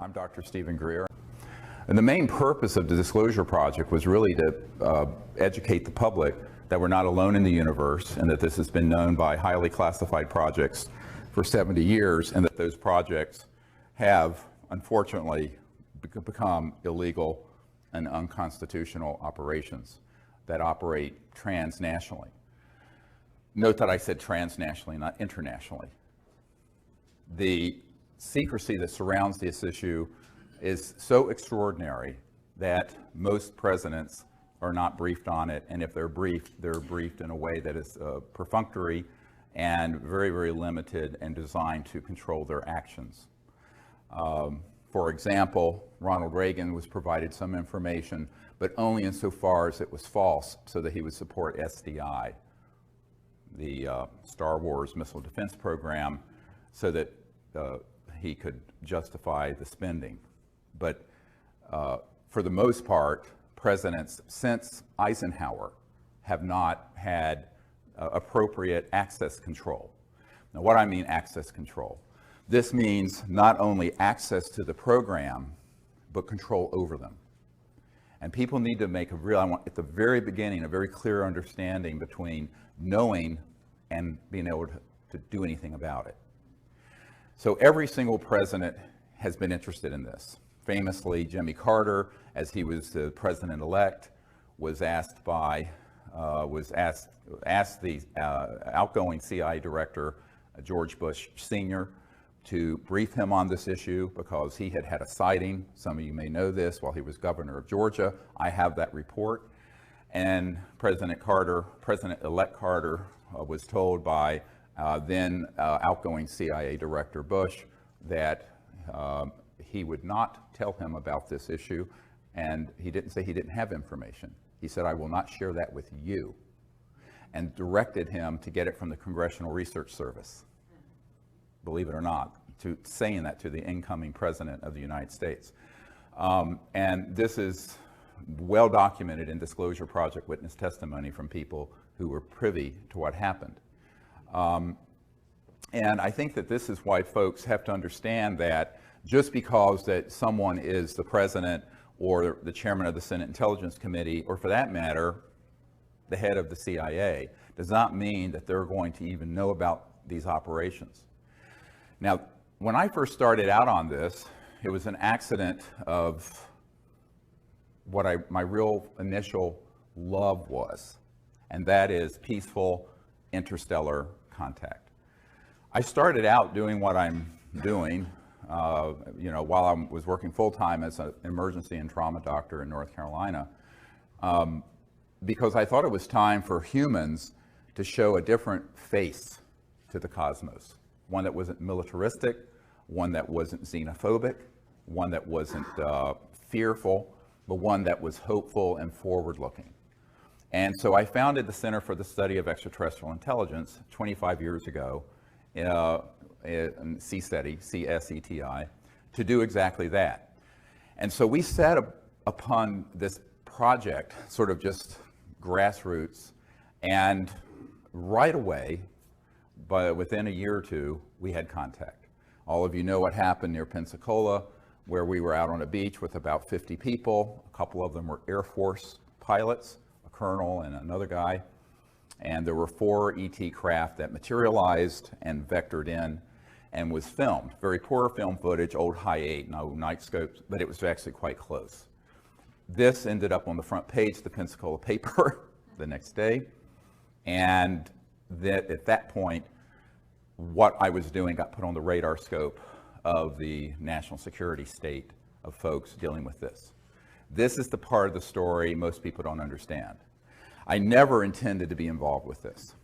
I'm Dr. Steven Greer. And the main purpose of the Disclosure Project was really to educate the public that we're not alone in the universe and that this has been known by highly classified projects for 70 years and that those projects have, unfortunately, become illegal and unconstitutional operations that operate transnationally. Note that I said transnationally, not internationally. The secrecy that surrounds this issue is so extraordinary that most presidents are not briefed on it, and if they're briefed in a way that is perfunctory and very, very limited and designed to control their actions. For example, Ronald Reagan was provided some information, but only insofar as it was false, so that he would support SDI, the Star Wars missile defense program, so that he could justify the spending. But for the most part, presidents since Eisenhower have not had appropriate access control. Now, what I mean access control? This means not only access to the program, but control over them. And people need to make at the very beginning, a very clear understanding between knowing and being able to do anything about it. So every single president has been interested in this. Famously, Jimmy Carter, as he was the president-elect, was asked the outgoing CIA director, George Bush Sr., to brief him on this issue because he had had a sighting. Some of you may know this while he was governor of Georgia. I have that report. And President-elect Carter was told by then outgoing CIA Director Bush that he would not tell him about this issue, and he didn't say he didn't have information. He said, "I will not share that with you," and directed him to get it from the Congressional Research Service. Believe it or not, saying that to the incoming President of the United States. And this is well documented in Disclosure Project witness testimony from people who were privy to what happened. And I think that this is why folks have to understand that just because that someone is the president or the chairman of the Senate Intelligence Committee, or for that matter, the head of the CIA, does not mean that they're going to even know about these operations. Now, when I first started out on this, it was an accident of what my real initial love was, and that is peaceful interstellar contact. I started out doing what I'm doing, while I was working full-time as an emergency and trauma doctor in North Carolina, because I thought it was time for humans to show a different face to the cosmos. One that wasn't militaristic, one that wasn't xenophobic, one that wasn't fearful, but one that was hopeful and forward-looking. And so I founded the Center for the Study of Extraterrestrial Intelligence 25 years ago, in CSETI, C-S-E-T-I, to do exactly that. And so we set upon this project, sort of just grassroots, and right away, but within a year or two, we had contact. All of you know what happened near Pensacola, where we were out on a beach with about 50 people. A couple of them were Air Force pilots, a colonel and another guy. And there were 4 ET craft that materialized and vectored in and was filmed. Very poor film footage, old Hi-8, no night scopes, but it was actually quite close. This ended up on the front page of the Pensacola paper the next day. And at that point, what I was doing got put on the radar scope of the national security state of folks dealing with this. This is the part of the story most people don't understand. I never intended to be involved with this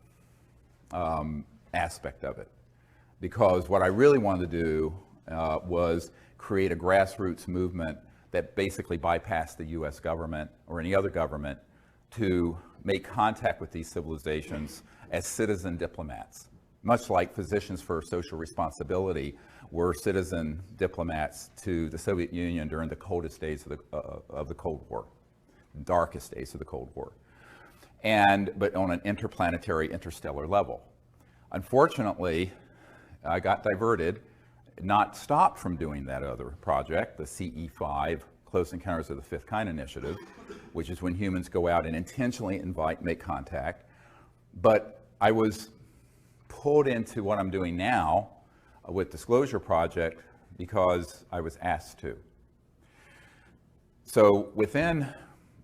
aspect of it, because what I really wanted to do was create a grassroots movement that basically bypassed the US government or any other government to make contact with these civilizations as citizen diplomats, much like Physicians for Social Responsibility were citizen diplomats to the Soviet Union during the coldest days of the Cold War, the darkest days of the Cold War, but on an interplanetary, interstellar level. Unfortunately, I got diverted not stopped from doing that other project, the CE5, Close Encounters of the Fifth Kind Initiative, which is when humans go out and intentionally make contact. But I was pulled into what I'm doing now with Disclosure Project because I was asked to. So within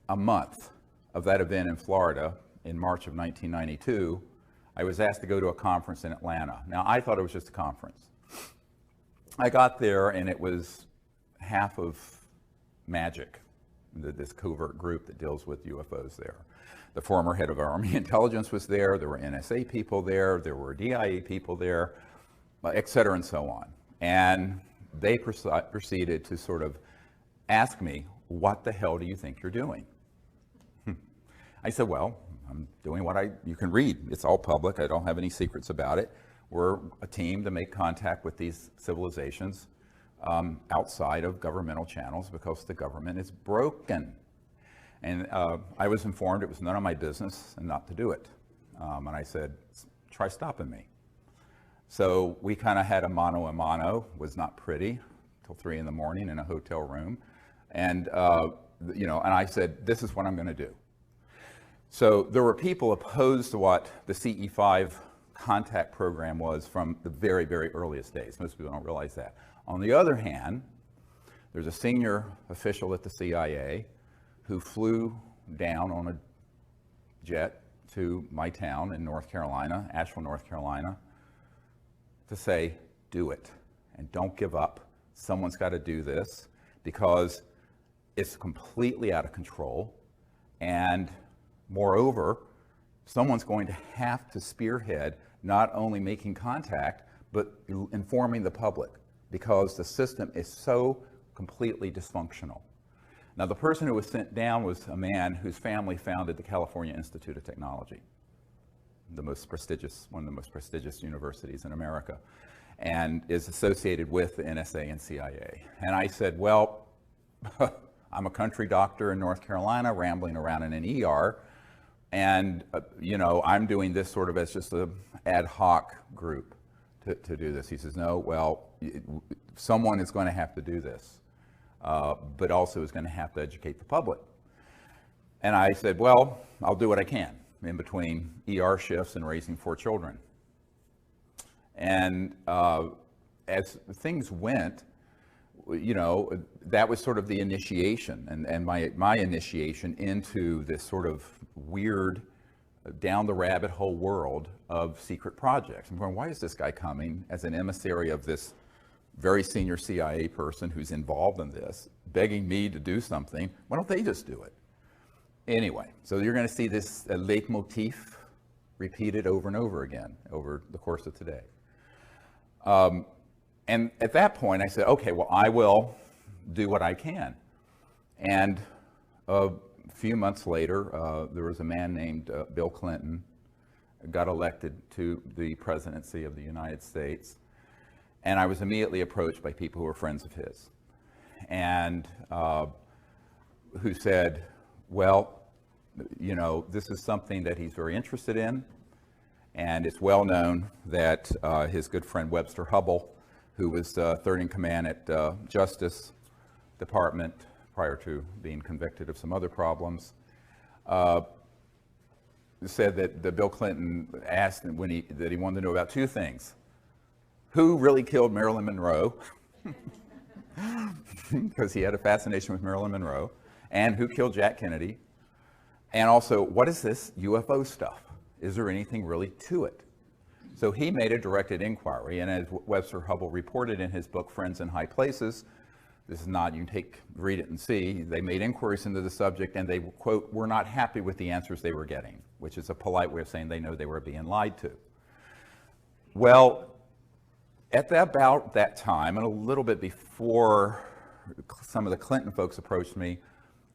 a month of that event in Florida in March of 1992, I was asked to go to a conference in Atlanta. Now, I thought it was just a conference. I got there and it was half of MAGIC, this covert group that deals with UFOs there. The former head of Army Intelligence was there, there were NSA people there were DIA people there, et cetera and so on. And they proceeded to sort of ask me, what the hell do you think you're doing? I said, well, I'm doing what you can read. It's all public. I don't have any secrets about it. We're a team to make contact with these civilizations outside of governmental channels because the government is broken. And I was informed it was none of my business and not to do it. And I said, try stopping me. So we kind of had a mano a mano, was not pretty, till 3 in the morning in a hotel room. And, and I said, this is what I'm going to do. So there were people opposed to what the CE5 contact program was from the very, very earliest days. Most people don't realize that. On the other hand, there's a senior official at the CIA who flew down on a jet to my town in North Carolina, Asheville, North Carolina, to say, do it and don't give up. Someone's got to do this because it's completely out of control. And moreover, someone's going to have to spearhead not only making contact, but informing the public because the system is so completely dysfunctional. Now, the person who was sent down was a man whose family founded the California Institute of Technology, one of the most prestigious universities in America, and is associated with the NSA and CIA. And I said, well, I'm a country doctor in North Carolina, rambling around in an ER, and I'm doing this sort of as just an ad hoc group to do this. He says, no, well, someone is going to have to do this. But also is going to have to educate the public. And I said, well, I'll do what I can in between ER shifts and raising 4 children. And as things went, that was sort of the initiation and my initiation into this sort of weird down the rabbit hole world of secret projects. I'm going, why is this guy coming as an emissary of this very senior CIA person who's involved in this, begging me to do something? Why don't they just do it? Anyway, so you're going to see this leitmotif repeated over and over again over the course of today. And at that point, I said, okay, well, I will do what I can. And a few months later, there was a man named Bill Clinton, got elected to the presidency of the United States. And I was immediately approached by people who were friends of his and who said, well, this is something that he's very interested in. And it's well known that his good friend Webster Hubbell, who was third in command at Justice Department prior to being convicted of some other problems, said that Bill Clinton asked that he wanted to know about 2 things. Who really killed Marilyn Monroe, because he had a fascination with Marilyn Monroe, and who killed Jack Kennedy, and also, what is this UFO stuff? Is there anything really to it? So he made a directed inquiry, and as Webster Hubbell reported in his book, Friends in High Places, this is not, you can read it and see, they made inquiries into the subject, and they, quote, were not happy with the answers they were getting, which is a polite way of saying they know they were being lied to. Well, at about that time, and a little bit before some of the Clinton folks approached me,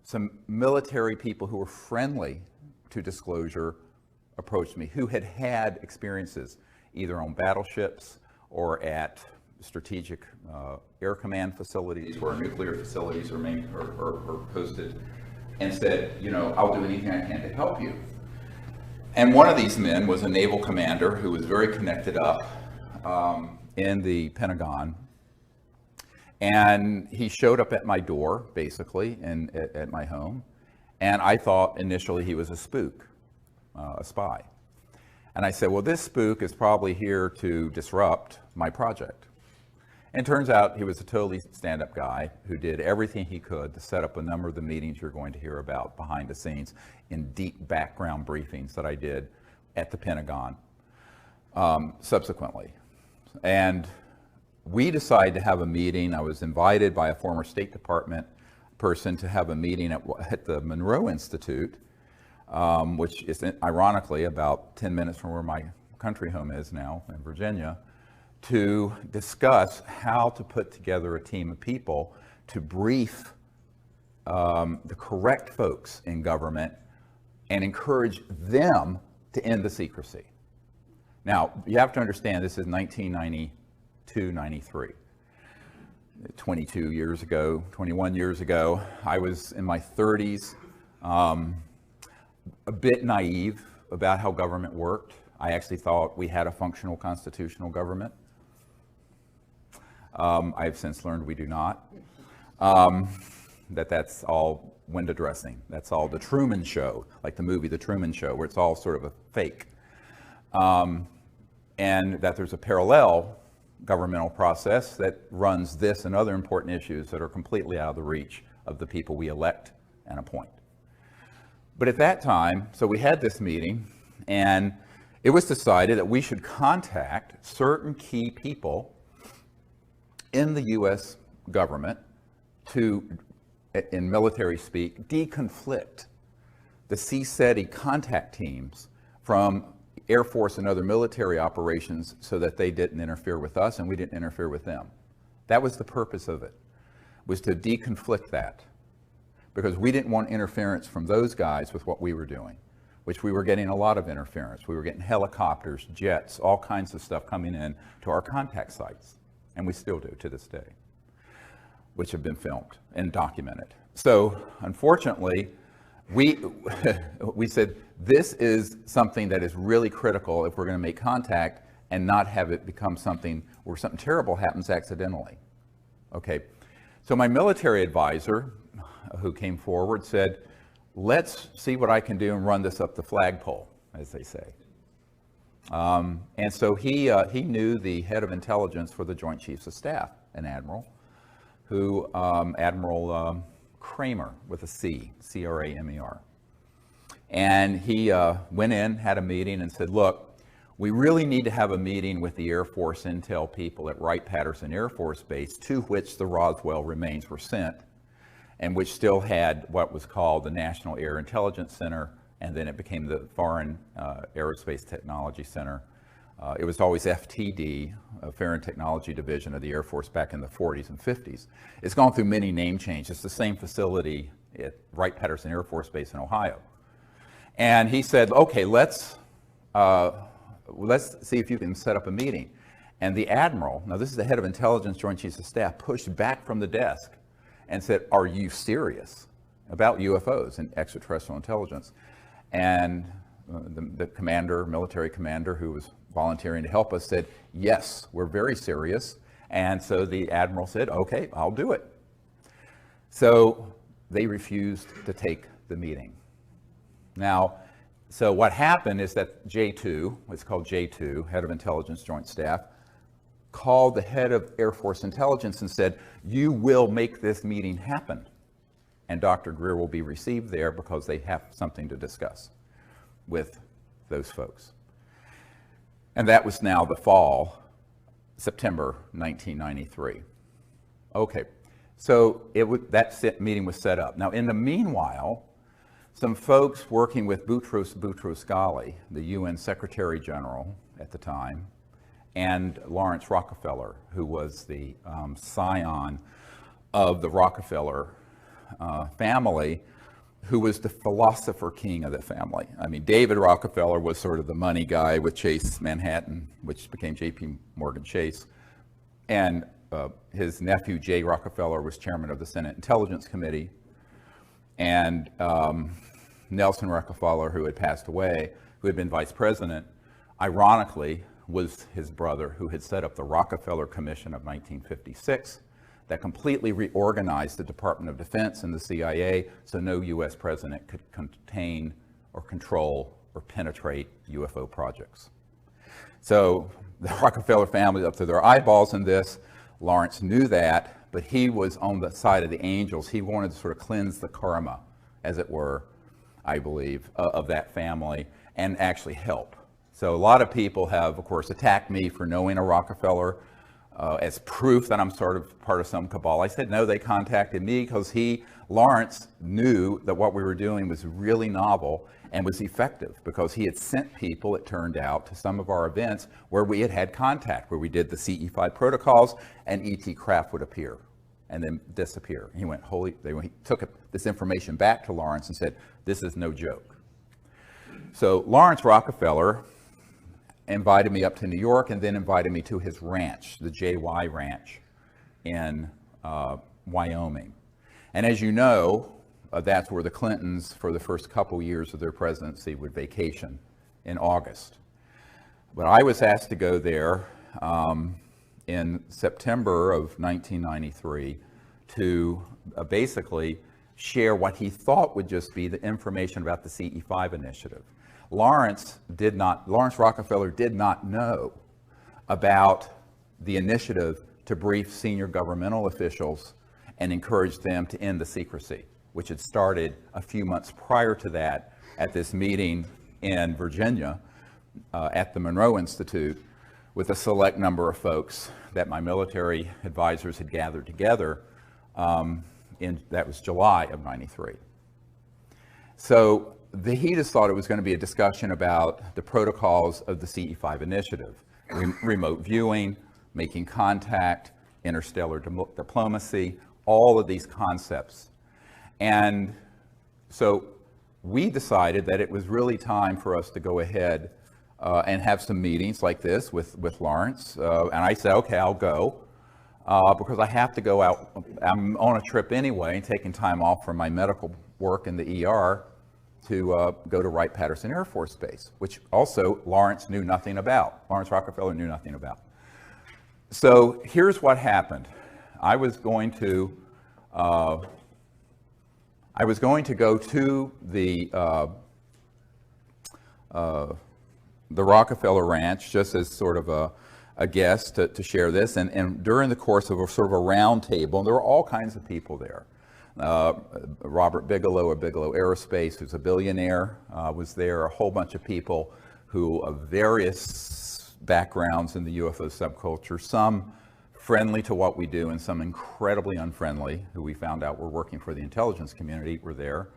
some military people who were friendly to disclosure approached me, who had had experiences either on battleships or at strategic air command facilities where nuclear facilities are posted, and said, I'll do anything I can to help you. And one of these men was a naval commander who was very connected up in the Pentagon And he showed up at my door, basically, at my home. And I thought initially he was a spook, a spy. And I said, well, this spook is probably here to disrupt my project. And it turns out he was a totally stand-up guy who did everything he could to set up a number of the meetings you're going to hear about behind the scenes in deep background briefings that I did at the Pentagon subsequently. And we decided to have a meeting. I was invited by a former State Department person to have a meeting at the Monroe Institute, which is ironically about 10 minutes from where my country home is now in Virginia, to discuss how to put together a team of people to brief the correct folks in government and encourage them to end the secrecy. Now, you have to understand this is 1992, 93. 22 years ago, 21 years ago, I was in my 30s, a bit naive about how government worked. I actually thought we had a functional constitutional government. I have since learned we do not. That's all window dressing. That's all the Truman Show, like the movie The Truman Show, where it's all sort of a fake. And that there's a parallel governmental process that runs this and other important issues that are completely out of the reach of the people we elect and appoint. But at that time, so we had this meeting, and it was decided that we should contact certain key people in the U.S. government to, in military speak, deconflict the CSETI contact teams from Air Force and other military operations so that they didn't interfere with us and we didn't interfere with them. That was the purpose of it, was to deconflict that, because we didn't want interference from those guys with what we were doing, which we were getting a lot of interference. We were getting helicopters, jets, all kinds of stuff coming in to our contact sites, and we still do to this day, which have been filmed and documented. So unfortunately, we said, this is something that is really critical if we're going to make contact and not have it become something where something terrible happens accidentally. Okay, so my military advisor, who came forward, said, let's see what I can do and run this up the flagpole, as they say. And so he knew the head of intelligence for the Joint Chiefs of Staff, an admiral, who, Admiral Kramer, with a C, C-R-A-M-E-R. And he went in, had a meeting, and said, look, we really need to have a meeting with the Air Force intel people at Wright-Patterson Air Force Base, to which the Roswell remains were sent, and which still had what was called the National Air Intelligence Center, and then it became the Foreign Aerospace Technology Center. It was always FTD, Foreign Technology Division of the Air Force, back in the 40s and 50s. It's gone through many name changes. It's the same facility at Wright-Patterson Air Force Base in Ohio. And he said, okay, let's see if you can set up a meeting. And the admiral, now this is the head of intelligence, Joint Chiefs of Staff, pushed back from the desk and said, are you serious about UFOs and extraterrestrial intelligence? And the commander, military commander, who was volunteering to help us, said, yes, we're very serious. And so the admiral said, okay, I'll do it. So they refused to take the meeting. Now, so what happened is that J2, what's called J2, head of intelligence joint staff, called the head of Air Force intelligence and said, you will make this meeting happen. And Dr. Greer will be received there because they have something to discuss with those folks. And that was now the fall, September 1993. Okay, so that meeting was set up. Now, in the meanwhile, some folks working with Boutros Ghali, the UN Secretary General at the time, and Lawrence Rockefeller, who was the scion of the Rockefeller family, who was the philosopher king of the family. I mean, David Rockefeller was sort of the money guy with Chase Manhattan, which became J.P. Morgan Chase. And his nephew, Jay Rockefeller, was chairman of the Senate Intelligence Committee. And Nelson Rockefeller, who had passed away, who had been vice president, ironically, was his brother, who had set up the Rockefeller Commission of 1956 that completely reorganized the Department of Defense and the CIA so no U.S. president could contain or control or penetrate UFO projects. So the Rockefeller family up to their eyeballs in this. Lawrence knew that, but he was on the side of the angels. He wanted to sort of cleanse the karma, as it were, I believe, of that family and actually help. So a lot of people have, of course, attacked me for knowing a Rockefeller as proof that I'm sort of part of some cabal. I said, no, they contacted me because Lawrence knew that what we were doing was really novel and was effective because he had sent people, it turned out, to some of our events where we had contact, where we did the CE5 protocols and ET craft would appear and then disappear. He went, he took this information back to Lawrence and said, this is no joke. So Lawrence Rockefeller invited me up to New York and then invited me to his ranch, the JY Ranch in Wyoming. And as you know, that's where the Clintons, for the first couple years of their presidency, would vacation in August. But I was asked to go there in September of 1993 to basically share what he thought would just be the information about the CE5 initiative. Lawrence Rockefeller did not know about the initiative to brief senior governmental officials and encourage them to end the secrecy, which had started a few months prior to that at this meeting in Virginia at the Monroe Institute with a select number of folks that my military advisors had gathered together that was July of '93. So he just thought it was going to be a discussion about the protocols of the CE5 initiative, remote viewing, making contact, interstellar diplomacy, all of these concepts. And so we decided that it was really time for us to go ahead and have some meetings like this with Lawrence. And I said, okay, I'll go because I have to go out. I'm on a trip anyway, taking time off from my medical work in the ER to go to Wright-Patterson Air Force Base, which also Lawrence knew nothing about. Lawrence Rockefeller knew nothing about. So here's what happened. I was going to go to the Rockefeller Ranch just as sort of a guest to share this, and during the course of a sort of a round table, and there were all kinds of people there. Robert Bigelow of Bigelow Aerospace, who's a billionaire, was there. A whole bunch of people who of various backgrounds in the UFO subculture, some friendly to what we do and some incredibly unfriendly, who we found out were working for the intelligence community, were there.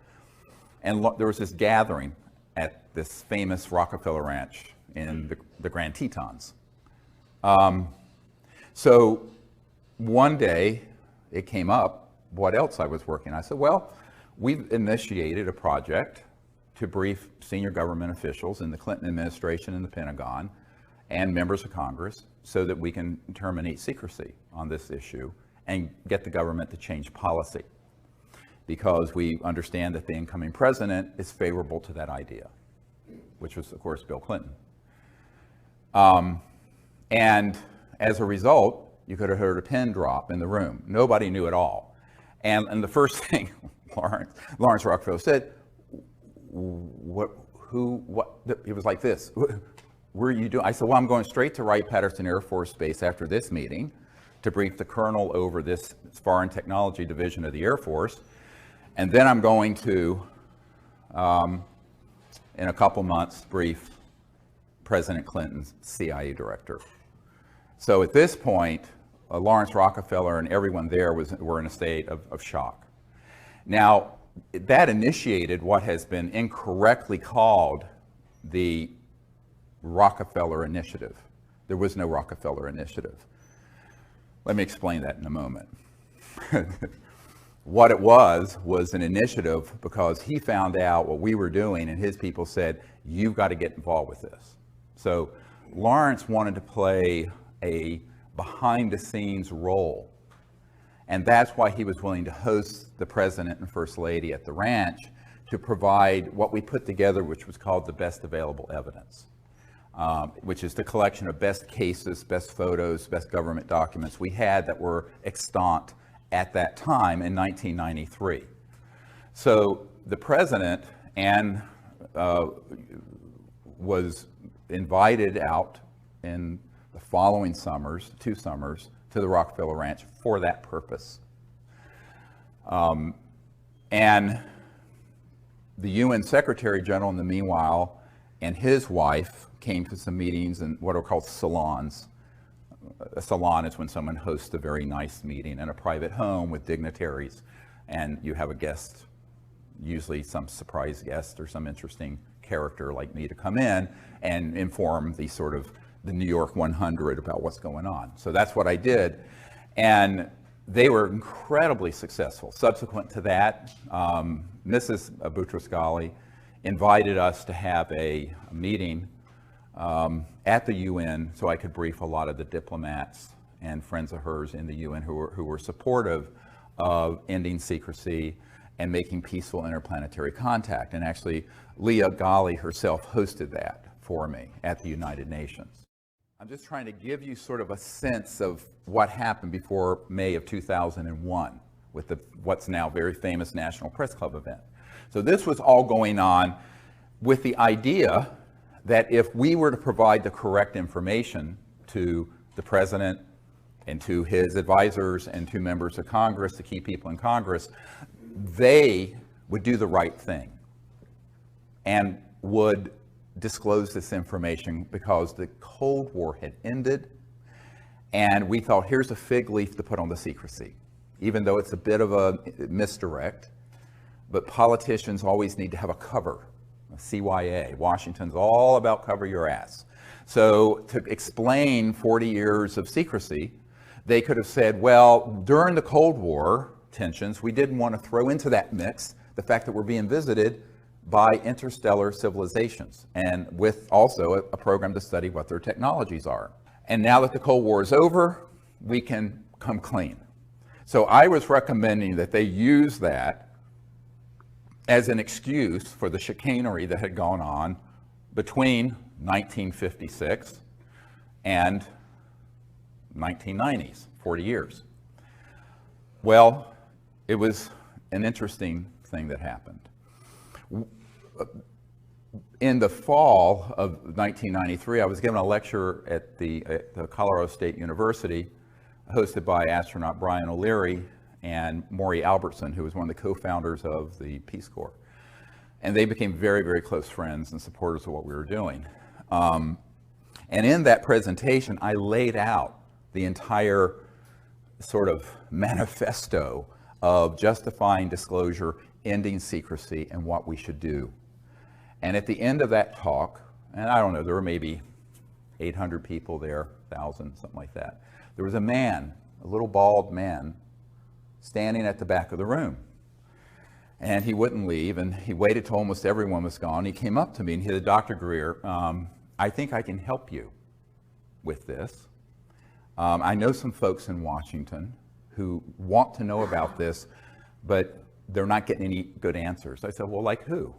And there was this gathering at this famous Rockefeller Ranch in the Grand Tetons. So one day it came up what else I was working on. I said, well, we've initiated a project to brief senior government officials in the Clinton administration and the Pentagon and members of Congress so that we can terminate secrecy on this issue and get the government to change policy, because we understand that the incoming president is favorable to that idea, which was, of course, Bill Clinton. And as a result, you could have heard a pin drop in the room. Nobody knew at all. And the first thing Lawrence Rockefeller said, what, he was like this, where are you doing? I said, well, I'm going straight to Wright-Patterson Air Force Base after this meeting to brief the colonel over this Foreign Technology Division of the Air Force. And then I'm going to, in a couple months, brief President Clinton's CIA director. So at this point, Lawrence Rockefeller and everyone there were in a state of shock. Now, that initiated what has been incorrectly called the Rockefeller Initiative. There was no Rockefeller Initiative. Let me explain that in a moment. What it was an initiative because he found out what we were doing and his people said, you've got to get involved with this. So Lawrence wanted to play a behind-the-scenes role. And that's why he was willing to host the President and First Lady at the ranch to provide what we put together, which was called the best available evidence, which is the collection of best cases, best photos, best government documents we had that were extant at that time in 1993. So the president was invited out in the following summers, 2 summers, to the Rockefeller Ranch for that purpose. And the UN Secretary General in the meanwhile and his wife came to some meetings in what are called salons. A salon is when someone hosts a very nice meeting in a private home with dignitaries, and you have a guest, usually some surprise guest or some interesting character like me, to come in and inform the New York 100 about what's going on. So that's what I did, and they were incredibly successful. Subsequent to that, Mrs. Boutros-Ghali invited us to have a meeting at the UN so I could brief a lot of the diplomats and friends of hers in the UN who were supportive of ending secrecy and making peaceful interplanetary contact. And actually, Leah Ghali herself hosted that for me at the United Nations. I'm just trying to give you sort of a sense of what happened before May of 2001 with what's now very famous National Press Club event. So this was all going on with the idea that if we were to provide the correct information to the president and to his advisors and to members of Congress, the key people in Congress, they would do the right thing and would disclose this information, because the Cold War had ended, and we thought, here's a fig leaf to put on the secrecy, even though it's a bit of a misdirect. But politicians always need to have a cover. CYA, Washington's all about cover your ass. So to explain 40 years of secrecy, they could have said, well, during the Cold War tensions, we didn't want to throw into that mix the fact that we're being visited by interstellar civilizations, and with also a program to study what their technologies are. And now that the Cold War is over, we can come clean. So I was recommending that they use that as an excuse for the chicanery that had gone on between 1956 and 1990s, 40 years. Well, it was an interesting thing that happened. In the fall of 1993, I was given a lecture at the Colorado State University, hosted by astronaut Brian O'Leary and Maury Albertson, who was one of the co-founders of the Peace Corps. And they became very, very close friends and supporters of what we were doing. And in that presentation, I laid out the entire sort of manifesto of justifying disclosure, ending secrecy, and what we should do. And at the end of that talk, and I don't know, there were maybe 800 people there, 1,000, something like that. There was a man, a little bald man, standing at the back of the room. And he wouldn't leave, and he waited till almost everyone was gone. He came up to me and he said, Dr. Greer, I think I can help you with this. I know some folks in Washington who want to know about this, but they're not getting any good answers. I said, well, like who?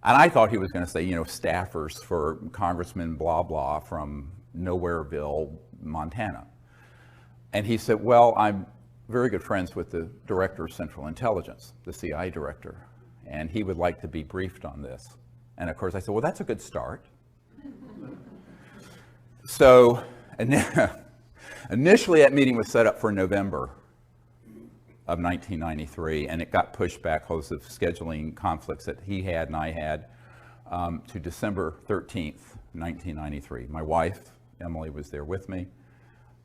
And I thought he was going to say, you know, staffers for Congressman blah, blah from Nowhereville, Montana. And he said, well, I'm very good friends with the director of Central Intelligence, the CIA director, and he would like to be briefed on this. And of course I said, well, that's a good start. So initially that meeting was set up for November of 1993, and it got pushed back because of scheduling conflicts that he had and I had to December 13th, 1993. My wife, Emily, was there with me.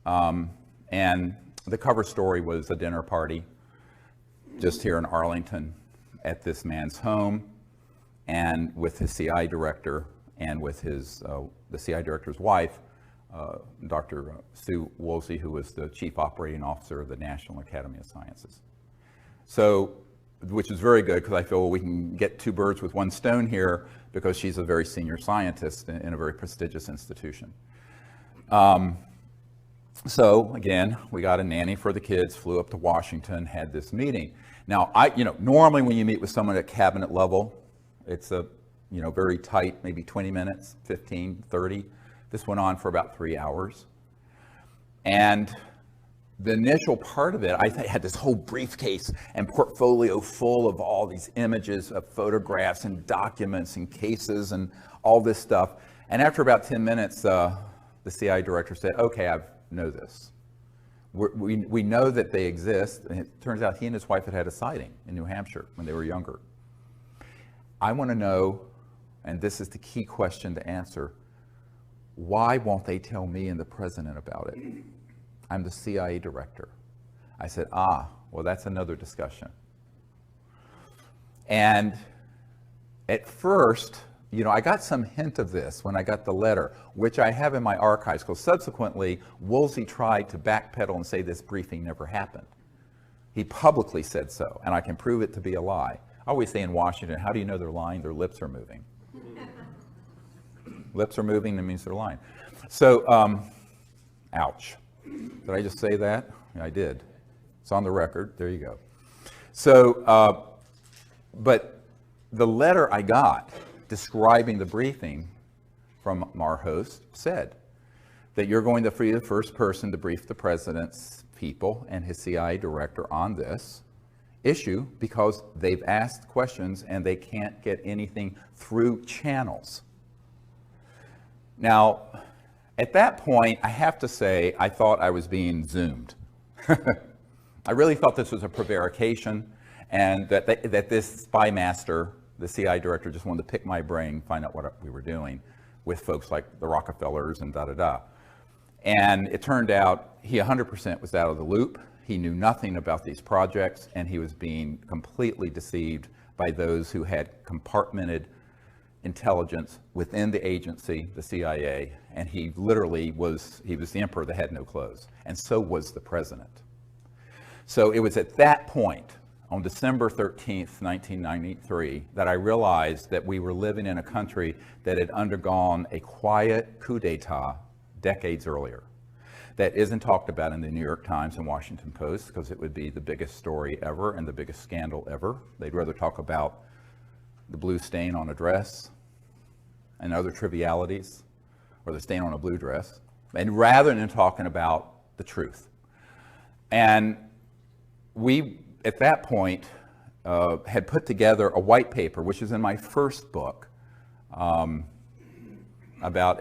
And the cover story was a dinner party just here in Arlington at this man's home, and with his CI director and with his the CI director's wife, Dr. Sue Woolsey, who was the chief operating officer of the National Academy of Sciences. So, which is very good, because I feel, well, we can get 2 birds with 1 stone here, because she's a very senior scientist in a very prestigious institution. So again, we got a nanny for the kids, flew up to Washington, had this meeting. Now, normally when you meet with someone at cabinet level, it's a, very tight, maybe 20 minutes, 15, 30. This went on for about 3 hours. And the initial part of it, I had this whole briefcase and portfolio full of all these images of photographs and documents and cases and all this stuff. And after about 10 minutes, the CIA director said, okay, I know this. We know that they exist. And it turns out he and his wife had a sighting in New Hampshire when they were younger. I want to know, and this is the key question to answer, why won't they tell me and the president about it? I'm the CIA director. I said, well, that's another discussion. And at first, I got some hint of this when I got the letter, which I have in my archives, because subsequently, Woolsey tried to backpedal and say this briefing never happened. He publicly said so, and I can prove it to be a lie. I always say in Washington, how do you know they're lying? Their lips are moving. Lips are moving, that means they're lying. So, ouch. Did I just say that? Yeah, I did. It's on the record. There you go. So, but the letter I got describing the briefing from our host said that you're going to be the first person to brief the president's people and his CIA director on this issue because they've asked questions and they can't get anything through channels. Now, at that point, I have to say, I thought I was being Zoomed. I really thought this was a prevarication and that this spy master, the CIA director, just wanted to pick my brain, find out what we were doing with folks like the Rockefellers and da-da-da. And it turned out he 100% was out of the loop. He knew nothing about these projects, and he was being completely deceived by those who had compartmented intelligence within the agency, the CIA, and he literally was the emperor that had no clothes, and so was the president. So it was at that point, on December 13th, 1993, that I realized that we were living in a country that had undergone a quiet coup d'etat decades earlier. That isn't talked about in the New York Times and Washington Post because it would be the biggest story ever and the biggest scandal ever. They'd rather talk about the blue stain on a dress and other trivialities, or the stain on a blue dress, and rather than talking about the truth. And we, at that point, had put together a white paper, which is in my first book about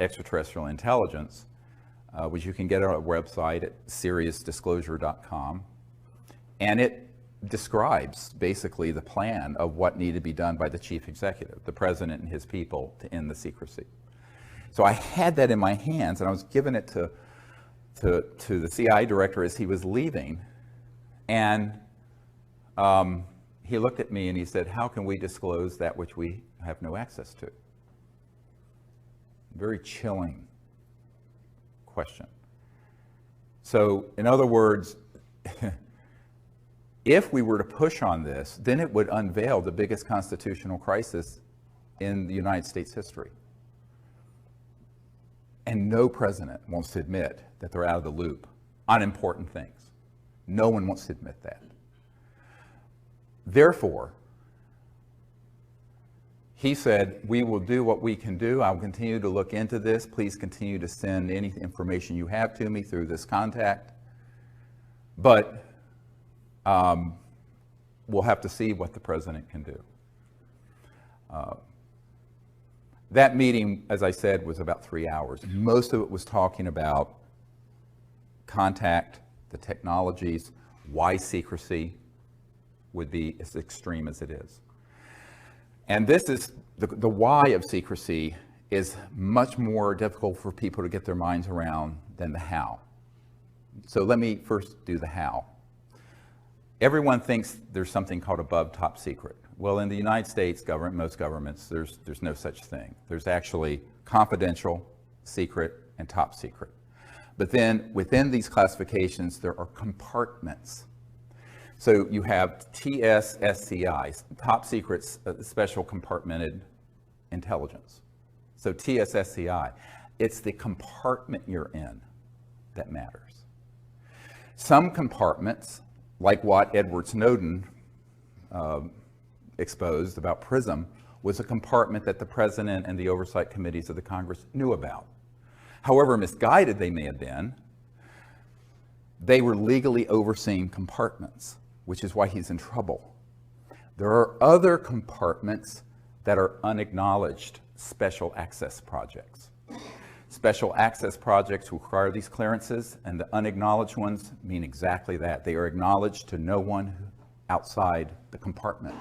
extraterrestrial intelligence, which you can get on our website at seriousdisclosure.com. And it describes basically the plan of what needed to be done by the chief executive, the president and his people, to end the secrecy. So I had that in my hands, and I was giving it to the CIA director as he was leaving. And he looked at me and he said, how can we disclose that which we have no access to? Very chilling question. So, in other words, if we were to push on this, then it would unveil the biggest constitutional crisis in the United States history. And no president wants to admit that they're out of the loop on important things. No one wants to admit that. Therefore, he said, we will do what we can do. I'll continue to look into this. Please continue to send any information you have to me through this contact. But we'll have to see what the president can do. That meeting, as I said, was about 3 hours. Most of it was talking about contact, the technologies, why secrecy would be as extreme as it is. And this is, the why of secrecy is much more difficult for people to get their minds around than the how. So let me first do the how. Everyone thinks there's something called above top secret. Well, in the United States government, most governments, there's no such thing. There's actually confidential, secret, and top secret. But then within these classifications, there are compartments. So you have TSSCI, top secret special compartmented intelligence. So TSSCI, it's the compartment you're in that matters. Some compartments, like what Edward Snowden exposed about PRISM, was a compartment that the president and the oversight committees of the Congress knew about. However misguided they may have been, they were legally overseeing compartments, which is why he's in trouble. There are other compartments that are unacknowledged special access projects. Special access projects require these clearances, and the unacknowledged ones mean exactly that. They are acknowledged to no one outside the compartment.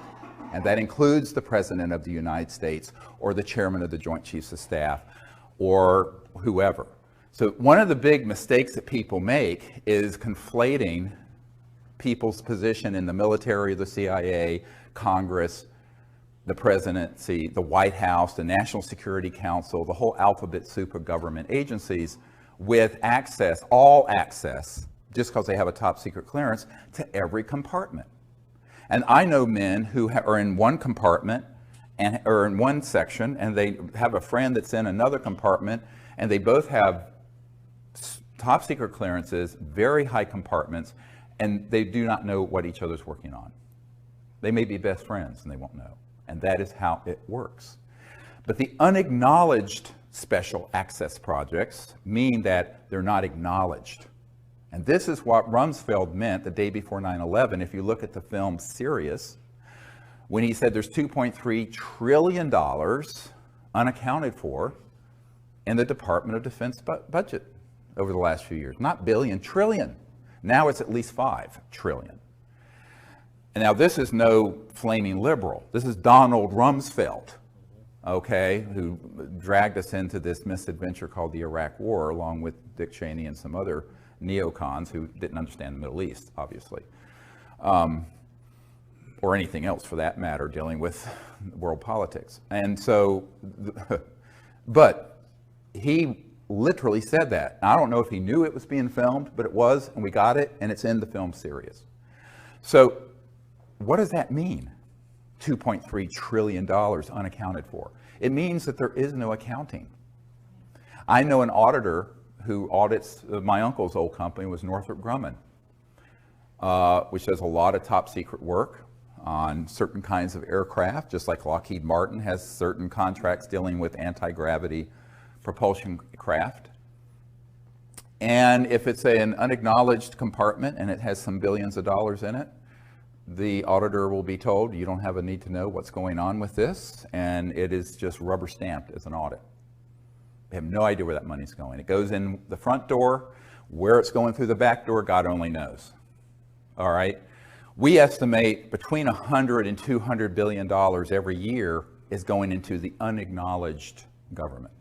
And that includes the President of the United States or the Chairman of the Joint Chiefs of Staff or whoever. So one of the big mistakes that people make is conflating people's position in the military, the CIA, Congress, the presidency, the White House, the National Security Council, the whole alphabet soup of government agencies with access, all access, just because they have a top secret clearance, to every compartment. And I know men who are in one compartment and or in one section, and they have a friend that's in another compartment, and they both have top secret clearances, very high compartments, and they do not know what each other's working on. They may be best friends and they won't know. And that is how it works. But the unacknowledged special access projects mean that they're not acknowledged. And this is what Rumsfeld meant the day before 9/11. If you look at the film Sirius, when he said there's $2.3 trillion unaccounted for in the Department of Defense budget over the last few years. Not billion, trillion. Now it's at least 5 trillion. And now this is no flaming liberal. This is Donald Rumsfeld, okay, who dragged us into this misadventure called the Iraq War, along with Dick Cheney and some other neocons who didn't understand the Middle East, obviously, or anything else for that matter, dealing with world politics. And so, but he literally said that. I don't know if he knew it was being filmed, but it was, and we got it, and it's in the film Sirius. So what does that mean? $2.3 trillion unaccounted for. It means that there is no accounting. I know an auditor who audits my uncle's old company, was Northrop Grumman, which does a lot of top secret work on certain kinds of aircraft, just like Lockheed Martin has certain contracts dealing with anti-gravity propulsion craft. And if it's an unacknowledged compartment and it has some billions of dollars in it, the auditor will be told, you don't have a need to know what's going on with this, and it is just rubber stamped as an audit. They have no idea where that money's going. It goes in the front door. Where it's going through the back door, God only knows. All right? We estimate between $100 and $200 billion every year is going into the unacknowledged government.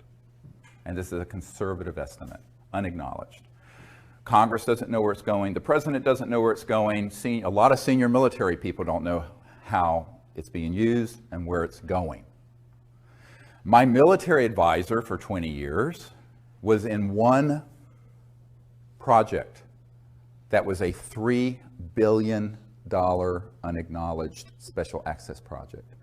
And this is a conservative estimate, unacknowledged. Congress doesn't know where it's going. The president doesn't know where it's going. A lot of senior military people don't know how it's being used and where it's going. My military advisor for 20 years was in one project that was a $3 billion unacknowledged special access project.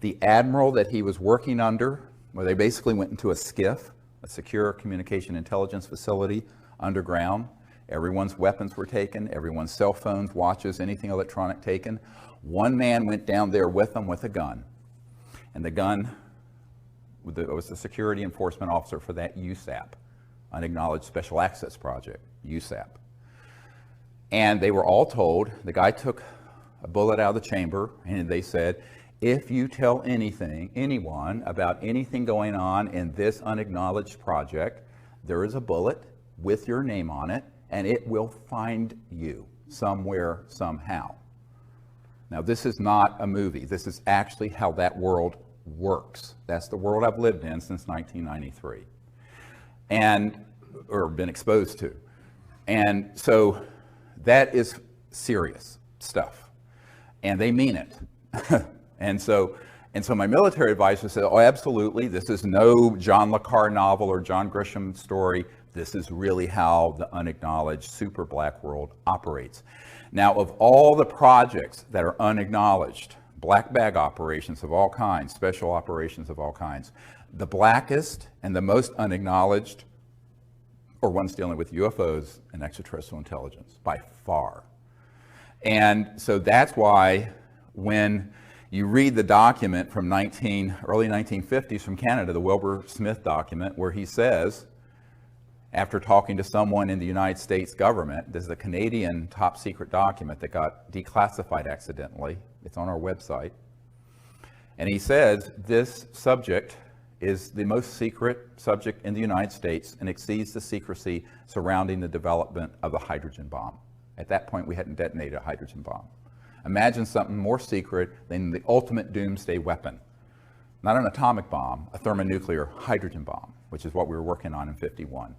The admiral that he was working under, where they basically went into a SCIF, a secure communication intelligence facility underground. Everyone's weapons were taken, everyone's cell phones, watches, anything electronic taken. One man went down there with them with a gun. And the gun was the security enforcement officer for that USAP, Unacknowledged Special Access Project, USAP. And they were all told, the guy took a bullet out of the chamber and they said, if you tell anyone about anything going on in this unacknowledged project, there is a bullet with your name on it, and it will find you somewhere, somehow. Now, this is not a movie. This is actually how that world works. That's the world I've lived in since 1993, or been exposed to. And so that is serious stuff, and they mean it. And so my military advisor said, oh, absolutely, this is no John le Carre novel or John Grisham story. This is really how the unacknowledged super black world operates. Now, of all the projects that are unacknowledged, black bag operations of all kinds, special operations of all kinds, the blackest and the most unacknowledged are ones dealing with UFOs and extraterrestrial intelligence, by far. And so that's why when you read the document from early 1950s from Canada, the Wilbur Smith document, where he says, after talking to someone in the United States government. This is a Canadian top secret document that got declassified accidentally. It's on our website. And he says this subject is the most secret subject in the United States and exceeds the secrecy surrounding the development of the hydrogen bomb. At that point, we hadn't detonated a hydrogen bomb. Imagine something more secret than the ultimate doomsday weapon. Not an atomic bomb, a thermonuclear hydrogen bomb, which is what we were working on in '51.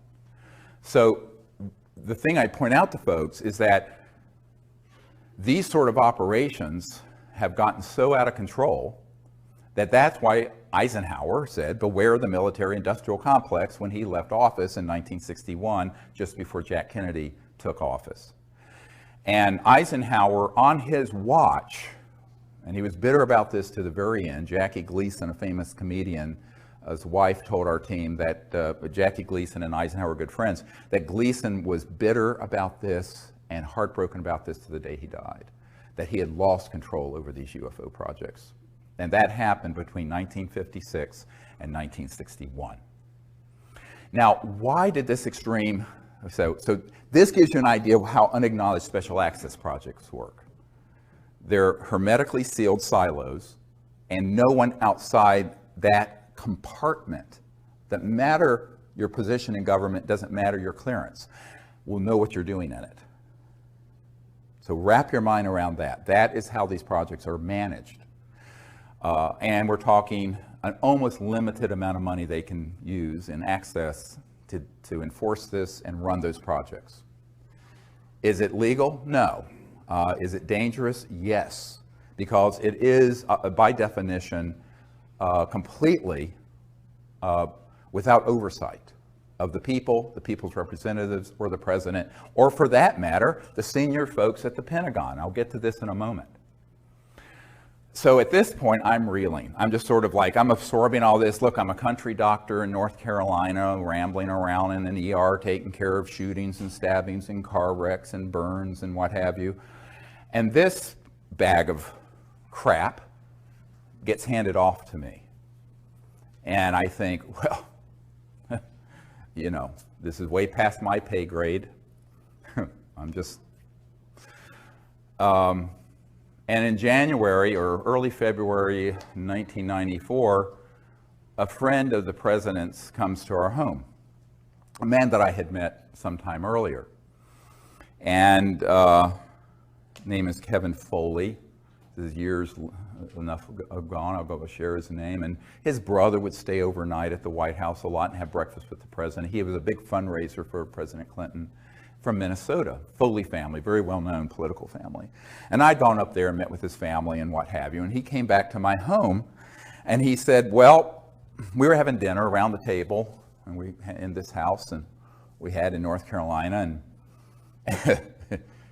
So the thing I point out to folks is that these sort of operations have gotten so out of control that that's why Eisenhower said, beware the military-industrial complex when he left office in 1961, just before Jack Kennedy took office. And Eisenhower, on his watch, and he was bitter about this to the very end, Jackie Gleason, a famous comedian, his wife told our team that Jackie Gleason and Eisenhower were good friends, that Gleason was bitter about this and heartbroken about this to the day he died, that he had lost control over these UFO projects. And that happened between 1956 and 1961. Now, why did this extreme, so this gives you an idea of how unacknowledged special access projects work. They're hermetically sealed silos, and no one outside that compartment, that matter your position in government, doesn't matter your clearance, will know what you're doing in it. So wrap your mind around that. That is how these projects are managed. And we're talking an almost limited amount of money they can use and access to enforce this and run those projects. Is it legal? No. Is it dangerous? Yes. Because it is, by definition, completely without oversight of the people, the people's representatives, or the president, or for that matter, the senior folks at the Pentagon. I'll get to this in a moment. So at this point, I'm reeling. I'm just sort of like, I'm absorbing all this. Look, I'm a country doctor in North Carolina, rambling around in an ER, taking care of shootings and stabbings and car wrecks and burns and what have you. And this bag of crap gets handed off to me. And I think, well, you know, this is way past my pay grade. I'm just... And in January or early February 1994, a friend of the president's comes to our home, a man that I had met sometime earlier. And name is Kevin Foley. This is years enough gone, I'll go share his name. And his brother would stay overnight at the White House a lot and have breakfast with the president. He was a big fundraiser for President Clinton. From Minnesota, Foley family, very well-known political family. And I'd gone up there and met with his family and what have you, and he came back to my home and he said, well, we were having dinner around the table and we in this house and we had in North Carolina, and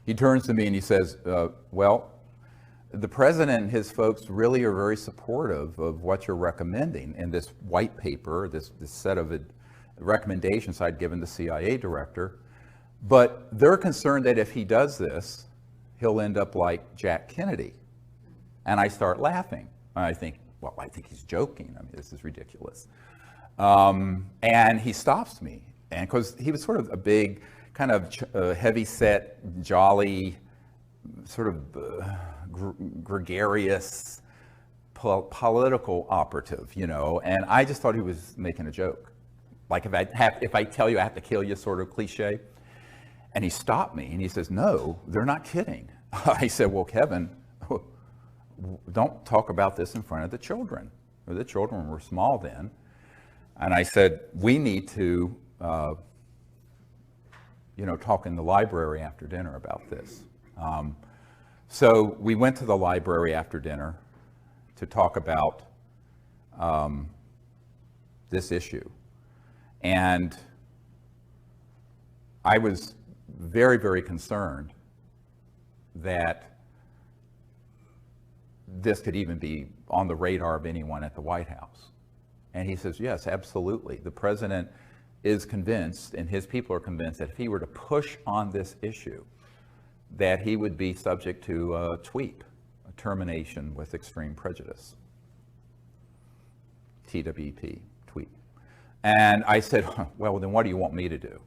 he turns to me and he says, well, the president and his folks really are very supportive of what you're recommending in this white paper, this set of recommendations I'd given the CIA director. But they're concerned that if he does this, he'll end up like Jack Kennedy. And I start laughing. I think, well, I think he's joking. I mean, this is ridiculous. And he stops me. And because he was sort of a big, kind of heavy-set, jolly, sort of gregarious political operative, you know. And I just thought he was making a joke. Like if I tell you I have to kill you sort of cliche. And he stopped me and he says, no, they're not kidding. I said, well, Kevin, don't talk about this in front of the children. The children were small then. And I said, we need to, talk in the library after dinner about this. So we went to the library after dinner to talk about this issue. And I was very, very concerned that this could even be on the radar of anyone at the White House. And he says, yes, absolutely. The president is convinced, and his people are convinced, that if he were to push on this issue, that he would be subject to a TWEEP, a termination with extreme prejudice. TWEP, TWEEP. And I said, well, then what do you want me to do?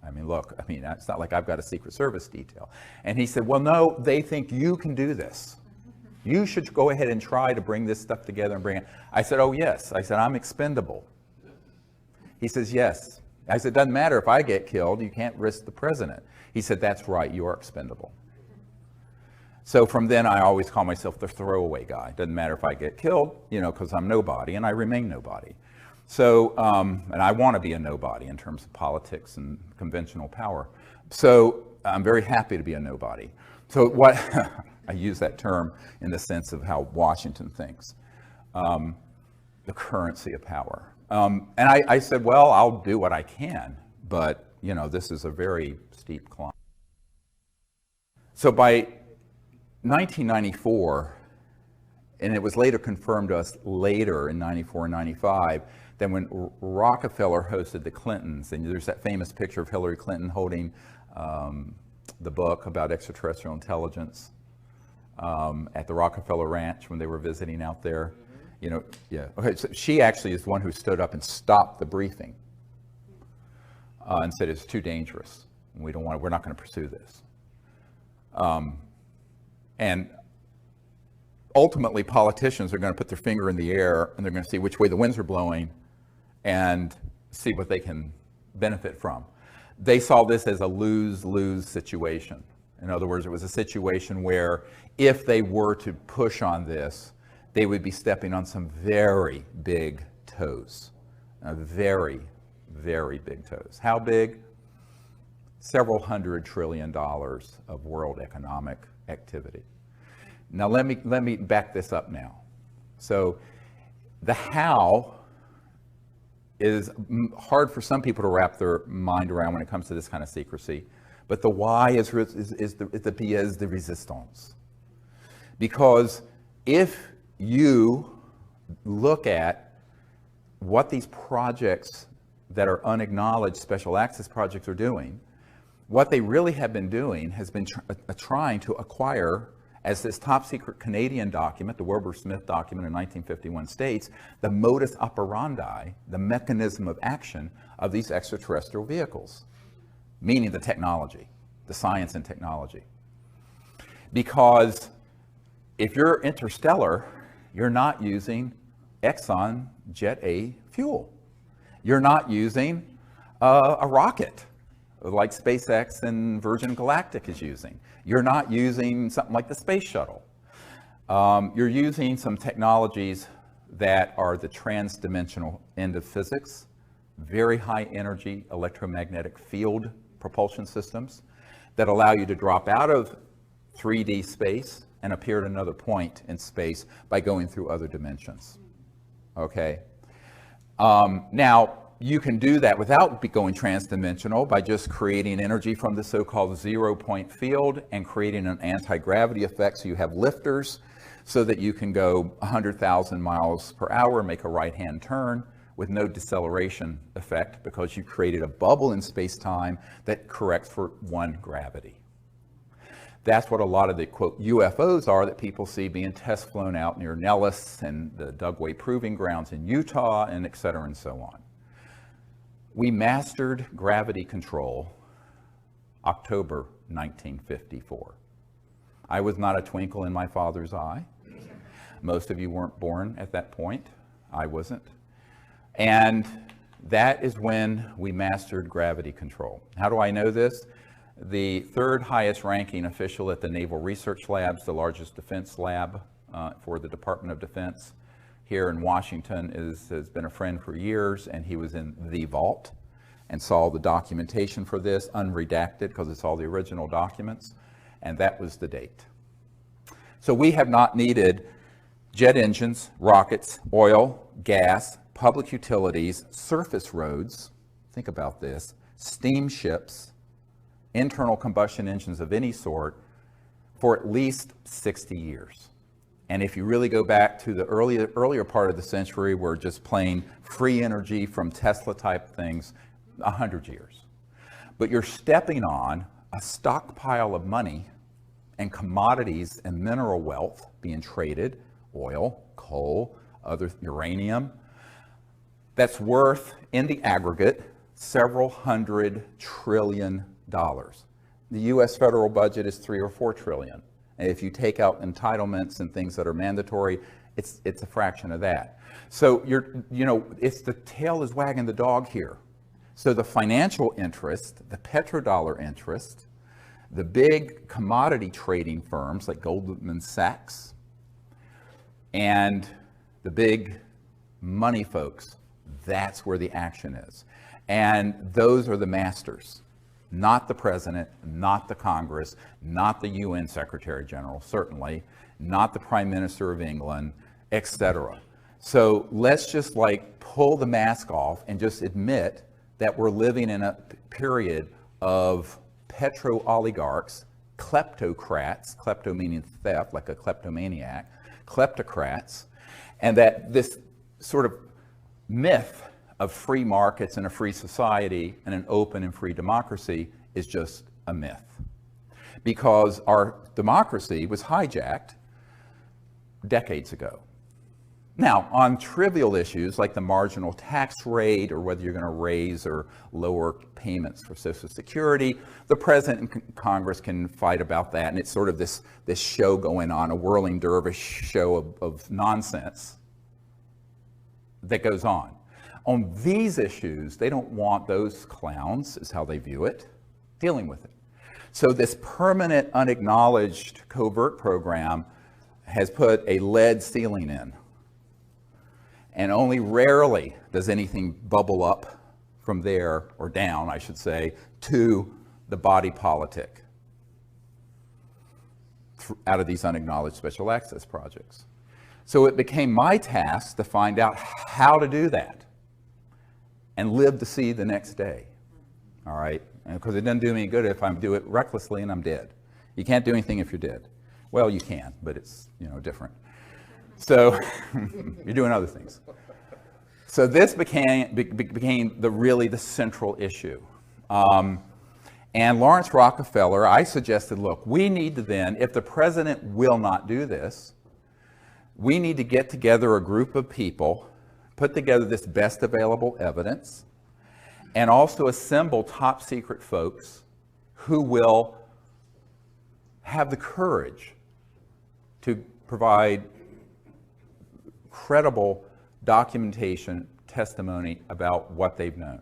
I mean, look, I mean, it's not like I've got a Secret Service detail. And he said, well, no, they think you can do this. You should go ahead and try to bring this stuff together and bring it. I said, oh, yes. I said, I'm expendable. He says, yes. I said, doesn't matter if I get killed, you can't risk the president. He said, that's right, you are expendable. So from then, I always call myself the throwaway guy. Doesn't matter if I get killed, you know, because I'm nobody, and I remain nobody. So, and I want to be a nobody in terms of politics and conventional power. So I'm very happy to be a nobody. So what, I use that term in the sense of how Washington thinks, the currency of power. And I said, well, I'll do what I can, but, you know, this is a very steep climb. So by 1994, and it was later confirmed to us later in 94 and 95, that when Rockefeller hosted the Clintons, and there's that famous picture of Hillary Clinton holding the book about extraterrestrial intelligence at the Rockefeller Ranch when they were visiting out there. You know, yeah. Okay, so she actually is the one who stood up and stopped the briefing and said it's too dangerous. We don't want. We're not going to pursue this. And ultimately, politicians are going to put their finger in the air and they're going to see which way the winds are blowing and see what they can benefit from. They saw this as a lose-lose situation. In other words, it was a situation where if they were to push on this, they would be stepping on some very big toes. Very, very big toes. How big? Several $100 trillion of world economic activity. Now let me back this up now. So the how is hard for some people to wrap their mind around when it comes to this kind of secrecy, but the why is the pièce de résistance. Because if you look at what these projects that are unacknowledged special access projects are doing, what they really have been doing has been trying to acquire, as this top secret Canadian document, the Wilbur Smith document in 1951 states, the modus operandi, the mechanism of action of these extraterrestrial vehicles, meaning the technology, the science and technology. Because if you're interstellar, you're not using Exxon Jet A fuel. You're not using a rocket like SpaceX and Virgin Galactic is using. You're not using something like the space shuttle. You're using some technologies that are the trans-dimensional end of physics, very high energy electromagnetic field propulsion systems that allow you to drop out of 3D space and appear at another point in space by going through other dimensions. Okay? Now, you can do that without going trans-dimensional by just creating energy from the so-called zero-point field and creating an anti-gravity effect, so you have lifters so that you can go 100,000 miles per hour, make a right-hand turn with no deceleration effect because you created a bubble in space-time that corrects for one gravity. That's what a lot of the, quote, UFOs are that people see being test flown out near Nellis and the Dugway Proving Grounds in Utah, and et cetera and so on. We mastered gravity control October 1954. I was not a twinkle in my father's eye. Most of you weren't born at that point. I wasn't. And that is when we mastered gravity control. How do I know this? The third highest ranking official at the Naval Research Labs, the largest defense lab for the Department of Defense here in Washington, has been a friend for years, and he was in the vault and saw the documentation for this, unredacted because it's all the original documents, and that was the date. So we have not needed jet engines, rockets, oil, gas, public utilities, surface roads, think about this, steamships, internal combustion engines of any sort for at least 60 years. And if you really go back to the earlier part of the century, we're just plain free energy from Tesla type things, 100 years. But you're stepping on a stockpile of money and commodities and mineral wealth being traded, oil, coal, other uranium, that's worth, in the aggregate, several $100 trillion. The U.S. federal budget is $3 or $4 trillion. And if you take out entitlements and things that are mandatory, it's a fraction of that. So it's the tail is wagging the dog here. So the financial interest, the petrodollar interest, the big commodity trading firms like Goldman Sachs, and the big money folks, that's where the action is. And those are the masters, not the president, not the Congress, not the UN Secretary General, certainly, not the Prime Minister of England, etc. So let's just pull the mask off and just admit that we're living in a period of petro-oligarchs, kleptocrats, klepto meaning theft, like a kleptomaniac, kleptocrats, and that this sort of myth of free markets and a free society and an open and free democracy is just a myth. Because our democracy was hijacked decades ago. Now, on trivial issues like the marginal tax rate or whether you're going to raise or lower payments for Social Security, the President and Congress can fight about that, and it's sort of this show going on, a whirling dervish show of nonsense that goes on. On these issues, they don't want those clowns, is how they view it, dealing with it. So this permanent, unacknowledged covert program has put a lead ceiling in. And only rarely does anything bubble up from there, or down, I should say, to the body politic out of these unacknowledged special access projects. So it became my task to find out how to do that and live to see the next day. All right? Because it doesn't do me any good if I do it recklessly and I'm dead. You can't do anything if you're dead. Well, you can, but it's different. So you're doing other things. So this became really the central issue. And Lawrence Rockefeller, I suggested, look, we need to then, if the president will not do this, we need to get together a group of people, put together this best available evidence, and also assemble top secret folks who will have the courage to provide credible documentation, testimony about what they've known.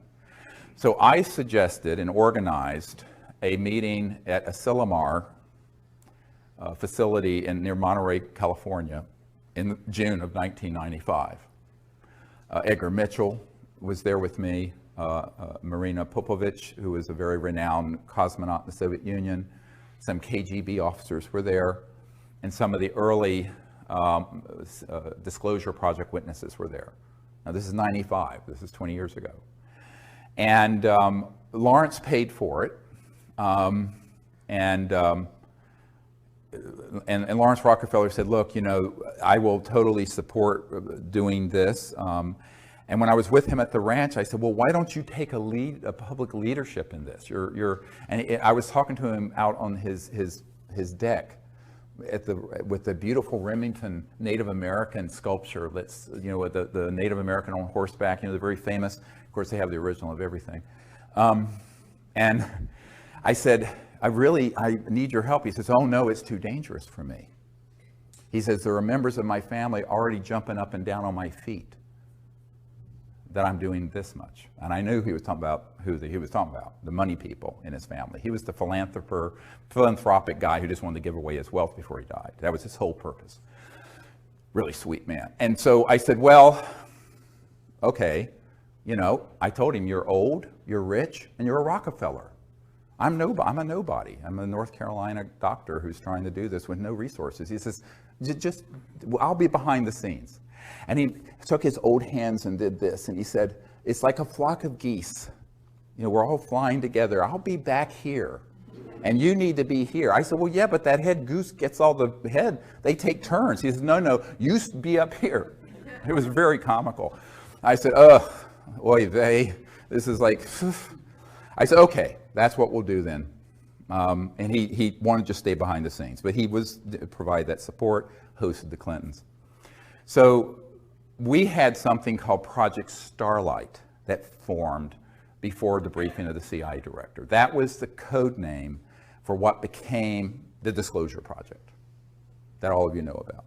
So I suggested and organized a meeting at a Asilomar facility near Monterey, California, in June of 1995. Edgar Mitchell was there with me, Marina Popovich, who was a very renowned cosmonaut in the Soviet Union, some KGB officers were there, and some of the early Disclosure Project witnesses were there. Now this is 95, this is 20 years ago. And Lawrence paid for it, and Lawrence Rockefeller said, look, I will totally support doing this. And when I was with him at the ranch, I said, well, why don't you take a public leadership in this? And I was talking to him out on his deck with the beautiful Remington Native American sculpture that's, with the Native American on horseback, they're very famous. Of course, they have the original of everything. And I said, I need your help. He says, oh no, it's too dangerous for me. He says, there are members of my family already jumping up and down on my feet that I'm doing this much. And I knew he was talking about he was talking about, the money people in his family. He was the philanthropic guy who just wanted to give away his wealth before he died. That was his whole purpose. Really sweet man. And so I said, well, okay, I told him, you're old, you're rich, and you're a Rockefeller. I'm a nobody. I'm a North Carolina doctor who's trying to do this with no resources. He says, I'll be behind the scenes. And he took his old hands and did this, and he said, it's like a flock of geese. We're all flying together. I'll be back here, and you need to be here. I said, well, yeah, but that head goose gets all the head. They take turns. He said, no, you be up here. It was very comical. I said, oy vey, this is like, I said, okay, that's what we'll do then. And he wanted to just stay behind the scenes, but he was provide that support, hosted the Clintons. So we had something called Project Starlight that formed before the briefing of the CIA director. That was the code name for what became the Disclosure Project that all of you know about.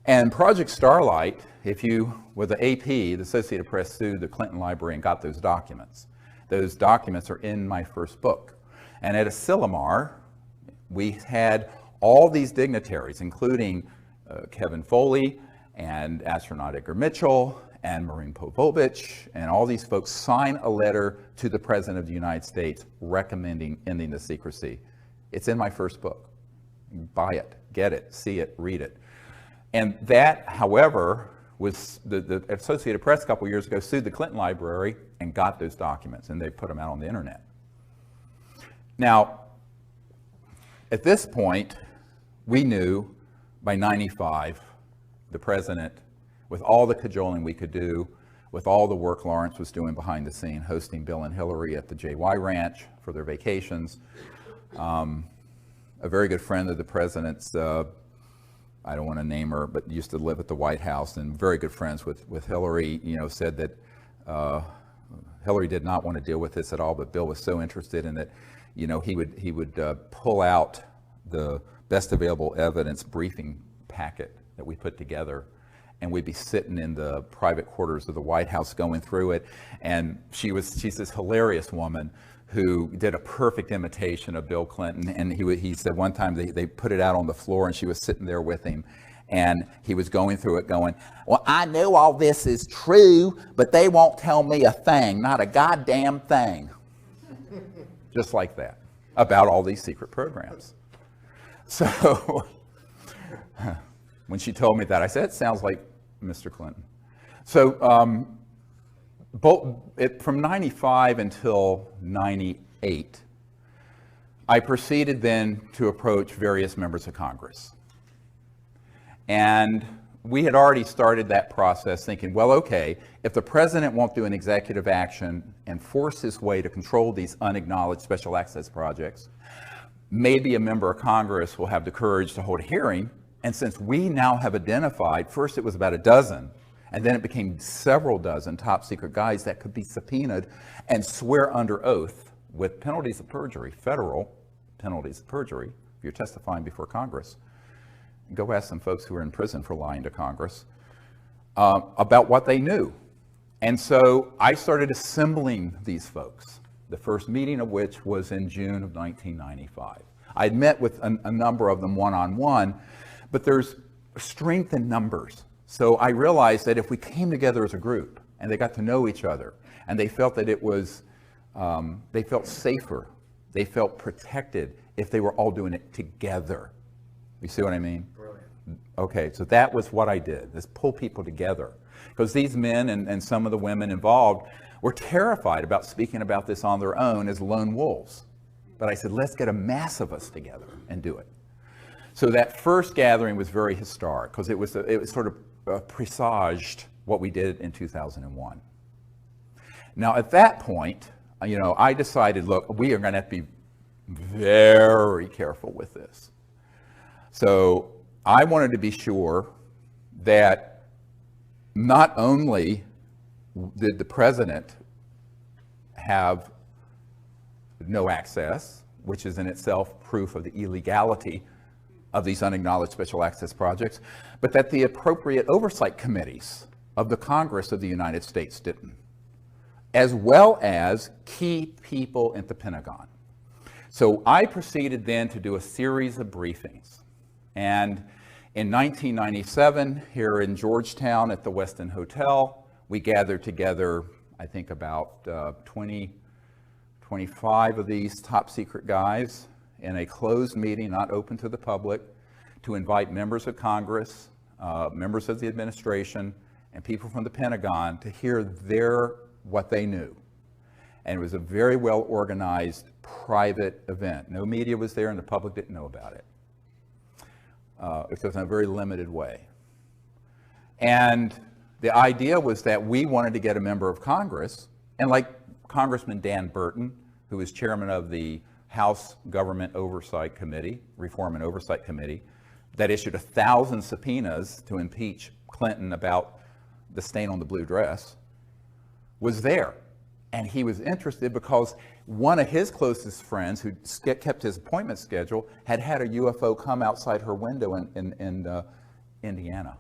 And Project Starlight, if you, with the AP, the Associated Press, sued the Clinton Library and got those documents. Those documents are in my first book. And at Asilomar, we had all these dignitaries, including Kevin Foley and astronaut Edgar Mitchell and Marin Povovich, and all these folks sign a letter to the President of the United States recommending ending the secrecy. It's in my first book. Buy it, get it, see it, read it. And that, however, was the Associated Press a couple years ago sued the Clinton Library and got those documents, and they put them out on the internet. Now, at this point, we knew by '95, the president, with all the cajoling we could do, with all the work Lawrence was doing behind the scene, hosting Bill and Hillary at the JY Ranch for their vacations. A very good friend of the president's, I don't want to name her, but used to live at the White House and very good friends with Hillary, said that Hillary did not want to deal with this at all, but Bill was so interested in it, he would pull out the best available evidence briefing packet that we put together, and we'd be sitting in the private quarters of the White House going through it. And she's this hilarious woman who did a perfect imitation of Bill Clinton. And he said one time they put it out on the floor and she was sitting there with him. And he was going through it going, well, I know all this is true, but they won't tell me a thing, not a goddamn thing. Just like that, about all these secret programs. So when she told me that, I said, it sounds like Mr. Clinton. So from '95 until '98, I proceeded then to approach various members of Congress. And we had already started that process thinking, well, okay, if the president won't do an executive action and force his way to control these unacknowledged special access projects, maybe a member of Congress will have the courage to hold a hearing. And since we now have identified, first it was about a dozen, and then it became several dozen top secret guys that could be subpoenaed and swear under oath with penalties of perjury, federal penalties of perjury, if you're testifying before Congress. Go ask some folks who are in prison for lying to Congress about what they knew. And so I started assembling these folks, the first meeting of which was in June of 1995. I'd met with a number of them one-on-one, but there's strength in numbers. So I realized that if we came together as a group and they got to know each other and they felt that it was, they felt safer, they felt protected if they were all doing it together. You see what I mean? Brilliant. Okay, so that was what I did, is pull people together. Because these men and some of the women involved were terrified about speaking about this on their own as lone wolves. But I said, let's get a mass of us together and do it. So that first gathering was very historic because it was sort of presaged what we did in 2001. Now at that point, I decided, look, we are going to have to be very careful with this. So I wanted to be sure that not only did the president have no access, which is in itself proof of the illegality of these unacknowledged special access projects, but that the appropriate oversight committees of the Congress of the United States didn't, as well as key people at the Pentagon. So I proceeded then to do a series of briefings. And in 1997, here in Georgetown at the Westin Hotel, we gathered together, I think about 25 of these top secret guys in a closed meeting, not open to the public, to invite members of Congress, members of the administration, and people from the Pentagon to hear what they knew. And it was a very well organized private event. No media was there and the public didn't know about it. It was in a very limited way. And the idea was that we wanted to get a member of Congress, and like Congressman Dan Burton, who is chairman of the House Government Oversight Committee, Reform and Oversight Committee, that issued 1,000 subpoenas to impeach Clinton about the stain on the blue dress, was there. And he was interested because one of his closest friends, who kept his appointment schedule, had had a UFO come outside her window in Indiana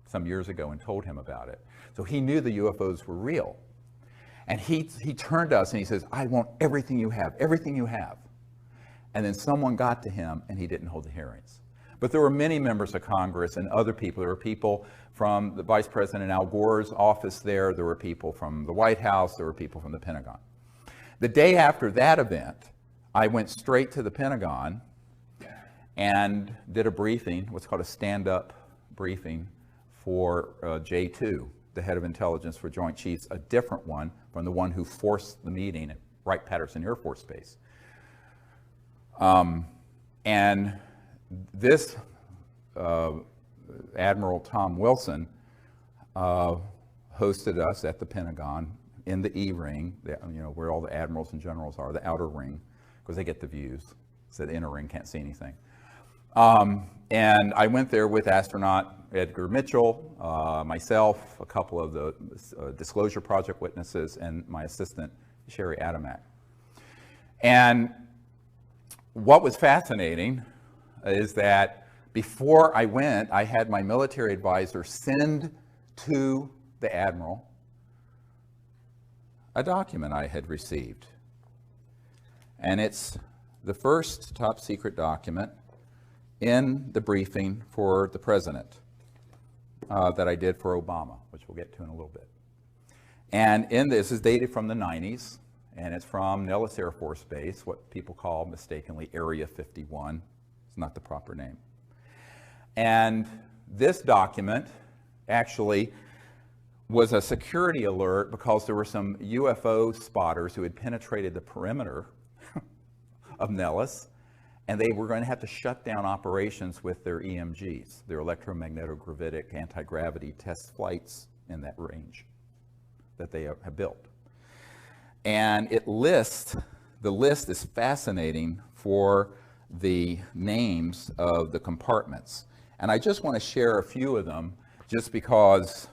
some years ago and told him about it. So he knew the UFOs were real. And he turned to us and he says, I want everything you have, everything you have. And then someone got to him and he didn't hold the hearings. But there were many members of Congress and other people. There were people from the Vice President Al Gore's office there. There were people from the White House. There were people from the Pentagon. The day after that event, I went straight to the Pentagon and did a briefing, what's called a stand-up briefing for J2, the head of intelligence for Joint Chiefs, a different one from the one who forced the meeting at Wright-Patterson Air Force Base. And this Admiral Tom Wilson hosted us at the Pentagon in the E-ring, where all the admirals and generals are, the outer ring, because they get the views. So the inner ring can't see anything. And I went there with astronaut Edgar Mitchell, myself, a couple of the Disclosure Project witnesses, and my assistant, Sherry Adamak. And what was fascinating is that before I went, I had my military advisor send to the Admiral a document I had received. And it's the first top secret document in the briefing for the President that I did for Obama, which we'll get to in a little bit. And in this is dated from the 90s, and it's from Nellis Air Force Base, what people call mistakenly Area 51. It's not the proper name. And this document actually was a security alert because there were some UFO spotters who had penetrated the perimeter of Nellis, and they were going to have to shut down operations with their EMGs, their electromagnetic anti-gravity test flights in that range that they have built. And the list is fascinating for the names of the compartments. And I just want to share a few of them just because,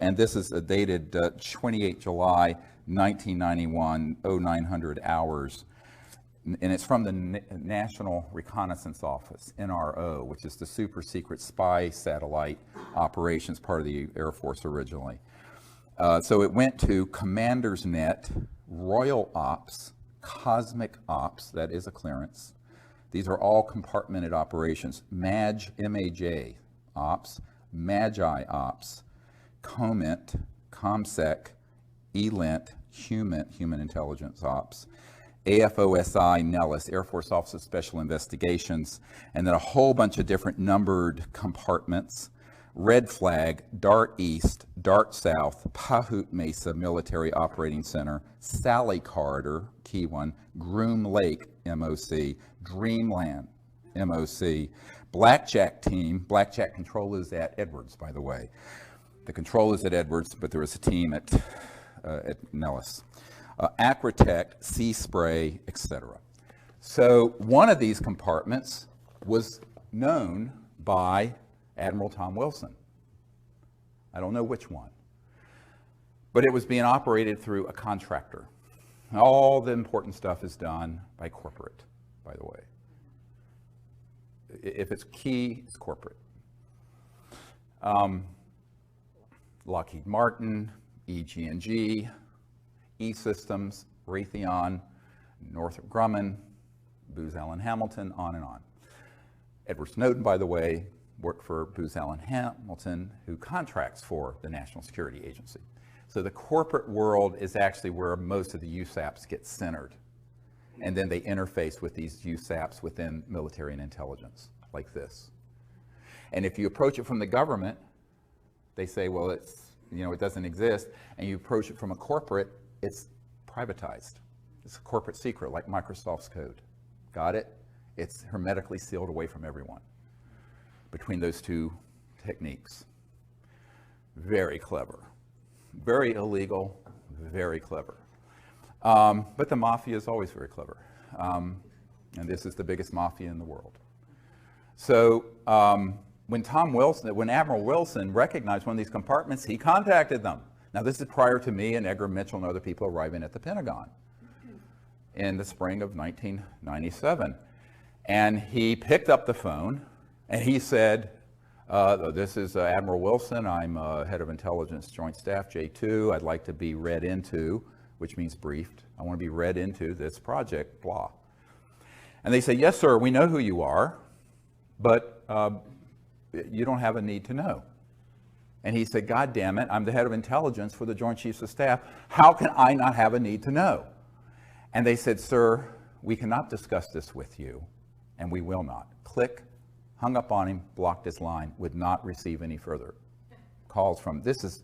and this is dated 28 July 1991, 0900 hours. And it's from the National Reconnaissance Office, NRO, which is the super secret spy satellite operations part of the Air Force originally. So it went to Commander's Net, Royal Ops, Cosmic Ops, that is a clearance. These are all compartmented operations. MAJ, M-A-J Ops, Magi Ops, COMINT, COMSEC, ELINT, Human Intelligence Ops, AFOSI, Nellis, Air Force Office of Special Investigations, and then a whole bunch of different numbered compartments. Red Flag, Dart East, Dart South, Pahut Mesa Military Operating Center, Sally Corridor, key one, Groom Lake, MOC, Dreamland, MOC, Blackjack Team. Blackjack control is at Edwards, by the way. The control is at Edwards, but there was a team at Nellis. Acrotech, Sea Spray, etc. So one of these compartments was known by Admiral Tom Wilson. I don't know which one, but it was being operated through a contractor. All the important stuff is done by corporate, by the way. If it's key, it's corporate. Lockheed Martin, EG&G, E-Systems, Raytheon, Northrop Grumman, Booz Allen Hamilton, on and on. Edward Snowden, by the way, worked for Booz Allen Hamilton, who contracts for the National Security Agency. So the corporate world is actually where most of the USAPs get centered. And then they interface with these USAPs within military and intelligence, like this. And if you approach it from the government, they say, well, it doesn't exist. And you approach it from a corporate, it's privatized. It's a corporate secret, like Microsoft's code. Got it? It's hermetically sealed away from everyone between those two techniques. Very clever. Very illegal, very clever. But the mafia is always very clever. And this is the biggest mafia in the world. So when Admiral Wilson recognized one of these compartments, he contacted them. Now, this is prior to me and Edgar Mitchell and other people arriving at the Pentagon in the spring of 1997. And he picked up the phone and he said, this is Admiral Wilson. I'm head of intelligence joint staff, J2. I'd like to be read into, which means briefed. I want to be read into this project, blah. And they say, yes, sir, we know who you are, but you don't have a need to know. And he said, God damn it, I'm the head of intelligence for the Joint Chiefs of Staff. How can I not have a need to know? And they said, sir, we cannot discuss this with you, and we will not. Click, hung up on him, blocked his line, would not receive any further calls from. This is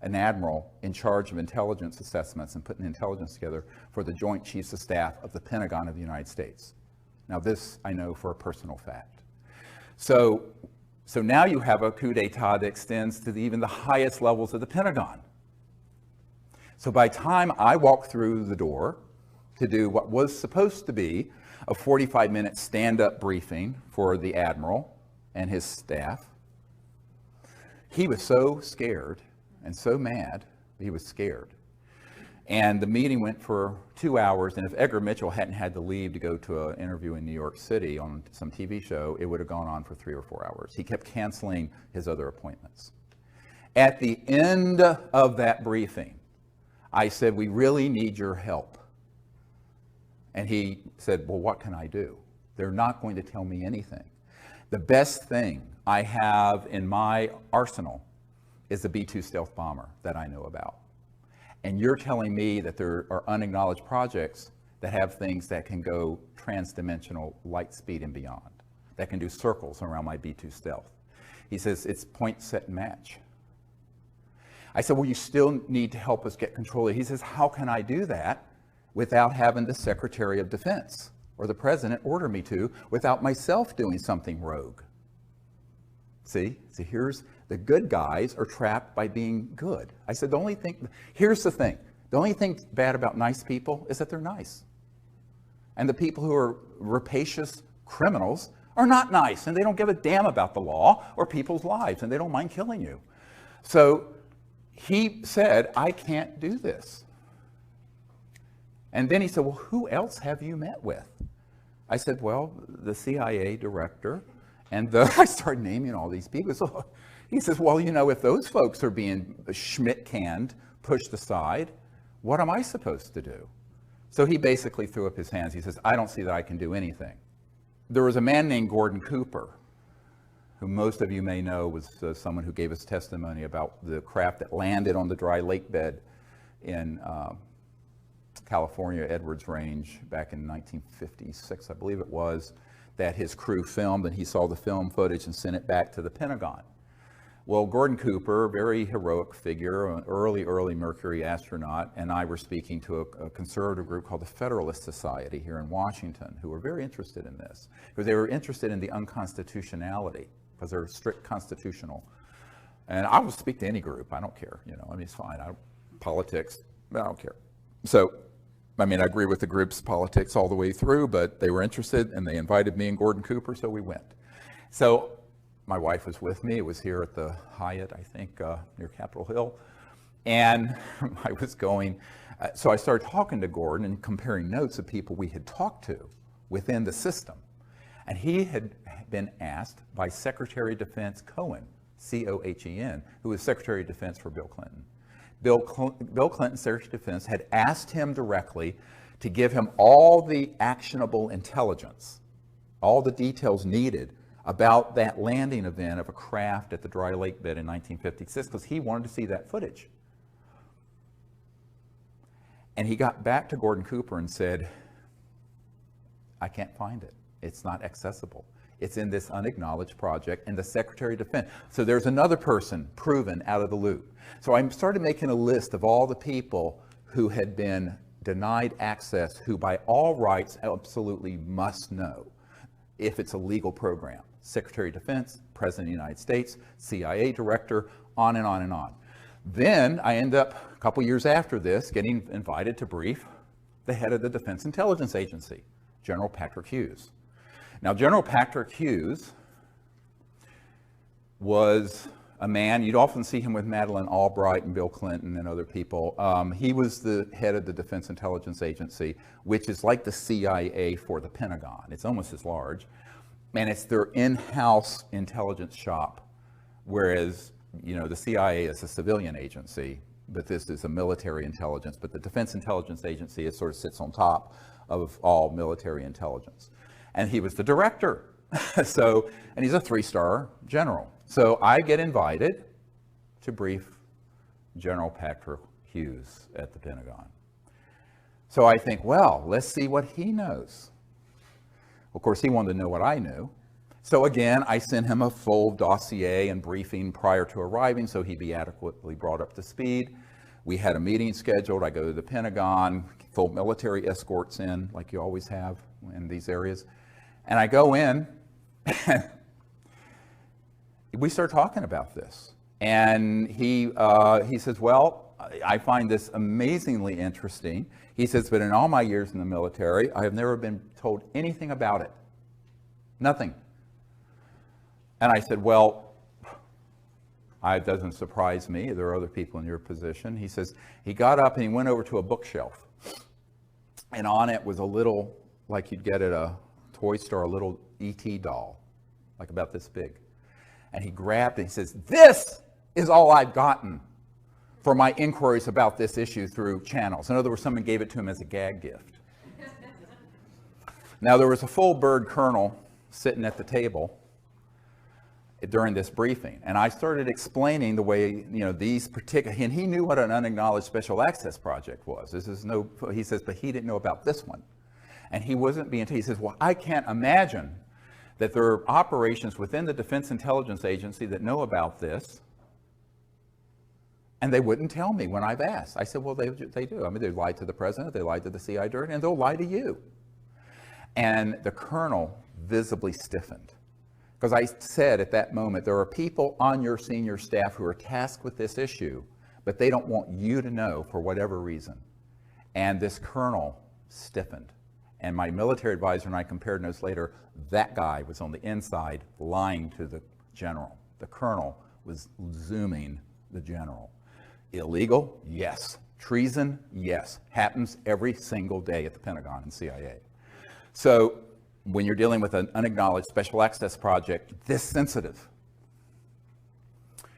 an admiral in charge of intelligence assessments and putting intelligence together for the Joint Chiefs of Staff of the Pentagon of the United States. Now this I know for a personal fact. So now you have a coup d'etat that extends to even the highest levels of the Pentagon. So by the time I walked through the door to do what was supposed to be a 45-minute stand-up briefing for the admiral and his staff, he was so scared and so mad, he was scared. And the meeting went for 2 hours, and if Edgar Mitchell hadn't had to leave to go to an interview in New York City on some TV show, it would have gone on for 3 or 4 hours. He kept canceling his other appointments. At the end of that briefing, I said, we really need your help. And he said, well, what can I do? They're not going to tell me anything. The best thing I have in my arsenal is the B-2 stealth bomber that I know about. And you're telling me that there are unacknowledged projects that have things that can go transdimensional light speed and beyond, that can do circles around my B-2 stealth. He says, it's point, set, and match. I said, well, you still need to help us get control of it. He says, how can I do that without having the Secretary of Defense or the President order me to, without myself doing something rogue? See, here's the good guys are trapped by being good. I said, here's the thing. The only thing bad about nice people is that they're nice. And the people who are rapacious criminals are not nice, and they don't give a damn about the law or people's lives, and they don't mind killing you. So he said, I can't do this. And then he said, well, who else have you met with? I said, well, the CIA director. And I started naming all these people. So he says, well, you know, if those folks are being Schmidt-canned, pushed aside, what am I supposed to do? So he basically threw up his hands. He says, I don't see that I can do anything. There was a man named Gordon Cooper, who most of you may know was someone who gave us testimony about the craft that landed on the dry lake bed in California, Edwards Range, back in 1956, I believe it was, that his crew filmed, and he saw the film footage and sent it back to the Pentagon. Well, Gordon Cooper, very heroic figure, an early Mercury astronaut, and I were speaking to a conservative group called the Federalist Society here in Washington, who were very interested in this, because they were interested in the unconstitutionality, because they're strict constitutional. And I will speak to any group, I don't care, you know, I mean, it's fine, politics, I don't care. So, I mean, I agree with the group's politics all the way through, but they were interested and they invited me and Gordon Cooper, so we went. So my wife was with me. It was here at the Hyatt, I think, near Capitol Hill. And I was going, so I started talking to Gordon and comparing notes of people we had talked to within the system. And he had been asked by Secretary of Defense Cohen, C-O-H-E-N, who was Secretary of Defense for Bill Clinton. Bill Clinton, Secretary of Defense, had asked him directly to give him all the actionable intelligence, all the details needed about that landing event of a craft at the dry lake bed in 1956, because he wanted to see that footage. And he got back to Gordon Cooper and said, I can't find it. It's not accessible. It's in this unacknowledged project, and the Secretary of Defense. So there's another person proven out of the loop. So I started making a list of all the people who had been denied access, who by all rights absolutely must know if it's a legal program. Secretary of Defense, President of the United States, CIA Director, on and on and on. Then I end up, a couple years after this, getting invited to brief the head of the Defense Intelligence Agency, General Patrick Hughes. Now, General Patrick Hughes was a man, you'd often see him with Madeleine Albright and Bill Clinton and other people. He was the head of the Defense Intelligence Agency, which is like the CIA for the Pentagon. It's almost as large. And it's their in-house intelligence shop, whereas, you know, the CIA is a civilian agency, but this is a military intelligence. But the Defense Intelligence Agency, it sort of sits on top of all military intelligence. And he was the director. So, and he's a 3-star general. So I get invited to brief General Patrick Hughes at the Pentagon. So I think, well, let's see what he knows. Of course, he wanted to know what I knew. So again, I sent him a full dossier and briefing prior to arriving so he'd be adequately brought up to speed. We had a meeting scheduled. I go to the Pentagon, full military escorts in, like you always have in these areas. And I go in, and we start talking about this. And he says, well, I find this amazingly interesting. He says, but in all my years in the military, I have never been told anything about it. Nothing. And I said, well, it doesn't surprise me. There are other people in your position. He says, he got up and he went over to a bookshelf. And on it was a little, like you'd get at a toy store, a little E.T. doll, like about this big. And he grabbed it and he says, this is all I've gotten for my inquiries about this issue through channels. In other words, someone gave it to him as a gag gift. Now, there was a full bird colonel sitting at the table during this briefing, and I started explaining the way, you know, these particular, and he knew what an unacknowledged special access project was. This is no, he says, but he didn't know about this one. And he wasn't being, he says, well, I can't imagine that there are operations within the Defense Intelligence Agency that know about this, and they wouldn't tell me when I've asked. I said, well, they do. I mean, they lied to the president, they lied to the CIA director, and they'll lie to you. And the colonel visibly stiffened. Because I said at that moment, there are people on your senior staff who are tasked with this issue, but they don't want you to know for whatever reason. And this colonel stiffened. And my military advisor and I compared notes later. That guy was on the inside lying to the general. The colonel was zooming the general. Illegal? Yes. Treason? Yes. Happens every single day at the Pentagon and CIA. So when you're dealing with an unacknowledged special access project this sensitive.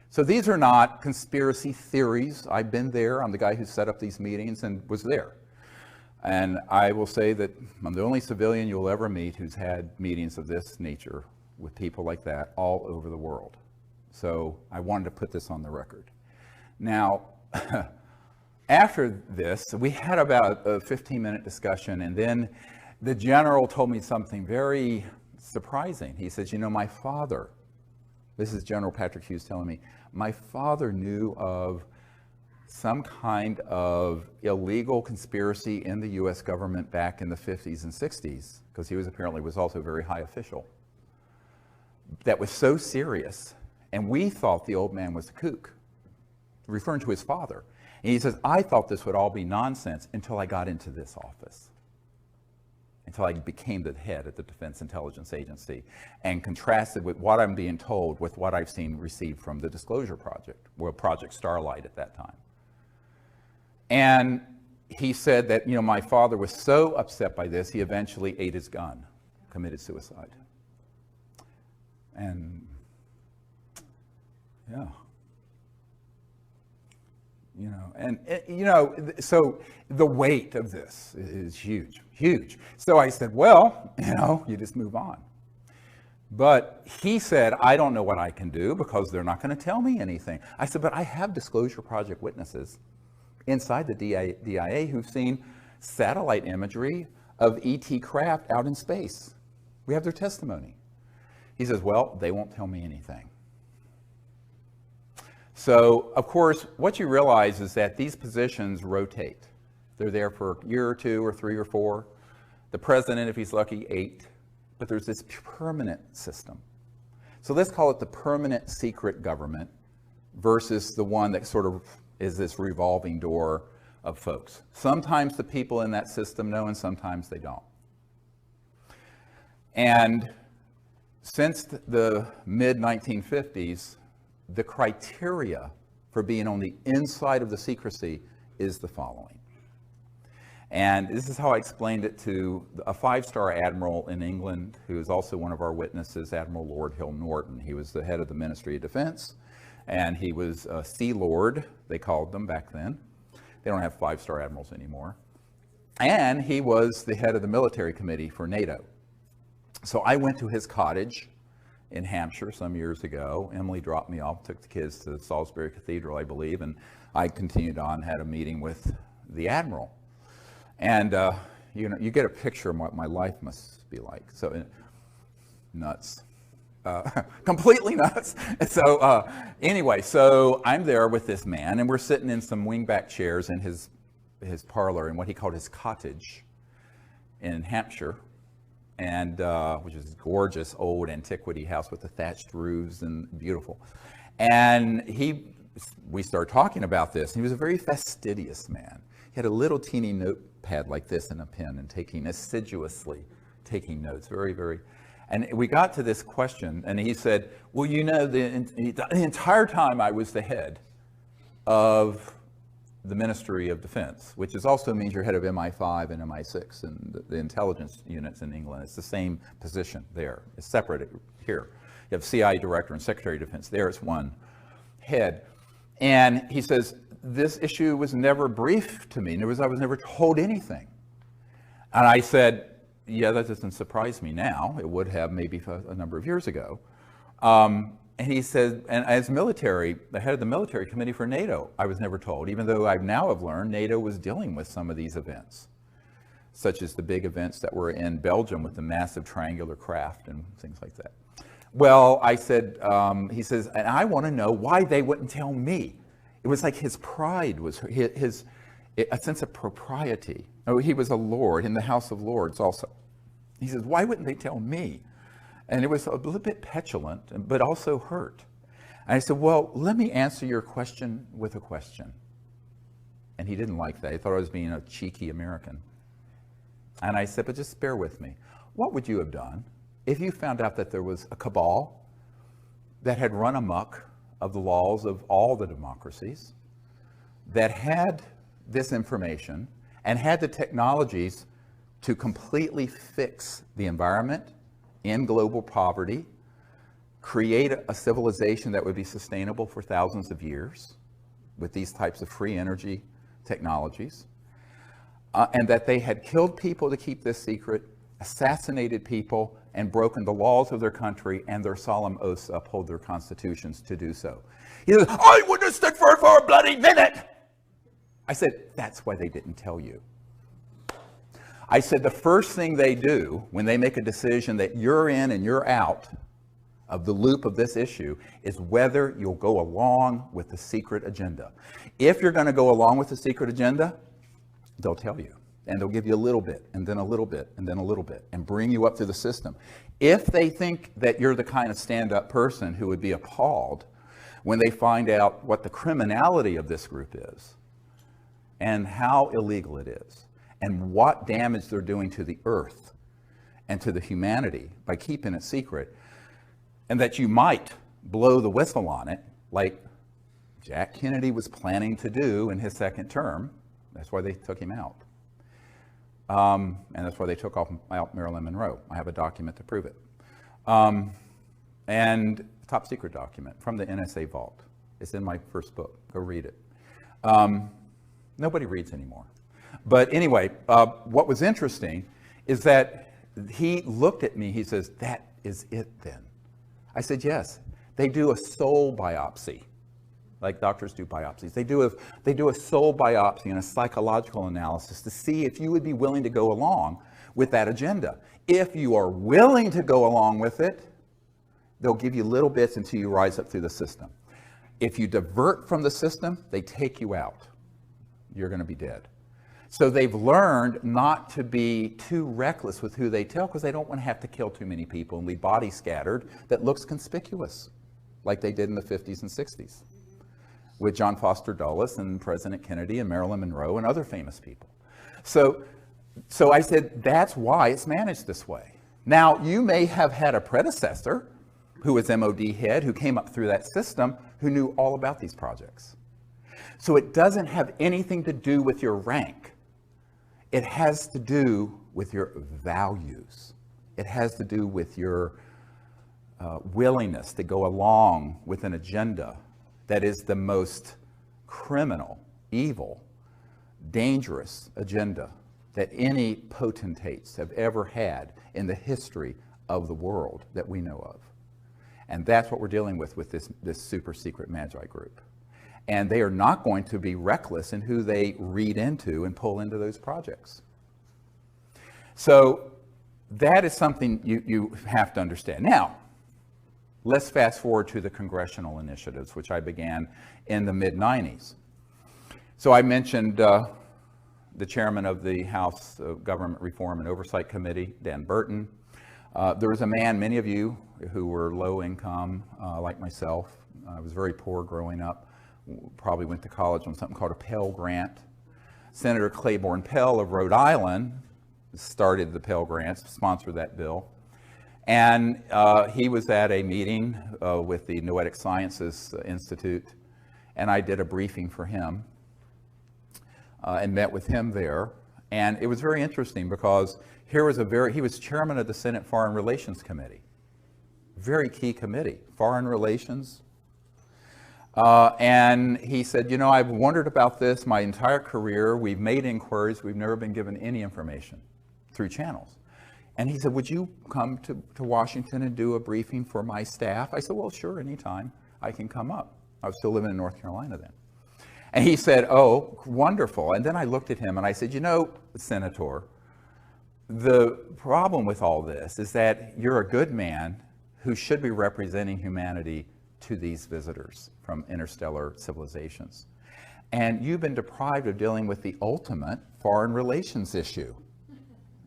So these are not conspiracy theories. I've been there. I'm the guy who set up these meetings and was there. And I will say that I'm the only civilian you'll ever meet who's had meetings of this nature with people like that all over the world. So I wanted to put this on the record. Now, after this, we had about a 15-minute discussion, and then the general told me something very surprising. He says, you know, my father, this is General Patrick Hughes telling me, my father knew of some kind of illegal conspiracy in the U.S. government back in the 50s and 60s, because he was also a very high official, that was so serious, and we thought the old man was a kook, referring to his father. And he says, I thought this would all be nonsense until I got into this office, until I became the head of the Defense Intelligence Agency, and contrasted with what I'm being told with what I've seen received from the Disclosure Project, or Project Starlight at that time. And he said that, you know, my father was so upset by this, he eventually ate his gun, committed suicide. And, yeah. You know, and, you know, so the weight of this is huge, huge. So I said, well, you know, you just move on. But he said, I don't know what I can do because they're not going to tell me anything. I said, but I have Disclosure Project witnesses inside the DIA who've seen satellite imagery of ET craft out in space. We have their testimony. He says, well, they won't tell me anything. So, of course, what you realize is that these positions rotate. They're there for a year or two or 3 or 4. The president, if he's lucky, 8. But there's this permanent system. So let's call it the permanent secret government versus the one that sort of is this revolving door of folks. Sometimes the people in that system know and sometimes they don't. And Since the mid-1950s, the criteria for being on the inside of the secrecy is the following. And this is how I explained it to a 5-star admiral in England, who is also one of our witnesses, Admiral Lord Hill Norton. He was the head of the Ministry of Defense, and he was a Sea Lord, they called them back then. They don't have 5-star admirals anymore. And he was the head of the military committee for NATO. So I went to his cottage in Hampshire some years ago. Emily dropped me off, took the kids to Salisbury Cathedral, I believe, and I continued on, had a meeting with the admiral. And you know, you get a picture of what my life must be like. So nuts, completely nuts. So anyway, so I'm there with this man, and we're sitting in some wingback chairs in his parlor in what he called his cottage in Hampshire, and which is a gorgeous old antiquity house with the thatched roofs and beautiful. And we started talking about this. He was a very fastidious man. He had a little teeny notepad like this and a pen, and assiduously taking notes, very, very. And we got to this question, and he said, well, you know, the entire time I was the head of the Ministry of Defense, which also means you're head of MI5 and MI6 and the intelligence units in England. It's the same position there. It's separate here. You have CIA Director and Secretary of Defense. There it's one head. And he says, this issue was never briefed to me. I was never told anything. And I said, yeah, that doesn't surprise me now. It would have maybe a number of years ago. And he said, and as military, the head of the military committee for NATO, I was never told, even though I now have learned NATO was dealing with some of these events, such as the big events that were in Belgium with the massive triangular craft and things like that. Well, I said, he says, and I want to know why they wouldn't tell me. It was like his pride was a sense of propriety. Oh, he was a lord in the House of Lords also. He says, why wouldn't they tell me? And it was a little bit petulant, but also hurt. And I said, well, let me answer your question with a question. And he didn't like that. He thought I was being a cheeky American. And I said, but just bear with me. What would you have done if you found out that there was a cabal that had run amok of the laws of all the democracies, that had this information and had the technologies to completely fix the environment, end global poverty, create a civilization that would be sustainable for thousands of years with these types of free energy technologies, and that they had killed people to keep this secret, assassinated people, and broken the laws of their country and their solemn oaths to uphold their constitutions to do so. He said, I wouldn't stick for it for a bloody minute. I said, that's why they didn't tell you. I said, the first thing they do when they make a decision that you're in and you're out of the loop of this issue is whether you'll go along with the secret agenda. If you're going to go along with the secret agenda, they'll tell you. And they'll give you a little bit, and then a little bit, and then a little bit, and bring you up through the system. If they think that you're the kind of stand-up person who would be appalled when they find out what the criminality of this group is, and how illegal it is, and what damage they're doing to the earth and to the humanity by keeping it secret, and that you might blow the whistle on it, like Jack Kennedy was planning to do in his second term. That's why they took him out. And that's why they took out Marilyn Monroe. I have a document to prove it. And top secret document from the NSA vault. It's in my first book. Go read it. Nobody reads anymore. But anyway, what was interesting is that he looked at me, he says, that is it then. I said, yes. They do a soul biopsy, like doctors do biopsies. They do a soul biopsy and a psychological analysis to see if you would be willing to go along with that agenda. If you are willing to go along with it, they'll give you little bits until you rise up through the system. If you divert from the system, they take you out. You're going to be dead. So they've learned not to be too reckless with who they tell, because they don't want to have to kill too many people and leave bodies scattered that looks conspicuous, like they did in the 50s and 60s with John Foster Dulles and President Kennedy and Marilyn Monroe and other famous people. So I said, that's why it's managed this way. Now, you may have had a predecessor who was MOD head, who came up through that system, who knew all about these projects. So it doesn't have anything to do with your rank. It has to do with your values. It has to do with your willingness to go along with an agenda that is the most criminal, evil, dangerous agenda that any potentates have ever had in the history of the world that we know of. And that's what we're dealing with this super secret Magi group. And they are not going to be reckless in who they read into and pull into those projects. So that is something you have to understand. Now, let's fast forward to the congressional initiatives, which I began in the mid-90s. So I mentioned the chairman of the House Government Reform and Oversight Committee, Dan Burton. There was a man, many of you who were low income, like myself. I was very poor growing up, probably went to college on something called a Pell Grant. Senator Claiborne Pell of Rhode Island started the Pell Grants, sponsored that bill. And he was at a meeting with the Noetic Sciences Institute, and I did a briefing for him and met with him there. And it was very interesting because he was chairman of the Senate Foreign Relations Committee. Very key committee, foreign relations. And he said, you know, I've wondered about this my entire career. We've made inquiries. We've never been given any information through channels. And he said, would you come to Washington and do a briefing for my staff? I said, well, sure, anytime I can come up. I was still living in North Carolina then. And he said, oh, wonderful. And then I looked at him and I said, you know, Senator, the problem with all this is that you're a good man who should be representing humanity to these visitors from interstellar civilizations. And you've been deprived of dealing with the ultimate foreign relations issue,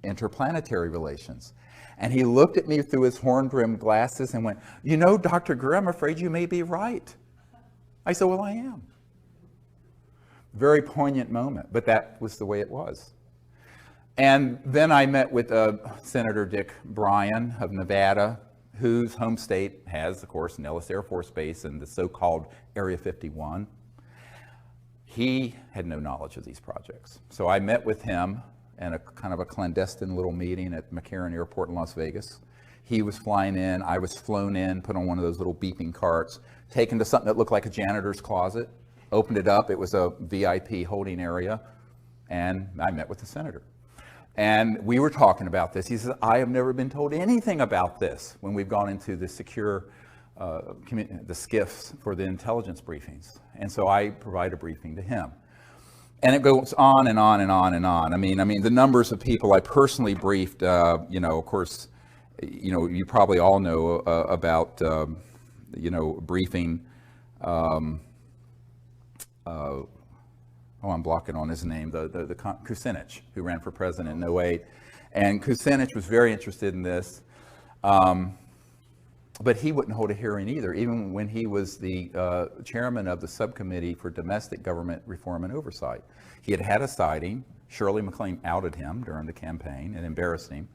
interplanetary relations. And he looked at me through his horn-rimmed glasses and went, you know, Dr. Greer, I'm afraid you may be right. I said, well, I am. Very poignant moment, but that was the way it was. And then I met with Senator Dick Bryan of Nevada, whose home state has, of course, Nellis Air Force Base and the so-called Area 51. He had no knowledge of these projects. So I met with him in a kind of a clandestine little meeting at McCarran Airport in Las Vegas. He was flying in, I was flown in, put on one of those little beeping carts, taken to something that looked like a janitor's closet, opened it up, it was a VIP holding area, and I met with the senator. And we were talking about this. He says, I have never been told anything about this when we've gone into the secure, the SCIFs for the intelligence briefings. And so I provide a briefing to him. And it goes on and on and on and on. I mean, the numbers of people I personally briefed, you know, of course, you know, you probably all know about, you know, briefing, I'm blocking on his name, the Kucinich, who ran for president in 2008. And Kucinich was very interested in this, but he wouldn't hold a hearing either, even when he was the chairman of the subcommittee for domestic government reform and oversight. He had had a sighting. Shirley MacLaine outed him during the campaign and embarrassed him.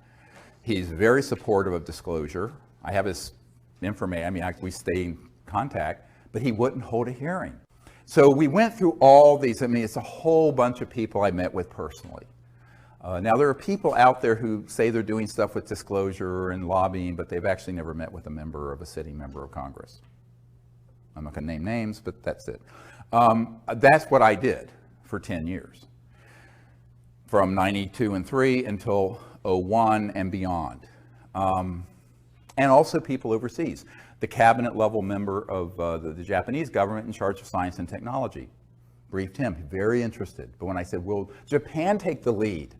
He's very supportive of disclosure. I have his information, we stay in contact, but he wouldn't hold a hearing. So we went through all these. It's a whole bunch of people I met with personally. Now, there are people out there who say they're doing stuff with disclosure and lobbying, but they've actually never met with a sitting member of Congress. I'm not going to name names, but that's it. That's what I did for 10 years, from 92 and 3 until 01 and beyond. And also people overseas. The cabinet level member of the Japanese government in charge of science and technology. Briefed him, very interested. But when I said, will Japan take the lead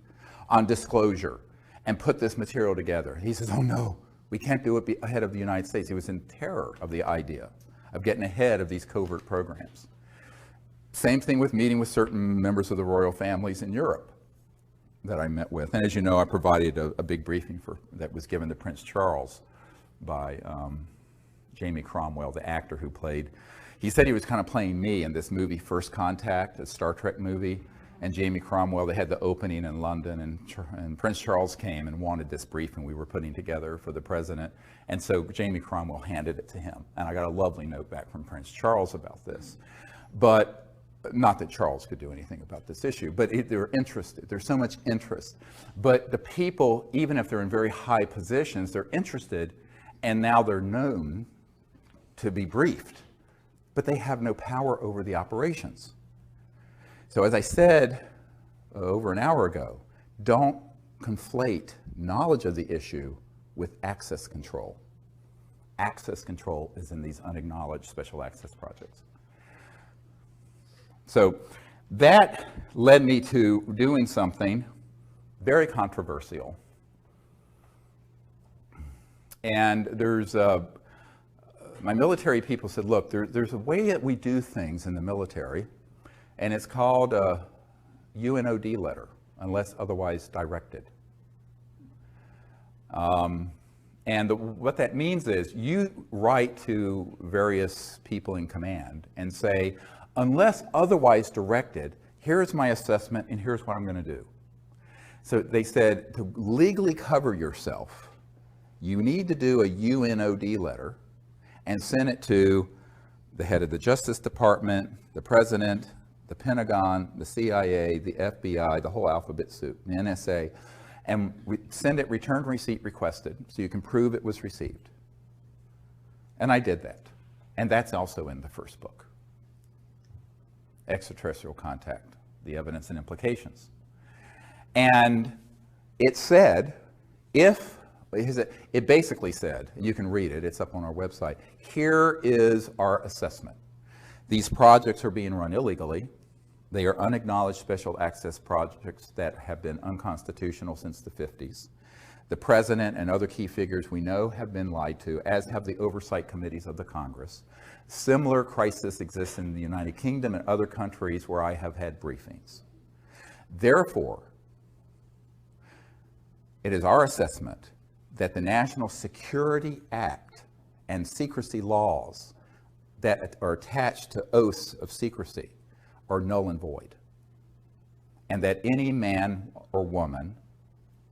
on disclosure and put this material together? He says, oh no, we can't do it ahead of the United States. He was in terror of the idea of getting ahead of these covert programs. Same thing with meeting with certain members of the royal families in Europe that I met with. And as you know, I provided a big briefing that was given to Prince Charles by Jamie Cromwell, the actor who played. He said he was kind of playing me in this movie, First Contact, a Star Trek movie. and Jamie Cromwell, they had the opening in London, and Prince Charles came and wanted this briefing we were putting together for the president. And so Jamie Cromwell handed it to him. And I got a lovely note back from Prince Charles about this. But not that Charles could do anything about this issue, but they're interested. There's so much interest. But the people, even if they're in very high positions, they're interested, and now they're known to be briefed. But they have no power over the operations. So as I said over an hour ago, don't conflate knowledge of the issue with access control. Access control is in these unacknowledged special access projects. So that led me to doing something very controversial. And there's my military people said, look, there's a way that we do things in the military, and it's called a UNOD letter, unless otherwise directed. What that means is you write to various people in command and say, unless otherwise directed, here's my assessment and here's what I'm going to do. So they said to legally cover yourself, you need to do a UNOD letter and send it to the head of the Justice Department, the President, the Pentagon, the CIA, the FBI, the whole alphabet soup, the NSA, and send it return receipt requested so you can prove it was received. And I did that. And that's also in the first book, Extraterrestrial Contact, the Evidence and Implications. And it said, it basically said, you can read it, it's up on our website, here is our assessment. These projects are being run illegally. They are unacknowledged special access projects that have been unconstitutional since the 50s. The president and other key figures we know have been lied to, as have the oversight committees of the Congress. Similar crisis exists in the United Kingdom and other countries where I have had briefings. Therefore, it is our assessment that the National Security Act and secrecy laws that are attached to oaths of secrecy are null and void, and that any man or woman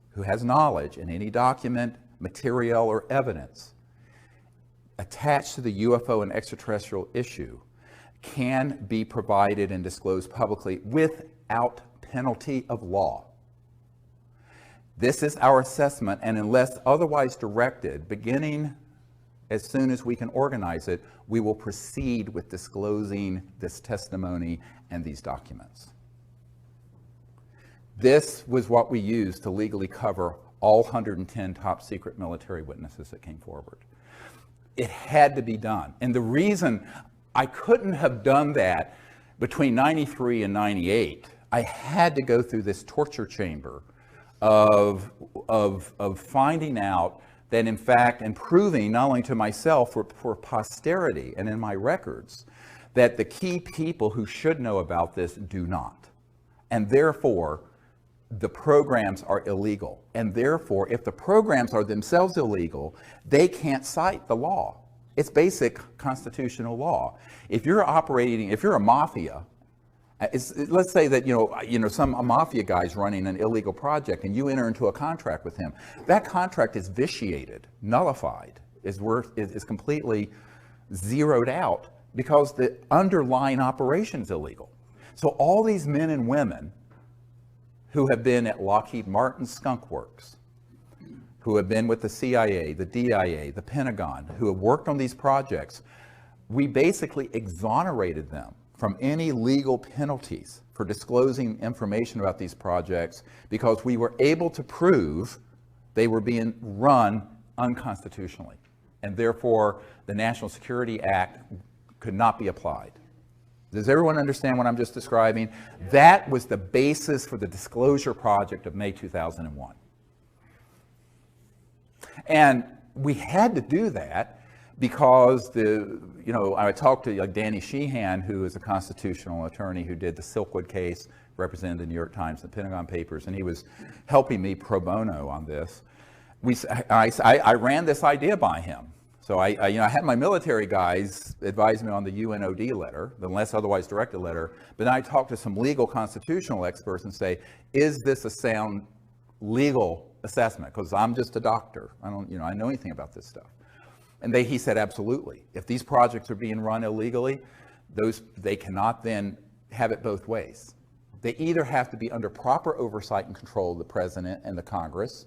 who has knowledge in any document, material, or evidence attached to the UFO and extraterrestrial issue can be provided and disclosed publicly without penalty of law. This is our assessment, and unless otherwise directed, beginning as soon as we can organize it, we will proceed with disclosing this testimony and these documents. This was what we used to legally cover all 110 top secret military witnesses that came forward. It had to be done. And the reason I couldn't have done that between 93 and 98, I had to go through this torture chamber of finding out that, in fact, and proving not only to myself, for posterity and in my records, that the key people who should know about this do not. And therefore, the programs are illegal. And therefore, if the programs are themselves illegal, they can't cite the law. It's basic constitutional law. If you're a mafia, let's say that some mafia guy's running an illegal project and you enter into a contract with him. That contract is vitiated, nullified, is completely zeroed out because the underlying operation is illegal. So all these men and women who have been at Lockheed Martin Skunk Works, who have been with the CIA, the DIA, the Pentagon, who have worked on these projects, we basically exonerated them from any legal penalties for disclosing information about these projects because we were able to prove they were being run unconstitutionally. And therefore, the National Security Act could not be applied. Does everyone understand what I'm just describing? That was the basis for the Disclosure Project of May 2001. And we had to do that because I talked to Danny Sheehan, who is a constitutional attorney who did the Silkwood case, represented the New York Times, the Pentagon Papers, and he was helping me pro bono on this. I ran this idea by him. So I had my military guys advise me on the UNOD letter, the unless otherwise directed letter, but then I talked to some legal constitutional experts and say, is this a sound legal assessment? Because I'm just a doctor. I don't know anything about this stuff. And he said, absolutely. If these projects are being run illegally, they cannot then have it both ways. They either have to be under proper oversight and control of the president and the Congress,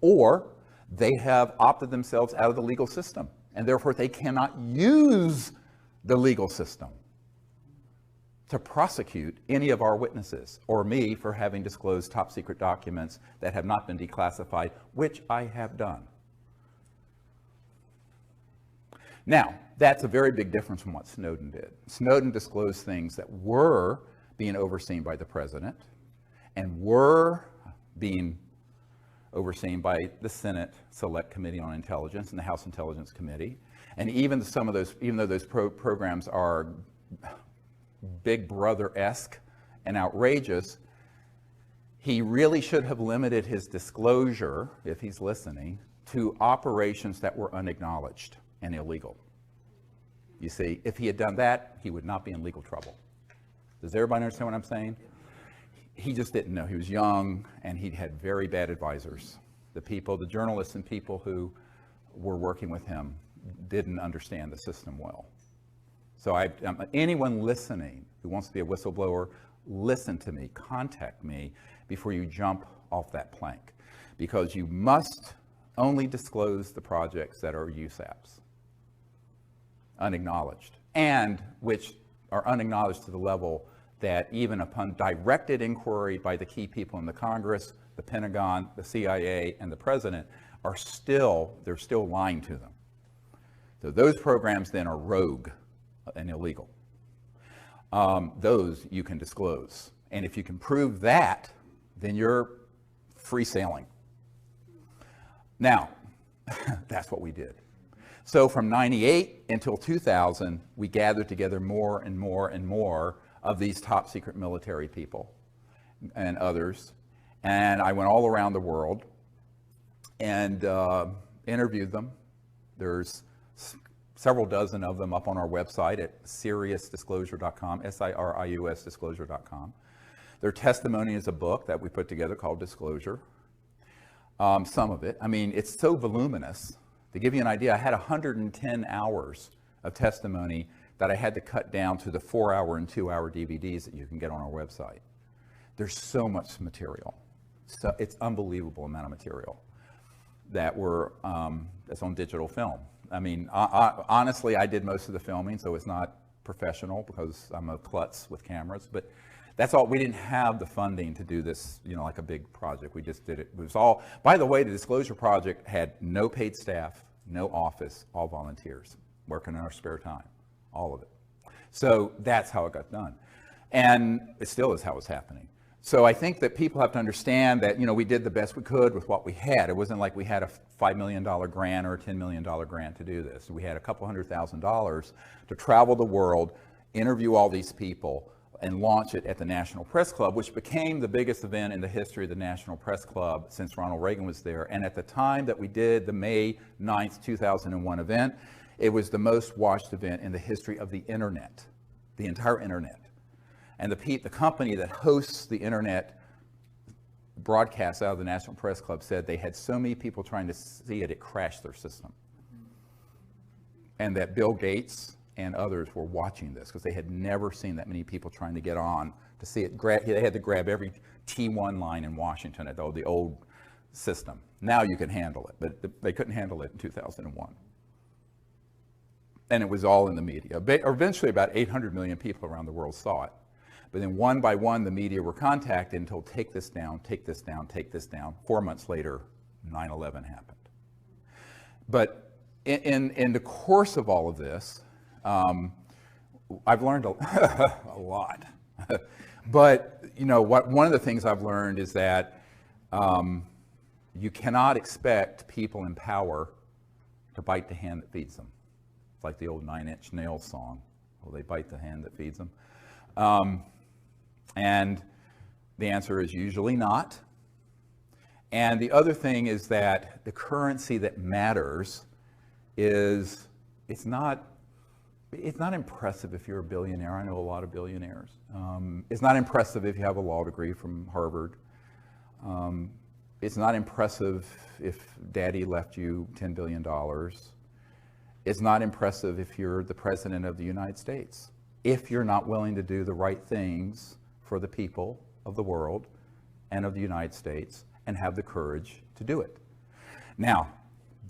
or they have opted themselves out of the legal system, and therefore they cannot use the legal system to prosecute any of our witnesses or me for having disclosed top secret documents that have not been declassified, which I have done. Now, that's a very big difference from what Snowden did. Snowden disclosed things that were being overseen by the president and were being overseen by the Senate Select Committee on Intelligence and the House Intelligence Committee. And even some of those, even though those programs are Big Brother-esque and outrageous, he really should have limited his disclosure, if he's listening, to operations that were unacknowledged and illegal. You see, if he had done that, he would not be in legal trouble. Does everybody understand what I'm saying? He just didn't know. He was young, and he had very bad advisors. The journalists and people who were working with him didn't understand the system well. So anyone listening who wants to be a whistleblower, listen to me, contact me before you jump off that plank, because you must only disclose the projects that are USAPs, unacknowledged, and which are unacknowledged to the level that even upon directed inquiry by the key people in the Congress, the Pentagon, the CIA, and the president, they're still lying to them. So those programs then are rogue and illegal. Those you can disclose. And if you can prove that, then you're free sailing. Now, that's what we did. So from 98 until 2000, we gathered together more and more and more of these top secret military people and others. And I went all around the world and interviewed them. There's several dozen of them up on our website at SiriusDisclosure.com, SIRIUS Disclosure.com. Their testimony is a book that we put together called Disclosure. Some of it, I mean, it's so voluminous. To give you an idea, I had 110 hours of testimony that I had to cut down to the 4-hour and 2-hour DVDs that you can get on our website. There's so much material. So it's unbelievable amount of material that that's on digital film. I mean, honestly, I did most of the filming, so it's not professional because I'm a klutz with cameras, but that's all. We didn't have the funding to do this, like a big project. We just did it. It was all, by the way, the Disclosure Project had no paid staff, no office, all volunteers working in our spare time, all of it. So that's how it got done. And it still is how it's happening. So I think that people have to understand that, we did the best we could with what we had. It wasn't like we had a $5 million grant or a $10 million grant to do this. We had a couple $100,000 to travel the world, interview all these people, and launch it at the National Press Club, which became the biggest event in the history of the National Press Club since Ronald Reagan was there. And at the time that we did the May 9th, 2001 event, it was the most watched event in the history of the internet, the entire internet. And the company that hosts the internet broadcasts out of the National Press Club said they had so many people trying to see it, it crashed their system. And that Bill Gates and others were watching this because they had never seen that many people trying to get on to see it. They had to grab every T1 line in Washington at the old system. Now you can handle it, but they couldn't handle it in 2001. And it was all in the media. Eventually, about 800 million people around the world saw it. But then one by one, the media were contacted and told, take this down, take this down, take this down. 4 months later, 9/11 happened. But in the course of all of this, I've learned a lot. But one of the things I've learned is that you cannot expect people in power to bite the hand that feeds them. It's like the old 9 Inch Nails song. Will they bite the hand that feeds them? And the answer is usually not. And the other thing is that the currency that matters is it's not impressive if you're a billionaire. I know a lot of billionaires. It's not impressive if you have a law degree from Harvard. It's not impressive if daddy left you $10 billion. It's not impressive if you're the president of the United States, if you're not willing to do the right things for the people of the world and of the United States and have the courage to do it. Now,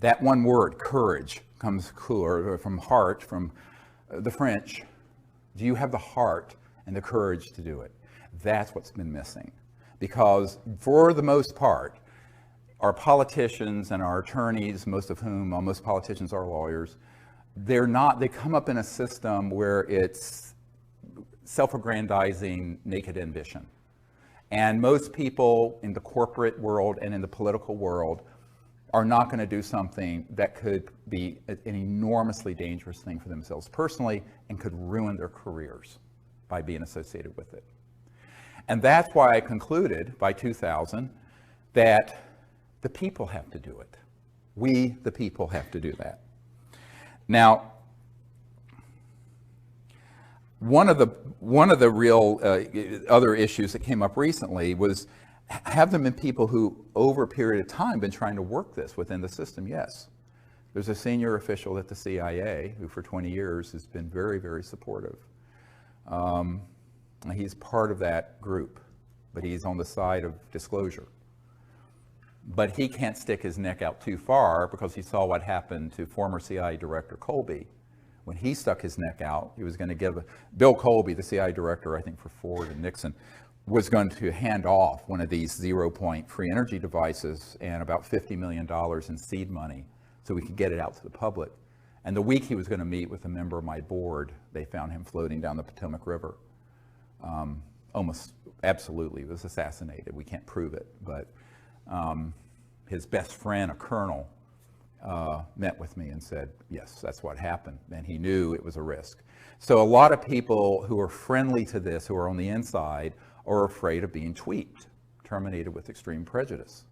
that one word, courage, comes from heart, from the French. Do you have the heart and the courage to do it? That's what's been missing. Because for the most part, our politicians and our attorneys, most politicians are lawyers, they come up in a system where it's self-aggrandizing naked ambition. And most people in the corporate world and in the political world are not going to do something that could be an enormously dangerous thing for themselves personally and could ruin their careers by being associated with it. And that's why I concluded by 2000 that the people have to do it. We, the people, have to do that. Now, one of the real other issues that came up recently was, have there been people who, over a period of time, been trying to work this within the system? Yes. There's a senior official at the CIA who, for 20 years, has been very, very supportive. He's part of that group, but he's on the side of disclosure. But he can't stick his neck out too far because he saw what happened to former CIA Director Colby. When he stuck his neck out, he was going to give Bill Colby, the CIA director, I think for Ford and Nixon, was going to hand off one of these zero-point free energy devices and about $50 million in seed money so we could get it out to the public. And the week he was going to meet with a member of my board, they found him floating down the Potomac River. Almost absolutely was assassinated. We can't prove it, but his best friend, a colonel, met with me and said, yes, that's what happened. And he knew it was a risk. So a lot of people who are friendly to this, who are on the inside, are afraid of being tweaked, terminated with extreme prejudice.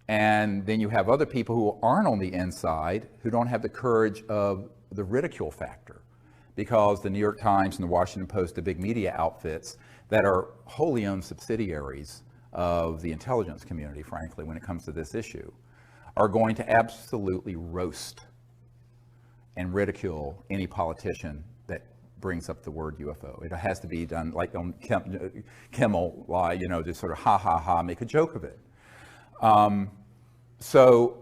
And then you have other people who aren't on the inside, who don't have the courage of the ridicule factor, because the New York Times and the Washington Post, the big media outfits that are wholly owned subsidiaries of the intelligence community, frankly, when it comes to this issue, are going to absolutely roast and ridicule any politician that brings up the word UFO. It has to be done like on Kimmel, just sort of ha ha ha, make a joke of it. So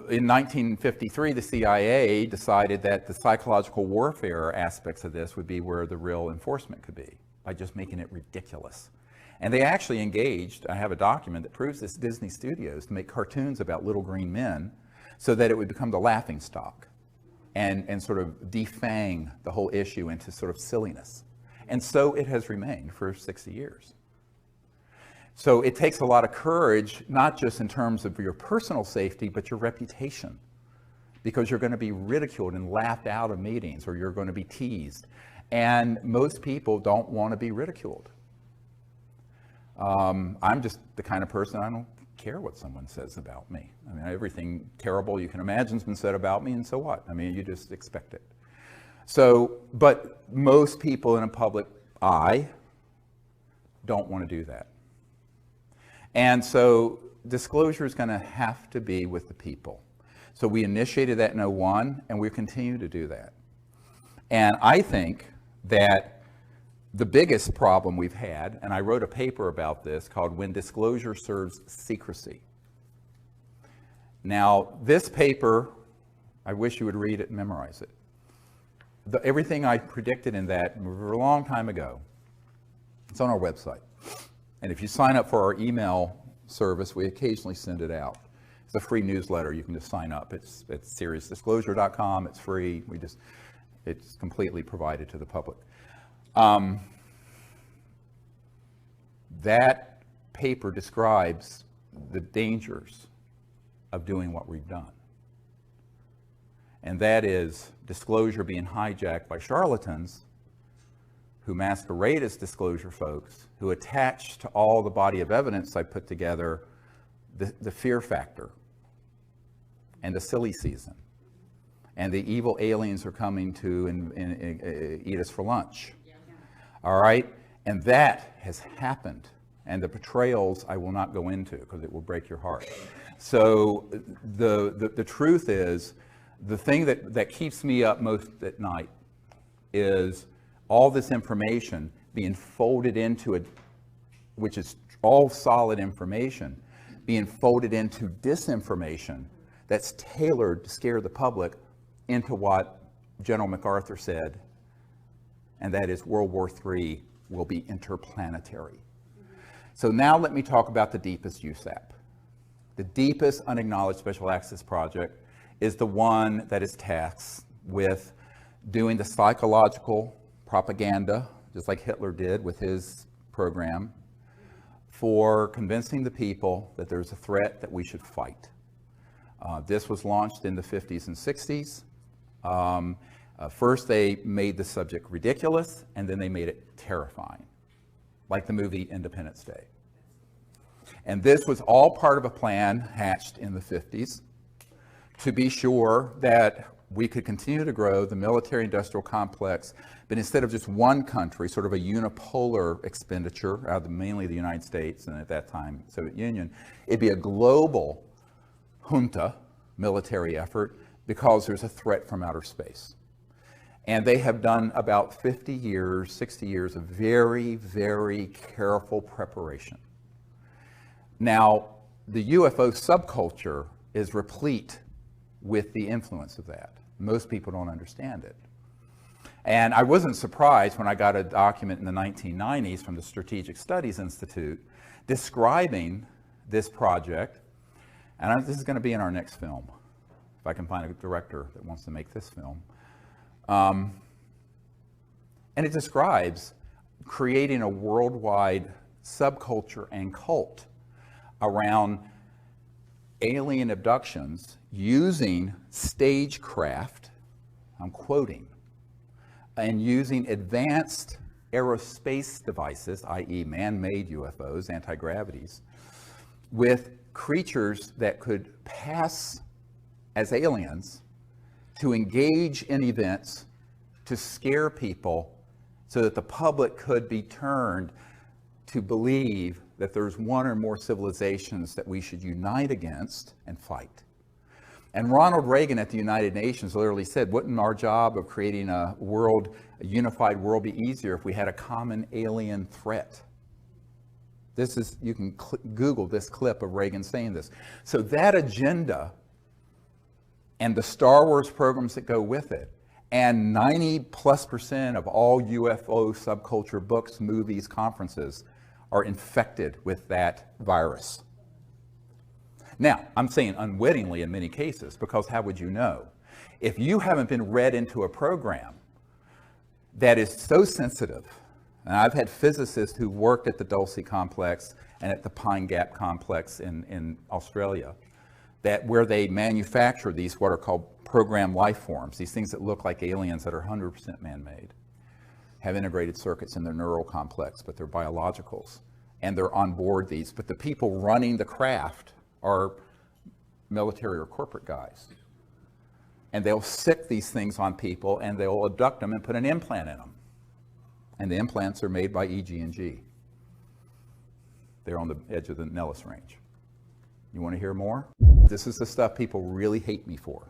in 1953, the CIA decided that the psychological warfare aspects of this would be where the real enforcement could be, by just making it ridiculous. And they actually engaged, I have a document that proves this, Disney Studios, to make cartoons about little green men so that it would become the laughing stock and sort of defang the whole issue into sort of silliness. And so it has remained for 60 years. So it takes a lot of courage, not just in terms of your personal safety, but your reputation, because you're going to be ridiculed and laughed out of meetings, or you're going to be teased. And most people don't want to be ridiculed. I'm just the kind of person, I don't care what someone says about me. I mean, everything terrible you can imagine has been said about me, and so what? I mean, you just expect it. So, but most people in a public eye don't want to do that. And so disclosure is going to have to be with the people. So we initiated that in 2001, and we continue to do that. And I think that the biggest problem we've had, and I wrote a paper about this called When Disclosure Serves Secrecy. Now, this paper, I wish you would read it and memorize it. Everything I predicted in that a long time ago, it's on our website. And if you sign up for our email service, we occasionally send it out. It's a free newsletter. You can just sign up. It's seriousdisclosure.com. It's free. It's completely provided to the public. That paper describes the dangers of doing what we've done. And that is disclosure being hijacked by charlatans who masquerade as disclosure folks, who attach to all the body of evidence I put together the fear factor. and the silly season, and the evil aliens are coming to eat us for lunch. All right? And that has happened. And the betrayals I will not go into because it will break your heart. So the truth is, the thing that keeps me up most at night is all this information being folded into it, which is all solid information, being folded into disinformation that's tailored to scare the public into what General MacArthur said, and that is World War III will be interplanetary. So now let me talk about the deepest USAP. The deepest unacknowledged special access project is the one that is tasked with doing the psychological propaganda, just like Hitler did with his program, for convincing the people that there's a threat that we should fight. This was launched in the 50s and 60s. First they made the subject ridiculous, and then they made it terrifying, like the movie Independence Day. And this was all part of a plan hatched in the 50s to be sure that we could continue to grow the military-industrial complex, but instead of just one country, sort of a unipolar expenditure out of mainly the United States and at that time Soviet Union, it'd be a global junta military effort because there's a threat from outer space. And they have done about 50 years, 60 years of very, very careful preparation. Now, the UFO subculture is replete with the influence of that. Most people don't understand it. And I wasn't surprised when I got a document in the 1990s from the Strategic Studies Institute describing this project. And this is going to be in our next film, if I can find a director that wants to make this film. And it describes creating a worldwide subculture and cult around alien abductions using stagecraft, I'm quoting, and using advanced aerospace devices, i.e. man-made UFOs, anti-gravities, with creatures that could pass as aliens to engage in events to scare people so that the public could be turned to believe that there's one or more civilizations that we should unite against and fight. And Ronald Reagan at the United Nations literally said, wouldn't our job of creating a unified world be easier if we had a common alien threat? This is, you can Google this clip of Reagan saying this. So that agenda and the Star Wars programs that go with it, and 90+% of all UFO subculture books, movies, conferences are infected with that virus. Now, I'm saying unwittingly in many cases, because how would you know? If you haven't been read into a program that is so sensitive, and I've had physicists who worked at the Dulce complex and at the Pine Gap complex in Australia, that where they manufacture these what are called programmed life forms, these things that look like aliens that are 100% man-made, have integrated circuits in their neural complex, but they're biologicals, and they're on board these. But the people running the craft are military or corporate guys. And they'll sick these things on people, and they'll abduct them and put an implant in them. And the implants are made by EG&G. They're on the edge of the Nellis Range. You want to hear more? This is the stuff people really hate me for.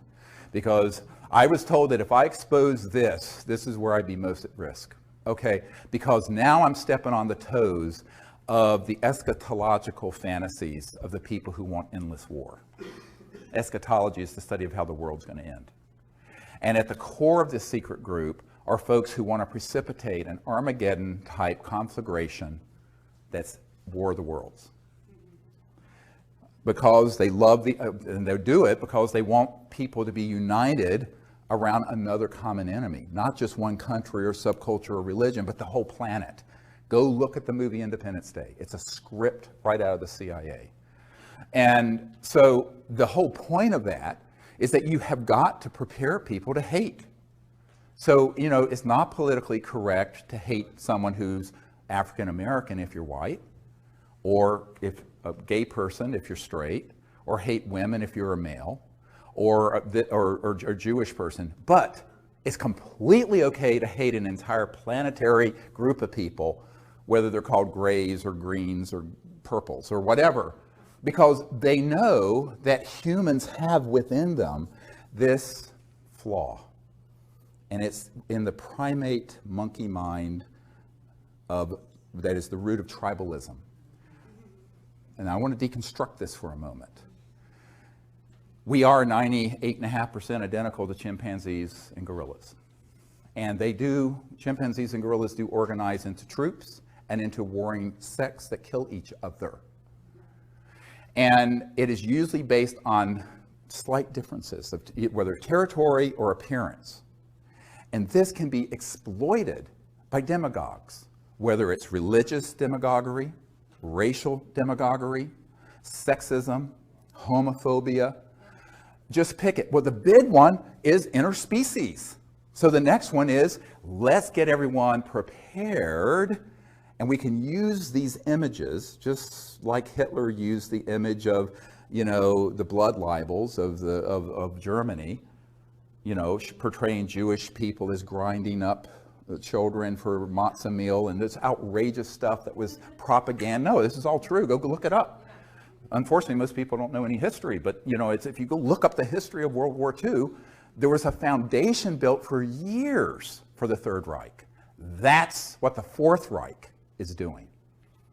Because I was told that if I expose this, this is where I'd be most at risk. Okay, because now I'm stepping on the toes of the eschatological fantasies of the people who want endless war. Eschatology is the study of how the world's going to end. And at the core of this secret group are folks who want to precipitate an Armageddon-type conflagration that's War of the Worlds. Because they love and they do it because they want people to be united around another common enemy, not just one country or subculture or religion, but the whole planet. Go look at the movie Independence Day. It's a script right out of the CIA. And so the whole point of that is that you have got to prepare people to hate. So, you know, it's not politically correct to hate someone who's African American if you're white, or if a gay person if you're straight, or hate women if you're a male, or Jewish person, but it's completely okay to hate an entire planetary group of people, whether they're called grays or greens or purples or whatever, because they know that humans have within them this flaw. And it's in the primate monkey mind that is the root of tribalism. And I want to deconstruct this for a moment. We are 98.5% identical to chimpanzees and gorillas. And chimpanzees and gorillas do organize into troops and into warring sects that kill each other. And it is usually based on slight differences of whether territory or appearance. And this can be exploited by demagogues, whether it's religious demagoguery, racial demagoguery, sexism, homophobia. Just pick it. Well, the big one is interspecies. So the next one is, let's get everyone prepared, and we can use these images, just like Hitler used the image of, the blood libels of Germany, portraying Jewish people as grinding up children for matzah meal, and this outrageous stuff that was propaganda. No, this is all true. Go look it up. Unfortunately, most people don't know any history, but if you go look up the history of World War II, there was a foundation built for years for the Third Reich. That's what the Fourth Reich is doing,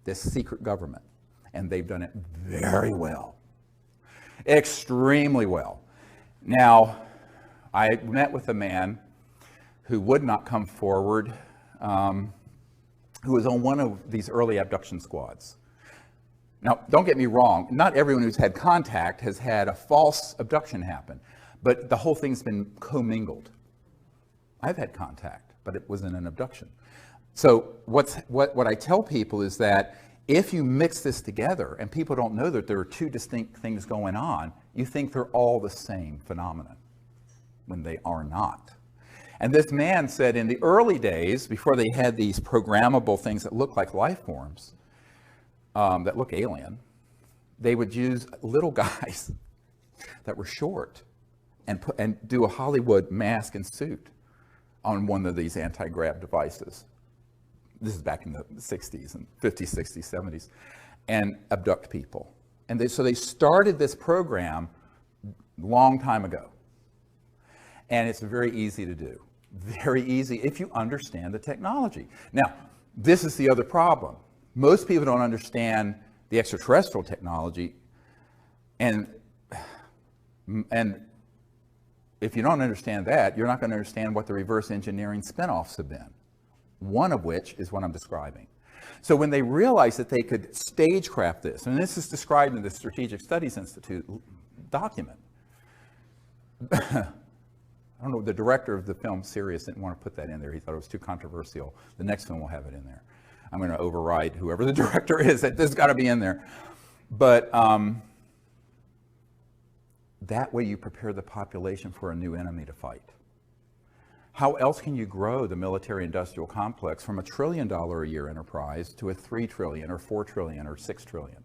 this secret government. And they've done it very well, extremely well. Now, I met with a man who would not come forward, who was on one of these early abduction squads. Now, don't get me wrong, not everyone who's had contact has had a false abduction happen, but the whole thing's been commingled. I've had contact, but it wasn't an abduction. So what I tell people is that if you mix this together and people don't know that there are two distinct things going on, you think they're all the same phenomenon, when they are not. And this man said in the early days, before they had these programmable things that look like life forms, that look alien, they would use little guys that were short and do a Hollywood mask and suit on one of these anti-grav devices. This is back in the 60s and 50s, 60s, 70s, and abduct people. And so they started this program long time ago. And it's very easy to do. Very easy if you understand the technology. Now, this is the other problem. Most people don't understand the extraterrestrial technology, and if you don't understand that, you're not going to understand what the reverse engineering spinoffs have been, one of which is what I'm describing. So when they realized that they could stagecraft this, and this is described in the Strategic Studies Institute document. I don't know, the director of the film Sirius didn't want to put that in there. He thought it was too controversial. The next film will have it in there. I'm going to override whoever the director is. This has got to be in there. But that way you prepare the population for a new enemy to fight. How else can you grow the military-industrial complex from $1 trillion a year enterprise to a $3 trillion or $4 trillion or $6 trillion?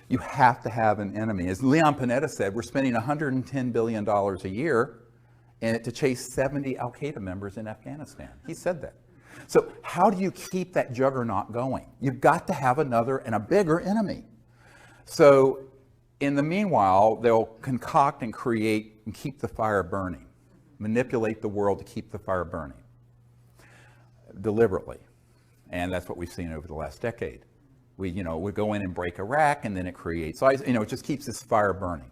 You have to have an enemy. As Leon Panetta said, we're spending $110 billion a year to chase 70 Al-Qaeda members in Afghanistan. He said that. So how do you keep that juggernaut going? You've got to have another and a bigger enemy. So in the meanwhile, they'll concoct and create and keep the fire burning, manipulate the world to keep the fire burning deliberately. And that's what we've seen over the last decade. We go in and break Iraq, and then it creates, it just keeps this fire burning.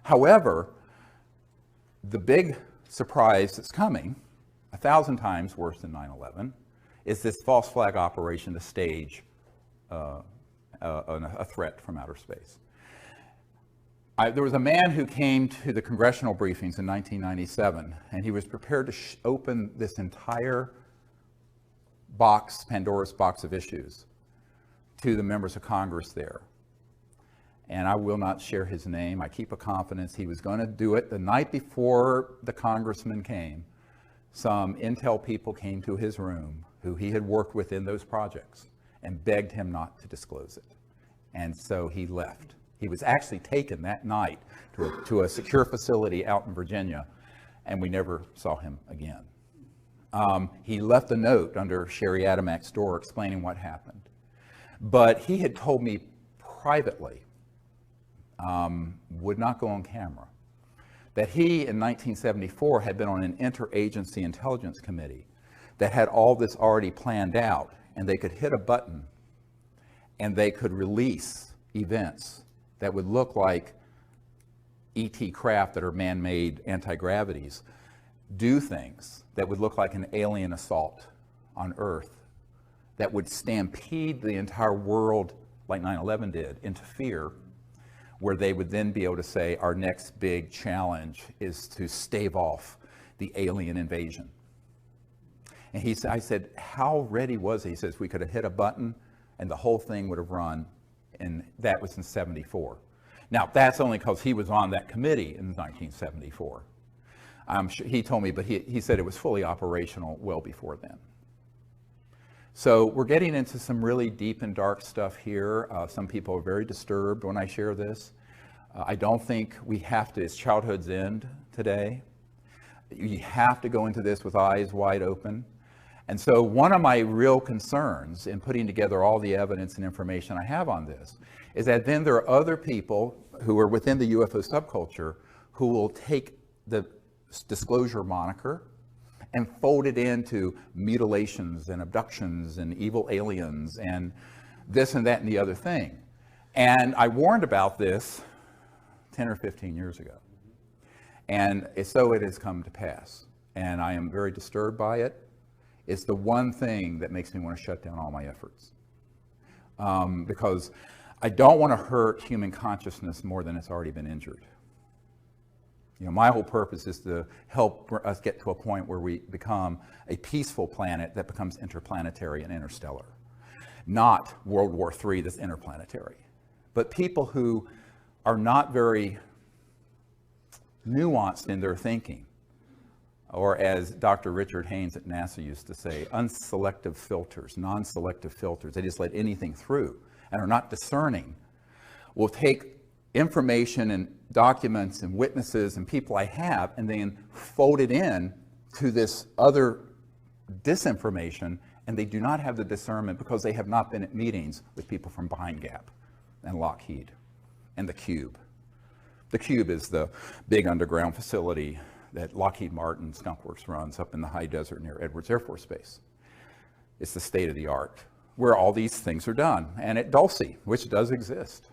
However, the big surprise that's coming, 1,000 times worse than 9/11, is this false flag operation to stage a threat from outer space. There was a man who came to the congressional briefings in 1997, and he was prepared to open this entire box, Pandora's box of issues, to the members of Congress there. And I will not share his name. I keep a confidence he was going to do it. The night before the congressman came, some intel people came to his room who he had worked with in those projects and begged him not to disclose it. And so he left. He was actually taken that night to a secure facility out in Virginia, and we never saw him again. He left a note under Sherry Adamak's door explaining what happened. But he had told me privately, would not go on camera, that he in 1974 had been on an interagency intelligence committee that had all this already planned out, and they could hit a button and they could release events that would look like ET craft that are man-made anti-gravities, do things that would look like an alien assault on Earth, that would stampede the entire world like 9/11 did into fear, where they would then be able to say our next big challenge is to stave off the alien invasion. And I said, how ready was he? He says, we could have hit a button and the whole thing would have run, and that was in 74. Now, that's only because he was on that committee in 1974. He told me, but he said it was fully operational well before then. So we're getting into some really deep and dark stuff here. Some people are very disturbed when I share this. I don't think we have to, it's childhood's end today. You have to go into this with eyes wide open. And so one of my real concerns in putting together all the evidence and information I have on this is that then there are other people who are within the UFO subculture who will take the disclosure moniker and fold it into mutilations and abductions and evil aliens and this and that and the other thing. And I warned about this 10 or 15 years ago. And so it has come to pass. And I am very disturbed by it. It's the one thing that makes me want to shut down all my efforts. Because I don't want to hurt human consciousness more than it's already been injured. You know, my whole purpose is to help us get to a point where we become a peaceful planet that becomes interplanetary and interstellar. Not World War III that's interplanetary. But people who are not very nuanced in their thinking, or as Dr. Richard Haynes at NASA used to say, unselective filters, non-selective filters. They just let anything through and are not discerning, will take information and documents and witnesses and people I have and then fold it in to this other disinformation, and they do not have the discernment because they have not been at meetings with people from Pine Gap and Lockheed and the Cube. The Cube is the big underground facility that Lockheed Martin Skunk Works runs up in the high desert near Edwards Air Force Base. It's the state of the art where all these things are done. And at Dulce, which does exist.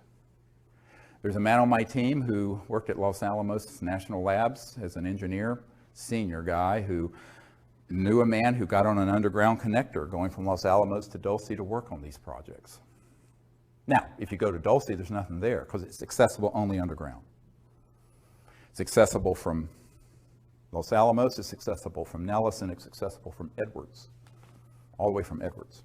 There's a man on my team who worked at Los Alamos National Labs as an engineer, senior guy who knew a man who got on an underground connector going from Los Alamos to Dulce to work on these projects. Now, if you go to Dulce, there's nothing there because it's accessible only underground. It's accessible from Los Alamos, it's accessible from Nellis, and it's accessible from Edwards, all the way from Edwards,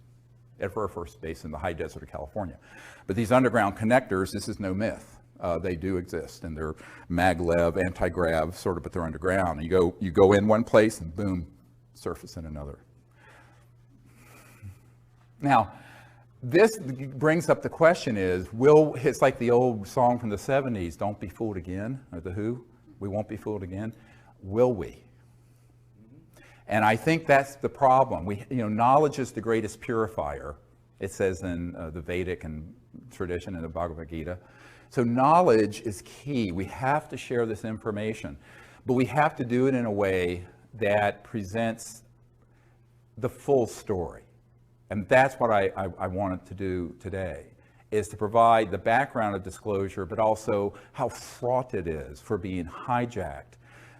Air Force Base in the high desert of California. But these underground connectors, this is no myth. They do exist, and they're maglev, anti-grav, sort of, but they're underground. And you go in one place, and boom, surface in another. Now, this brings up the question is, it's like the old song from the 70s, Don't Be Fooled Again, or The Who, we won't be fooled again. Will we? And I think that's the problem. Knowledge is the greatest purifier. It says in the Vedic and tradition in the Bhagavad Gita. So knowledge is key. We have to share this information, but we have to do it in a way that presents the full story. And that's what I wanted to do today, is to provide the background of disclosure, but also how fraught it is for being hijacked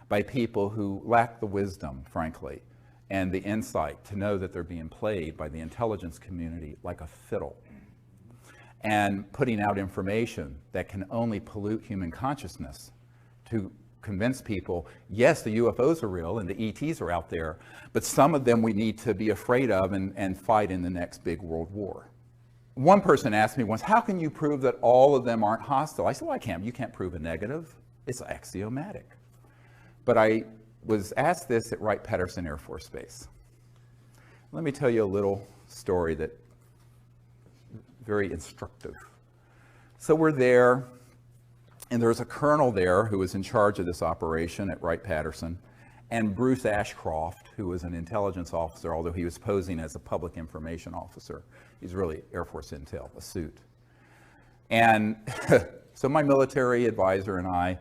by people who lack the wisdom, frankly, and the insight to know that they're being played by the intelligence community like a fiddle, and putting out information that can only pollute human consciousness to convince people, yes, the UFOs are real and the ETs are out there, but some of them we need to be afraid of and fight in the next big world war. One person asked me once, how can you prove that all of them aren't hostile? I said, well, you can't prove a negative. It's axiomatic. But I was asked this at Wright-Patterson Air Force Base. Let me tell you a little story that very instructive. So we're there, And there was a colonel there who was in charge of this operation at Wright-Patterson, and Bruce Ashcroft, who was an intelligence officer, although he was posing as a public information officer. He's really Air Force Intel, a suit. And so my military advisor and I,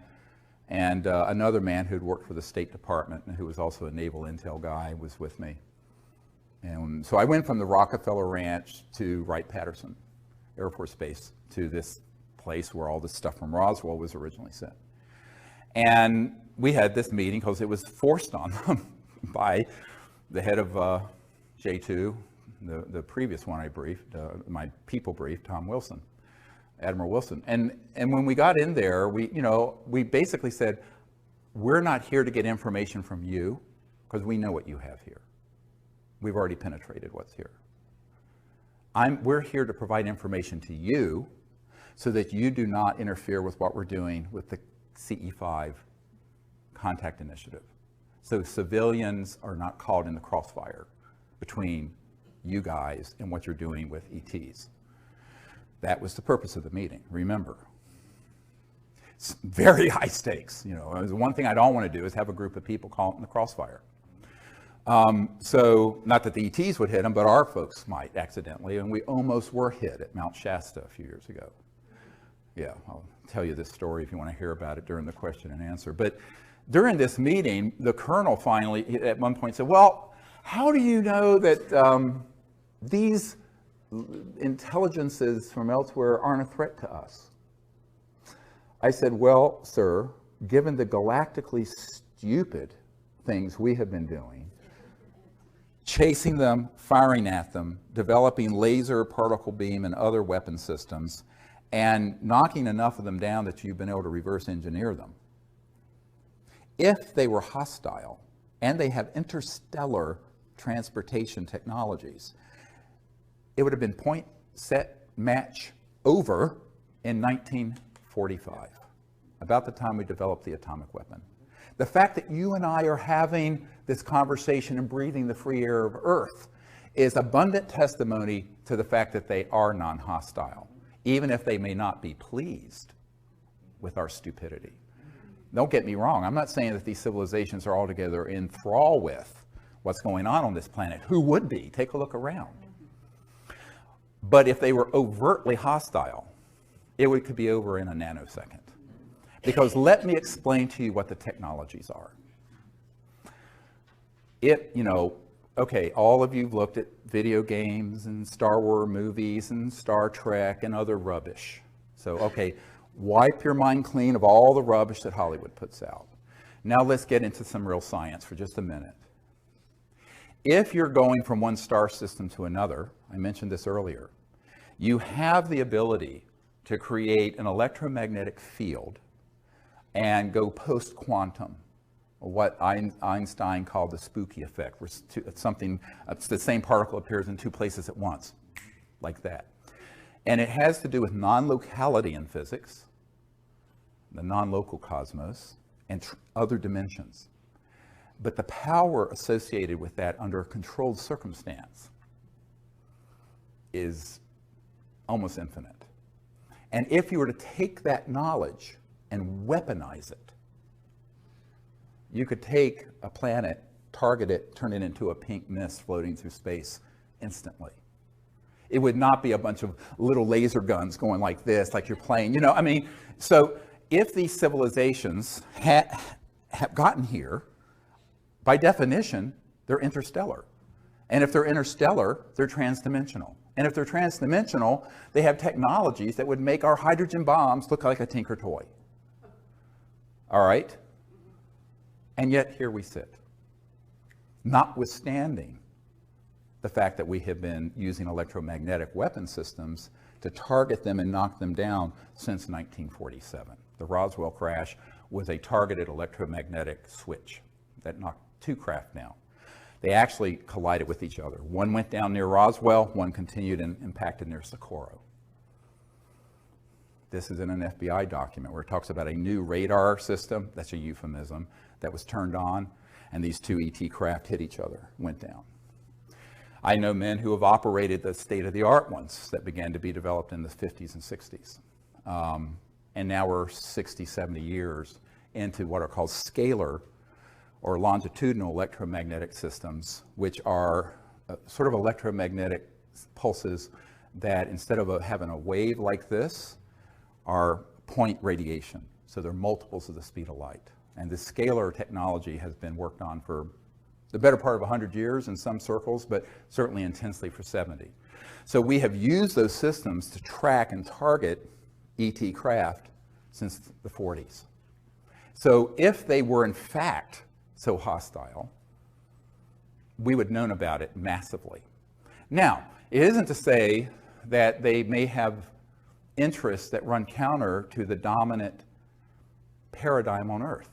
and another man who'd worked for the State Department and who was also a naval intel guy, was with me. And so I went from the Rockefeller Ranch to Wright-Patterson Air Force Base, to this place where all this stuff from Roswell was originally sent. And we had this meeting because it was forced on them by the head of J2, the previous one I briefed, my people briefed, Tom Wilson, Admiral Wilson. And when we got in there, we basically said, we're not here to get information from you because we know what you have here. We've already penetrated what's here. We're here to provide information to you so that you do not interfere with what we're doing with the CE5 contact initiative. So civilians are not caught in the crossfire between you guys and what you're doing with ETs. That was the purpose of the meeting, remember. It's very high stakes. The one thing I don't want to do is have a group of people caught in the crossfire. So not that the ETs would hit them, but our folks might accidentally, and we almost were hit at Mount Shasta a few years ago. Yeah, I'll tell you this story if you want to hear about it during the question and answer. But during this meeting, the colonel finally, at one point, said, well, how do you know that these intelligences from elsewhere aren't a threat to us? I said, well, sir, given the galactically stupid things we have been doing, chasing them, firing at them, developing laser, particle beam, and other weapon systems, and knocking enough of them down that you've been able to reverse engineer them. If they were hostile and they have interstellar transportation technologies, it would have been point, set, match, over in 1945, about the time we developed the atomic weapon. The fact that you and I are having this conversation and breathing the free air of Earth is abundant testimony to the fact that they are non-hostile, even if they may not be pleased with our stupidity. Don't get me wrong, I'm not saying that these civilizations are altogether in thrall with what's going on this planet. Who would be? Take a look around. But if they were overtly hostile, could be over in a nanosecond. Because let me explain to you what the technologies are. Okay, all of you have looked at video games and Star Wars movies and Star Trek and other rubbish. So, okay, wipe your mind clean of all the rubbish that Hollywood puts out. Now let's get into some real science for just a minute. If you're going from one star system to another, I mentioned this earlier, you have the ability to create an electromagnetic field and go post-quantum, what Einstein called the spooky effect, where it's the same particle appears in two places at once, like that. And it has to do with non-locality in physics, the non-local cosmos, and other dimensions. But the power associated with that under a controlled circumstance is almost infinite. And if you were to take that knowledge and weaponize it, you could take a planet, target it, turn it into a pink mist floating through space instantly. It would not be a bunch of little laser guns going like this, like you're playing, So if these civilizations have gotten here, by definition, they're interstellar. And if they're interstellar, they're transdimensional. And if they're transdimensional, they have technologies that would make our hydrogen bombs look like a Tinker toy. All right? And yet here we sit, notwithstanding the fact that we have been using electromagnetic weapon systems to target them and knock them down since 1947. The Roswell crash was a targeted electromagnetic switch that knocked two craft down. They actually collided with each other. One went down near Roswell, one continued and impacted near Socorro. This is in an FBI document where it talks about a new radar system, that's a euphemism, that was turned on, and these two ET craft hit each other, went down. I know men who have operated the state-of-the-art ones that began to be developed in the 50s and 60s. and now we're 60, 70 years into what are called scalar or longitudinal electromagnetic systems, which are sort of electromagnetic pulses that instead of having a wave like this, are point radiation. So they're multiples of the speed of light. And this scalar technology has been worked on for the better part of 100 years in some circles, but certainly intensely for 70. So we have used those systems to track and target ET craft since the 40s. So if they were in fact so hostile, we would have known about it massively. Now, it isn't to say that they may have interests that run counter to the dominant paradigm on Earth.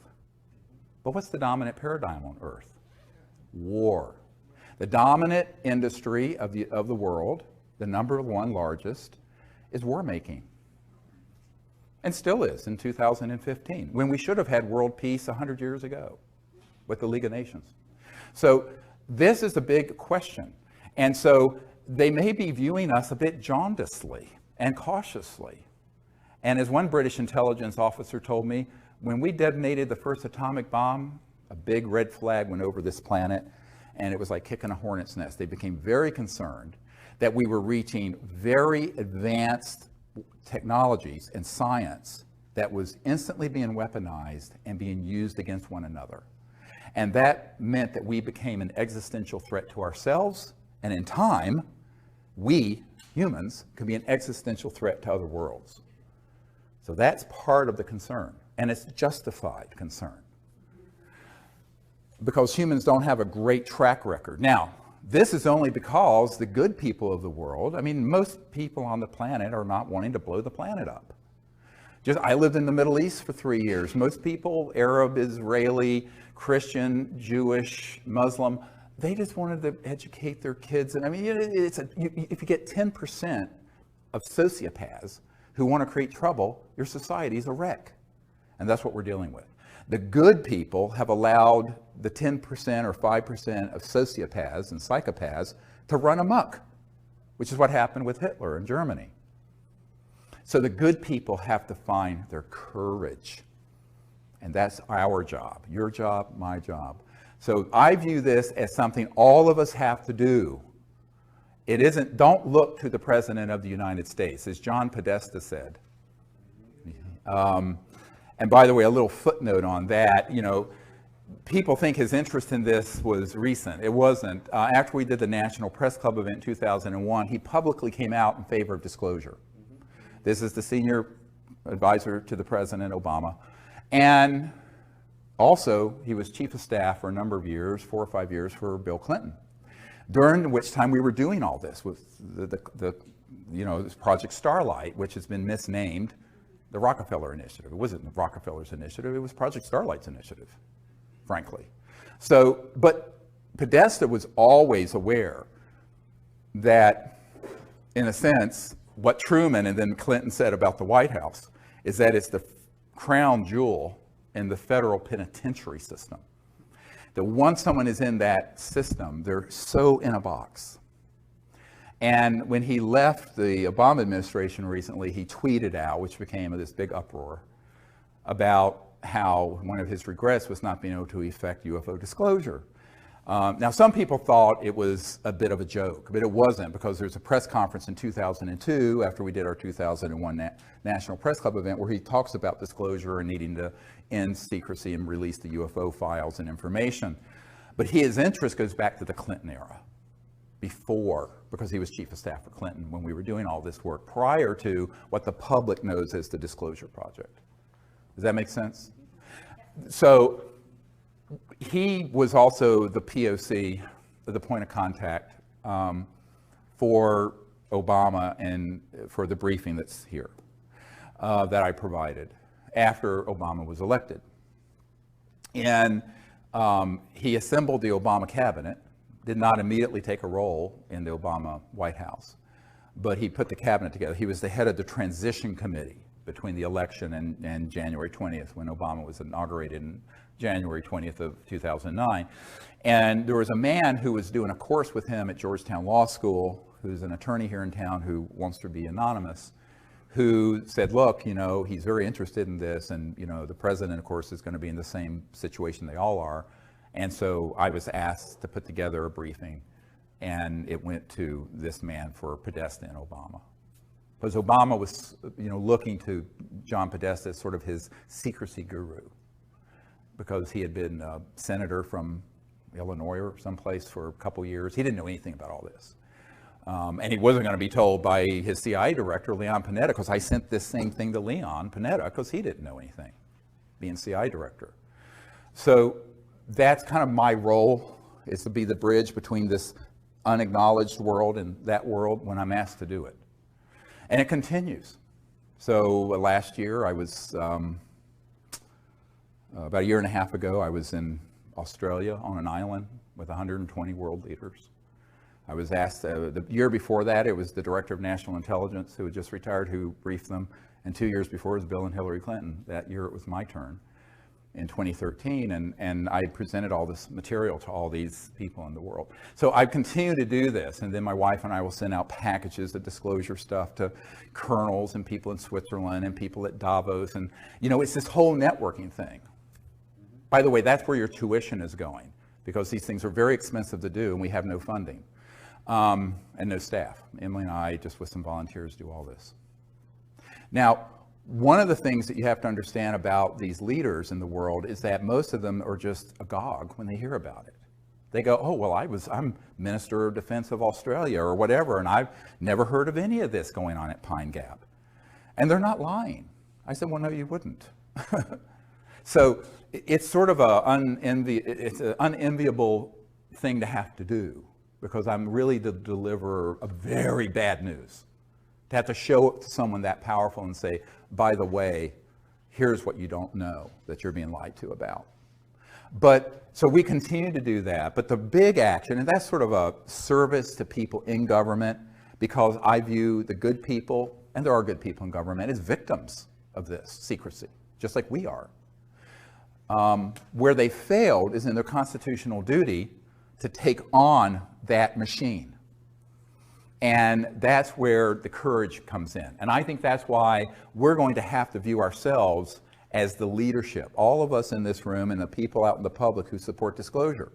But what's the dominant paradigm on Earth? War. The dominant industry of the world, the number one largest, is war making. And still is in 2015, when we should have had world peace 100 years ago with the League of Nations. So this is a big question. And so they may be viewing us a bit jaundicedly and cautiously. And as one British intelligence officer told me, when we detonated the first atomic bomb, a big red flag went over this planet, and it was like kicking a hornet's nest. They became very concerned that we were reaching very advanced technologies and science that was instantly being weaponized and being used against one another. And that meant that we became an existential threat to ourselves, and in time, we, humans, could be an existential threat to other worlds. So that's part of the concern, and it's justified concern, because humans don't have a great track record. Now, this is only because the good people of the world, I mean, most people on the planet are not wanting to blow the planet up. I lived in the Middle East for 3 years. Most people, Arab, Israeli, Christian, Jewish, Muslim, they just wanted to educate their kids. And I mean, if you get 10% of sociopaths who want to create trouble, your society's a wreck. And that's what we're dealing with. The good people have allowed the 10% or 5% of sociopaths and psychopaths to run amok, which is what happened with Hitler in Germany. So the good people have to find their courage. And that's our job, your job, my job. So I view this as something all of us have to do. It isn't, don't look to the President of the United States, as John Podesta said. And by the way, a little footnote on that, you know, people think his interest in this was recent. It wasn't. After we did the National Press Club event in 2001, he publicly came out in favor of disclosure. This is the senior advisor to the President Obama. And also, he was chief of staff for a number of years, 4 or 5 years, for Bill Clinton, during which time we were doing all this with this Project Starlight, which has been misnamed the Rockefeller Initiative. It wasn't Rockefeller's initiative, it was Project Starlight's initiative, frankly. So, but Podesta was always aware that, in a sense, what Truman and then Clinton said about the White House is that it's the crown jewel in the federal penitentiary system. That once someone is in that system, they're so in a box. And when he left the Obama administration recently, he tweeted out, which became this big uproar, about how one of his regrets was not being able to effect UFO disclosure. Now, some people thought it was a bit of a joke, but it wasn't, because there's a press conference in 2002, after we did our 2001 National Press Club event, where he talks about disclosure and needing to end secrecy and release the UFO files and information. But his interest goes back to the Clinton era, before, because he was chief of staff for Clinton when we were doing all this work, prior to what the public knows as the Disclosure Project. Does that make sense? So he was also the POC, the point of contact, for Obama and for the briefing that's here that I provided after Obama was elected. And he assembled the Obama cabinet, did not immediately take a role in the Obama White House, but he put the cabinet together. He was the head of the transition committee between the election and January 20th, when Obama was inaugurated in January 20th of 2009. And there was a man who was doing a course with him at Georgetown Law School, who's an attorney here in town who wants to be anonymous, who said, look, he's very interested in this, and the president, of course, is going to be in the same situation they all are. And so I was asked to put together a briefing, and it went to this man for Podesta and Obama. Because Obama was, looking to John Podesta as sort of his secrecy guru, because he had been a senator from Illinois or someplace for a couple years. He didn't know anything about all this. And he wasn't going to be told by his CIA director, Leon Panetta, because I sent this same thing to Leon Panetta because he didn't know anything, being CIA director. So that's kind of my role, is to be the bridge between this unacknowledged world and that world when I'm asked to do it. And it continues. So last year, I was, about a year and a half ago, I was in Australia on an island with 120 world leaders. I was asked, the year before that, it was the Director of National Intelligence, who had just retired, who briefed them. And 2 years before, it was Bill and Hillary Clinton. That year, it was my turn in 2013, and I presented all this material to all these people in the world. So I continue to do this, and then my wife and I will send out packages of disclosure stuff to colonels and people in Switzerland and people at Davos, and it's this whole networking thing. By the way, that's where your tuition is going, because these things are very expensive to do, and we have no funding and no staff. Emily and I, just with some volunteers, do all this. Now, one of the things that you have to understand about these leaders in the world is that most of them are just agog when they hear about it. They go, oh, well, I'm Minister of Defense of Australia or whatever, and I've never heard of any of this going on at Pine Gap. And they're not lying. I said, well, no, you wouldn't. So it's sort of an unenviable thing to have to do, because I'm really the deliverer of very bad news. To have to show it to someone that powerful and say, by the way, here's what you don't know that you're being lied to about. But so we continue to do that. But the big action, and that's sort of a service to people in government, because I view the good people, and there are good people in government, as victims of this secrecy, just like we are. Where they failed is in their constitutional duty to take on that machine. And that's where the courage comes in. And I think that's why we're going to have to view ourselves as the leadership, all of us in this room and the people out in the public who support disclosure.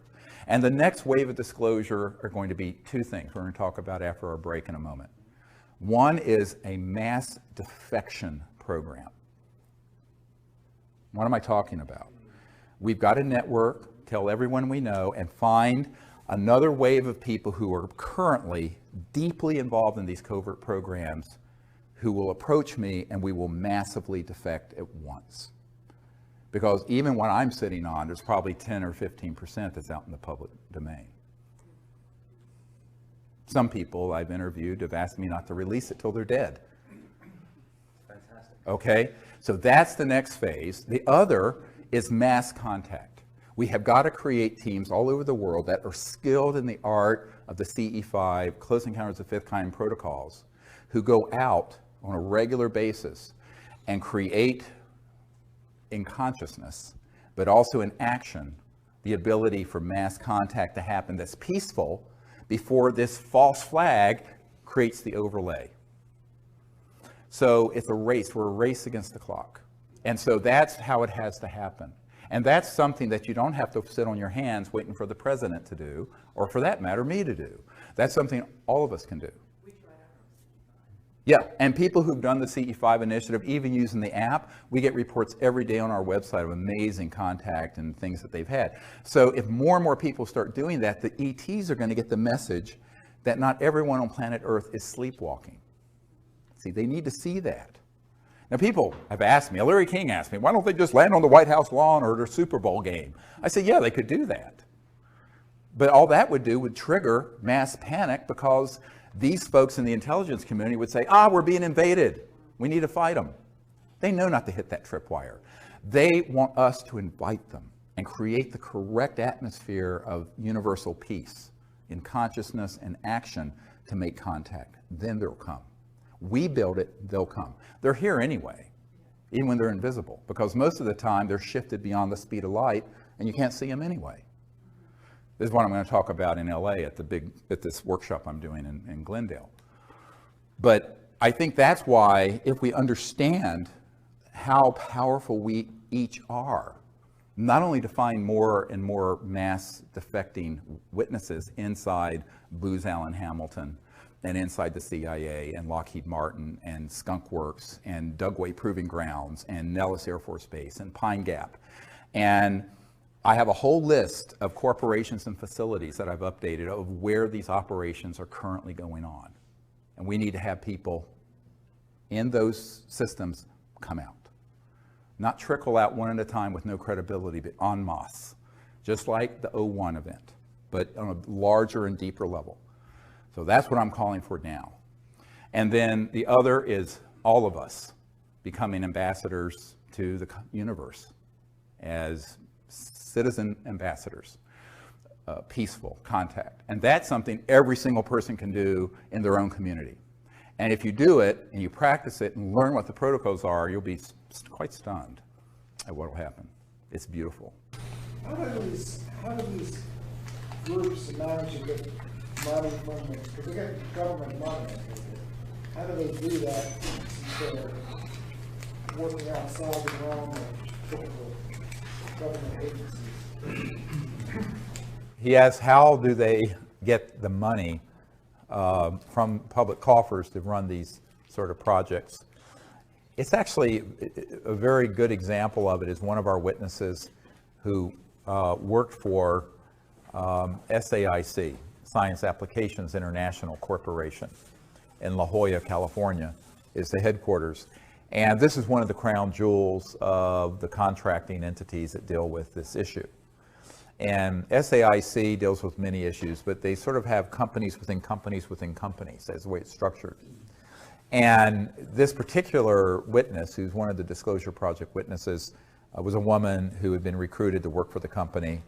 And the next wave of disclosure are going to be two things we're going to talk about after our break in a moment. One is a mass defection program. What am I talking about? We've got to network, tell everyone we know, and find another wave of people who are currently deeply involved in these covert programs who will approach me, and we will massively defect at once. Because even when I'm sitting on, there's probably 10 or 15% that's out in the public domain. Some people I've interviewed have asked me not to release it till they're dead. Fantastic. Okay, so that's the next phase. The other is mass contact. We have got to create teams all over the world that are skilled in the art of the CE5, Close Encounters of Fifth Kind protocols, who go out on a regular basis and create in consciousness, but also in action, the ability for mass contact to happen that's peaceful before this false flag creates the overlay. So it's a race. We're a race against the clock. And so that's how it has to happen. And that's something that you don't have to sit on your hands waiting for the president to do, or for that matter, me to do. That's something all of us can do. Yeah, and people who've done the CE5 initiative, even using the app, we get reports every day on our website of amazing contact and things that they've had. So if more and more people start doing that, the ETs are going to get the message that not everyone on planet Earth is sleepwalking. See, they need to see that. Now, people have asked me, Larry King asked me, why don't they just land on the White House lawn or their Super Bowl game? I said, yeah, they could do that. But all that would do would trigger mass panic, because these folks in the intelligence community would say, we're being invaded. We need to fight them. They know not to hit that tripwire. They want us to invite them and create the correct atmosphere of universal peace in consciousness and action to make contact. Then they'll come. We build it, they'll come. They're here anyway, even when they're invisible, because most of the time they're shifted beyond the speed of light and you can't see them anyway. This is what I'm going to talk about in LA at this workshop I'm doing in Glendale. But I think that's why, if we understand how powerful we each are, not only to find more and more mass defecting witnesses inside Booz Allen Hamilton and inside the CIA and Lockheed Martin and Skunk Works and Dugway Proving Grounds and Nellis Air Force Base and Pine Gap. And I have a whole list of corporations and facilities that I've updated of where these operations are currently going on. And we need to have people in those systems come out. Not trickle out one at a time with no credibility, but en masse, just like the '01 event, but on a larger and deeper level. So that's what I'm calling for now. And then the other is all of us becoming ambassadors to the universe as citizen ambassadors, peaceful contact. And that's something every single person can do in their own community. And if you do it and you practice it and learn what the protocols are, you'll be quite stunned at what will happen. It's beautiful. How do these groups manage to get money from it? Because they get government money. How do they do that since they're working outside the realm of typical government agencies? He asks, how do they get the money from public coffers to run these sort of projects? It's actually a very good example of it is one of our witnesses who worked for SAIC, Science Applications International Corporation, in La Jolla, California, is the headquarters. And this is one of the crown jewels of the contracting entities that deal with this issue. And SAIC deals with many issues, but they sort of have companies within companies within companies. That's the way it's structured. And this particular witness, who's one of the Disclosure Project witnesses, was a woman who had been recruited to work for the company.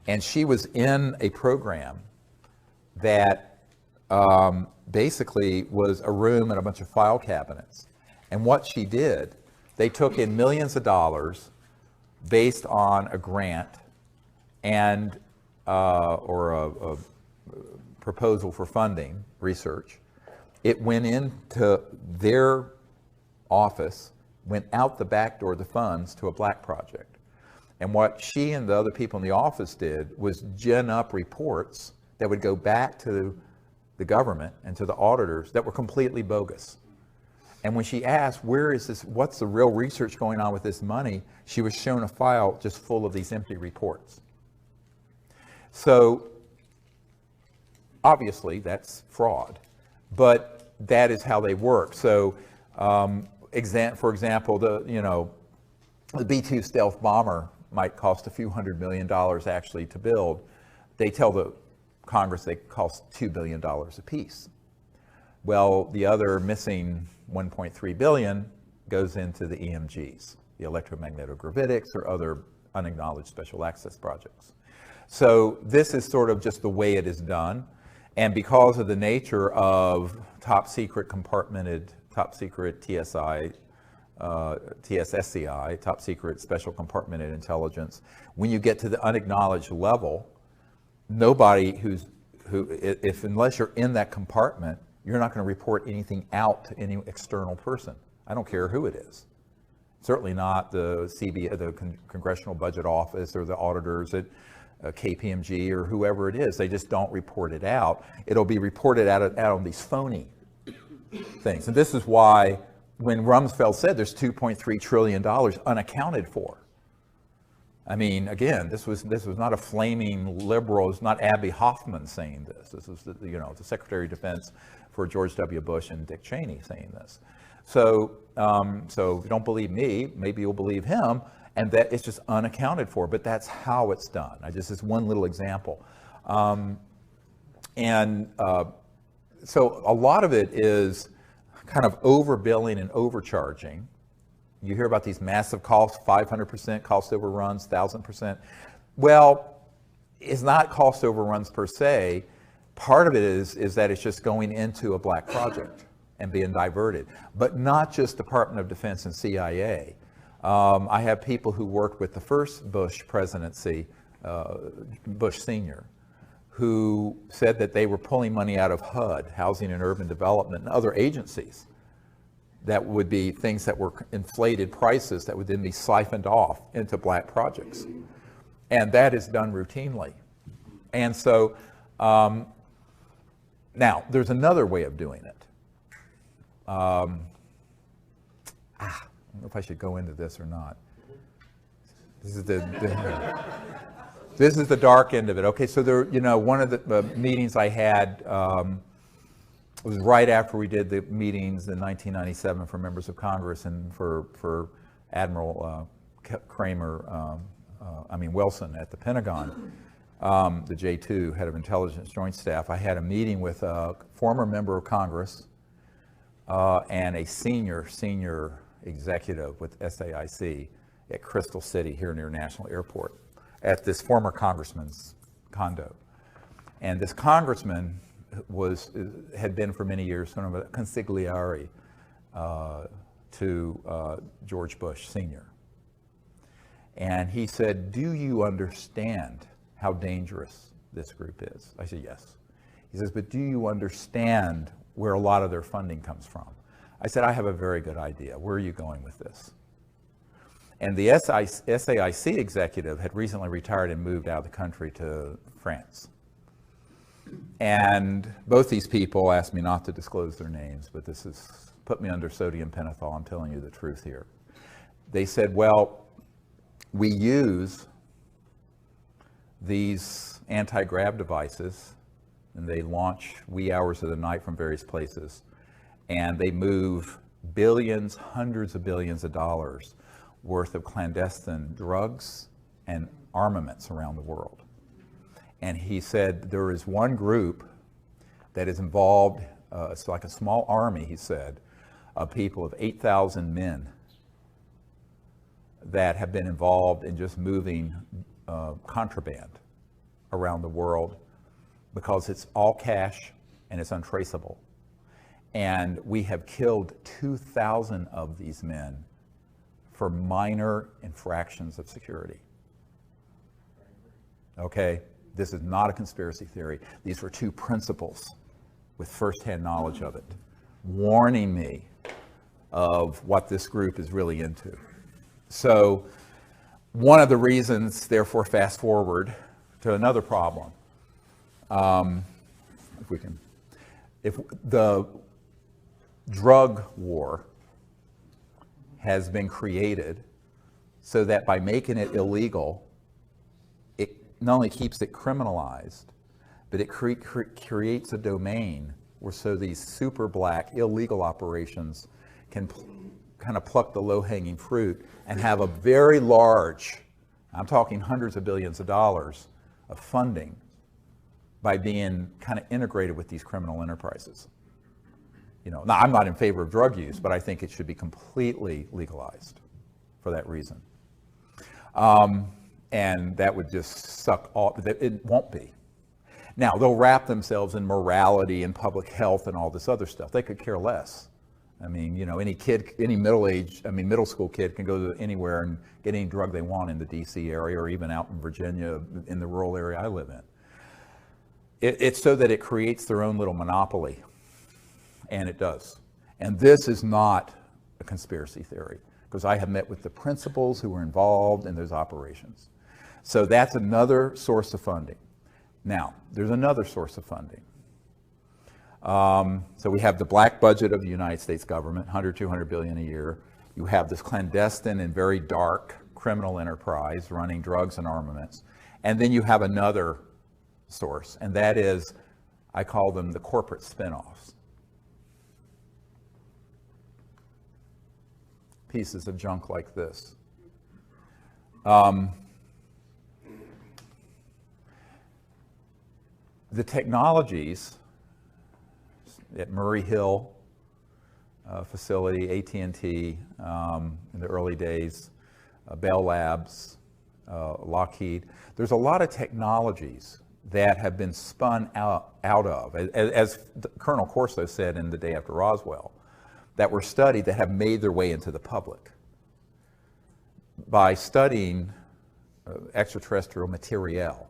And she was in a program that basically was a room and a bunch of file cabinets. And what she did, they took in millions of dollars based on a grant and or a proposal for funding research. It went into their office, went out the back door of the funds to a black project. And what she and the other people in the office did was gin up reports that would go back to the government and to the auditors that were completely bogus. And when she asked, where is this, what's the real research going on with this money, she was shown a file just full of these empty reports. So obviously that's fraud, but that is how they work. So for example, the B-2 stealth bomber might cost a few $100 million actually to build. They tell the Congress they cost $2 billion a piece. Well, the other missing 1.3 billion goes into the EMGs, the electromagnetogravitics or other unacknowledged special access projects. So this is sort of just the way it is done. And because of the nature of top secret compartmented, top secret TSI, TSSCI, top secret special compartmented intelligence, when you get to the unacknowledged level, nobody unless you're in that compartment, you're not going to report anything out to any external person. I don't care who it is. Certainly not the Congressional Budget Office or the auditors at KPMG or whoever it is. They just don't report it out. It'll be reported out on these phony things. And this is why when Rumsfeld said there's $2.3 trillion unaccounted for. I mean, again, this was not a flaming liberal. It's not Abby Hoffman saying this. This was the Secretary of Defense for George W. Bush and Dick Cheney saying this. So if you don't believe me, maybe you'll believe him. And that it's just unaccounted for. But that's how it's done. This one little example. So a lot of it is kind of overbilling and overcharging. You hear about these massive costs, 500% cost overruns, 1,000%. Well, it's not cost overruns per se. Part of it is that it's just going into a black project and being diverted, but not just Department of Defense and CIA. I have people who worked with the first Bush presidency, Bush Sr., who said that they were pulling money out of HUD, Housing and Urban Development, and other agencies, that would be things that were inflated prices that would then be siphoned off into black projects. And that is done routinely. And so now there's another way of doing it. I don't know if I should go into this or not. This is this is the dark end of it. Okay, so there, one of the meetings I had was right after we did the meetings in 1997 for members of Congress and for Admiral Wilson at the Pentagon, the J2, head of intelligence joint staff. I had a meeting with a former member of Congress and a senior executive with SAIC at Crystal City here near National Airport at this former congressman's condo. And this congressman had been for many years sort of a consigliere to George Bush Sr. And he said, "Do you understand how dangerous this group is?" I said, "Yes." He says, "But do you understand where a lot of their funding comes from?" I said, "I have a very good idea. Where are you going with this?" And the SAIC executive had recently retired and moved out of the country to France. And both these people asked me not to disclose their names, but this is put me under sodium pentothal. I'm telling you the truth here. They said, "Well, we use these anti-grav devices, and they launch wee hours of the night from various places, and they move billions, hundreds of billions of dollars worth of clandestine drugs and armaments around the world." And he said, there is one group that is involved, it's like a small army, he said, of people of 8,000 men that have been involved in just moving contraband around the world because it's all cash and it's untraceable. And we have killed 2,000 of these men for minor infractions of security. Okay, this is not a conspiracy theory. These were two principals with firsthand knowledge of it, warning me of what this group is really into. So one of the reasons, therefore, fast forward to another problem. If the drug war has been created so that by making it illegal, it not only keeps it criminalized, but it creates a domain where so these super black illegal operations can kind of pluck the low-hanging fruit and have a very large, I'm talking hundreds of billions of dollars of funding by being kind of integrated with these criminal enterprises. Now I'm not in favor of drug use, but I think it should be completely legalized for that reason. And that would just suck all, it won't be. Now they'll wrap themselves in morality and public health and all this other stuff. They could care less. I mean, any kid, any middle school kid can go to anywhere and get any drug they want in the DC area or even out in Virginia in the rural area I live in. It's so that it creates their own little monopoly. And it does. And this is not a conspiracy theory, because I have met with the principals who were involved in those operations. So that's another source of funding. Now, there's another source of funding. So we have the black budget of the United States government, 200 billion a year. You have this clandestine and very dark criminal enterprise running drugs and armaments. And then you have another source, and that is, I call them the corporate spinoffs. Pieces of junk like this. The technologies at Murray Hill facility, AT&T in the early days, Bell Labs, Lockheed, there's a lot of technologies that have been spun out of, as Colonel Corso said in The Day After Roswell, that were studied that have made their way into the public by studying extraterrestrial materiel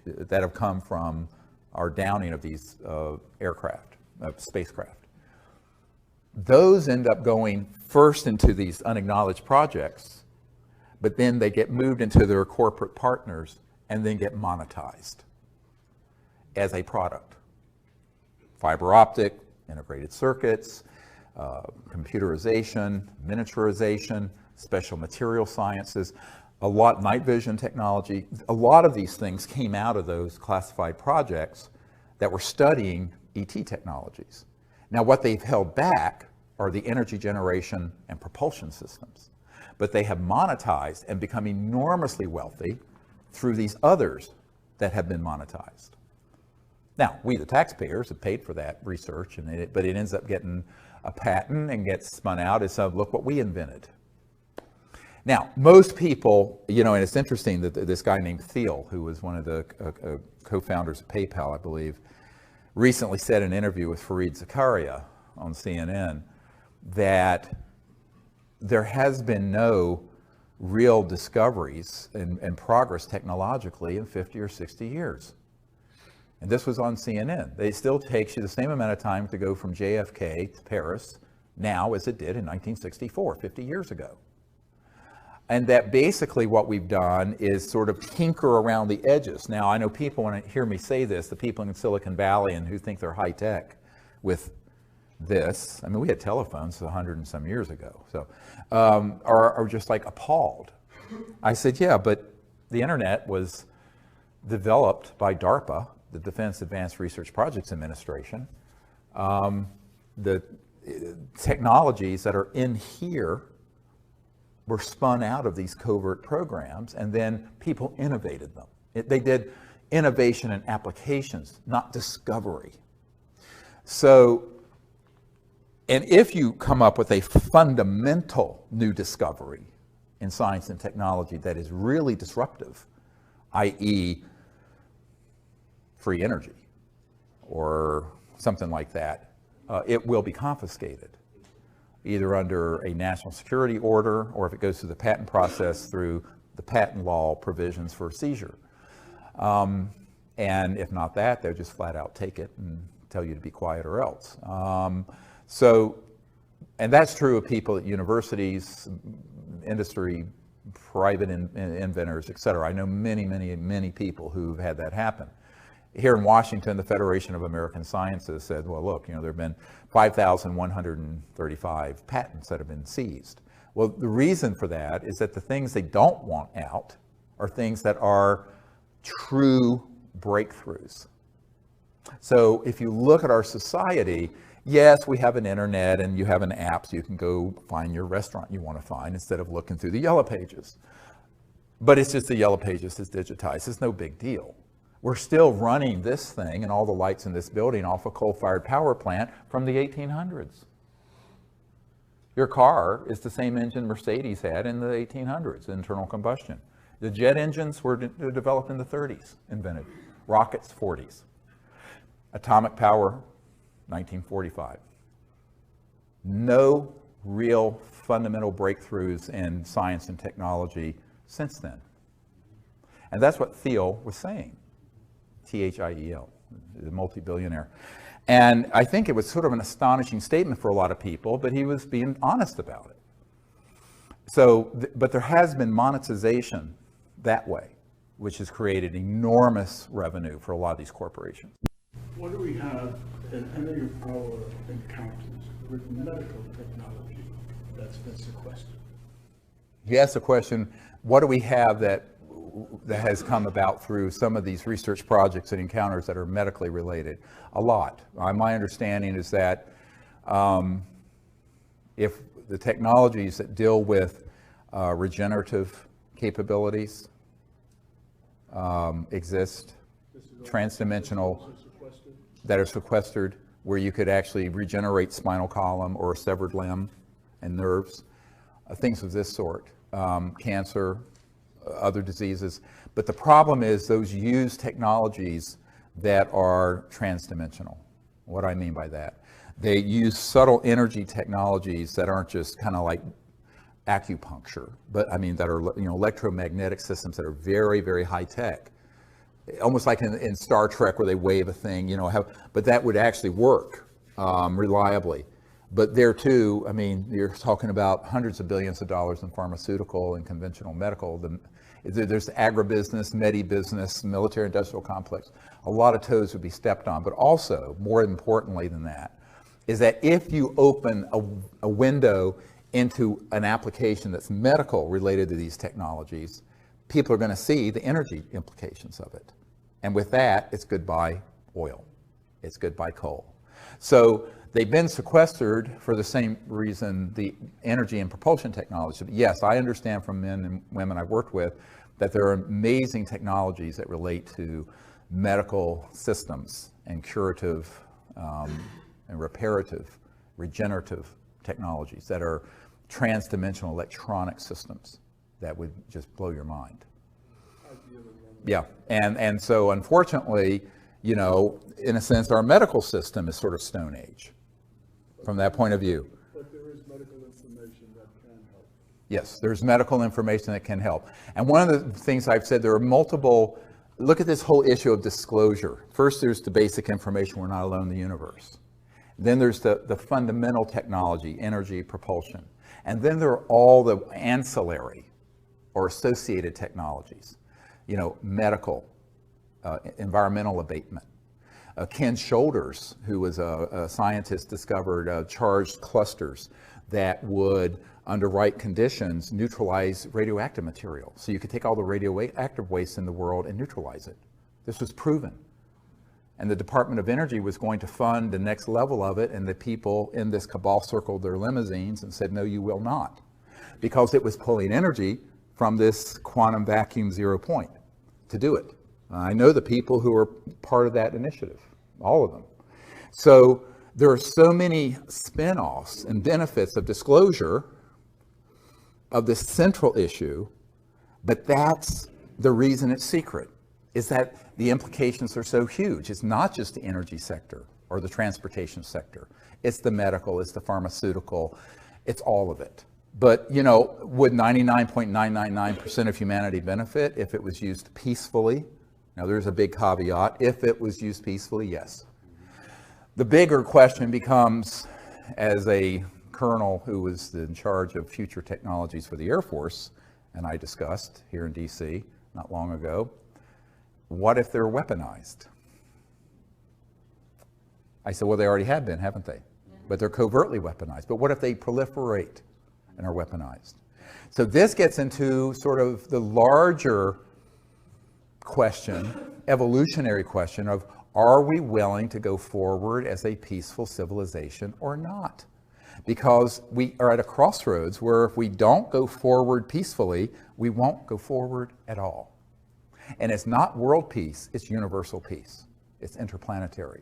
that have come from our downing of these spacecraft. those end up going first into these unacknowledged projects, but then they get moved into their corporate partners and then get monetized as a product. Fiber optic, integrated circuits, computerization, miniaturization, special material sciences, a lot, night vision technology. A lot of these things came out of those classified projects that were studying ET technologies. Now, what they've held back are the energy generation and propulsion systems, but they have monetized and become enormously wealthy through these others that have been monetized. Now, we, the taxpayers, have paid for that research, but it ends up getting a patent and gets spun out as, look what we invented. Now, most people, you know, and it's interesting that this guy named Thiel, who was one of the co-founders of PayPal, I believe, recently said in an interview with Fareed Zakaria on CNN that there has been no real discoveries and progress technologically in 50 or 60 years. And this was on CNN. It still takes you the same amount of time to go from JFK to Paris now as it did in 1964, 50 years ago. And that basically what we've done is sort of tinker around the edges. Now, I know people, when they hear me say this, the people in Silicon Valley and who think they're high tech with this, I mean, we had telephones 100 and some years ago, so, are just like appalled. I said, yeah, but the internet was developed by DARPA, the Defense Advanced Research Projects Administration. The technologies that are in here were spun out of these covert programs, and then people innovated them. They did innovation and applications, not discovery. So, and if you come up with a fundamental new discovery in science and technology that is really disruptive, i.e. free energy or something like that, it will be confiscated, either under a national security order or if it goes through the patent process through the patent law provisions for seizure. And if not that, they'll just flat out take it and tell you to be quiet or else. And that's true of people at universities, industry, private inventors, et cetera. I know many, many, many people who've had that happen. Here in Washington, the Federation of American Sciences said, well, look, you know, there have been 5,135 patents that have been seized. Well, the reason for that is that the things they don't want out are things that are true breakthroughs. So if you look at our society, yes, we have an internet and you have an app so you can go find your restaurant you want to find instead of looking through the yellow pages. But it's just the yellow pages is digitized. It's no big deal. We're still running this thing and all the lights in this building off a coal-fired power plant from the 1800s. Your car is the same engine Mercedes had in the 1800s, internal combustion. The jet engines were developed in the 30s, invented. Rockets, 40s. Atomic power, 1945. No real fundamental breakthroughs in science and technology since then. And that's what Thiel was saying. Thiel, the multi-billionaire. And I think it was sort of an astonishing statement for a lot of people, but he was being honest about it. So, but there has been monetization that way, which has created enormous revenue for a lot of these corporations. What do we have in any of our encounters with medical technology that's been sequestered? You asked the question, what do we have that has come about through some of these research projects and encounters that are medically related? A lot. My understanding is that if the technologies that deal with regenerative capabilities exist, transdimensional, that are sequestered, where you could actually regenerate spinal column or a severed limb and nerves, things of this sort, cancer, other diseases. But the problem is those use technologies that are transdimensional. What do I mean by that? They use subtle energy technologies that aren't just kind of like acupuncture, but I mean that are, you know, electromagnetic systems that are very, very high tech. Almost like in Star Trek where they wave a thing, you know, but that would actually work reliably. But there too, I mean, you're talking about hundreds of billions of dollars in pharmaceutical and conventional medical. There's agribusiness, medi-business, military-industrial complex. A lot of toes would be stepped on. But also, more importantly than that, is that if you open a window into an application that's medical related to these technologies, people are going to see the energy implications of it. And with that, it's goodbye oil. It's goodbye coal. So they've been sequestered for the same reason the energy and propulsion technology. Yes, I understand from men and women I've worked with that there are amazing technologies that relate to medical systems and curative and reparative, regenerative technologies that are trans-dimensional electronic systems that would just blow your mind. Yeah, and so unfortunately, you know, in a sense, our medical system is sort of Stone Age from that point of view. But there is medical information that can help. Yes, there's medical information that can help. And one of the things I've said, there are multiple, look at this whole issue of disclosure. First, there's the basic information, we're not alone in the universe. Then there's the fundamental technology, energy, propulsion. And then there are all the ancillary or associated technologies, you know, medical, environmental abatement. Ken Shoulders, who was a scientist, discovered charged clusters that would, under right conditions, neutralize radioactive material. So you could take all the radioactive waste in the world and neutralize it. This was proven. And the Department of Energy was going to fund the next level of it, and the people in this cabal circled their limousines and said, no, you will not. Because it was pulling energy from this quantum vacuum 0 point to do it. I know the people who are part of that initiative, all of them. So there are so many spin-offs and benefits of disclosure of this central issue, but that's the reason it's secret, is that the implications are so huge. It's not just the energy sector or the transportation sector. It's the medical, it's the pharmaceutical, it's all of it. But, you know, would 99.999% of humanity benefit if it was used peacefully? Now, there's a big caveat. If it was used peacefully, yes. The bigger question becomes, as a colonel who was in charge of future technologies for the Air Force, and I discussed here in DC not long ago, what if they're weaponized? I said, well, they already have been, haven't they? But they're covertly weaponized. But what if they proliferate and are weaponized? So this gets into sort of the larger question, evolutionary question of, are we willing to go forward as a peaceful civilization or not? Because we are at a crossroads where if we don't go forward peacefully, we won't go forward at all. And it's not world peace, it's universal peace. It's interplanetary.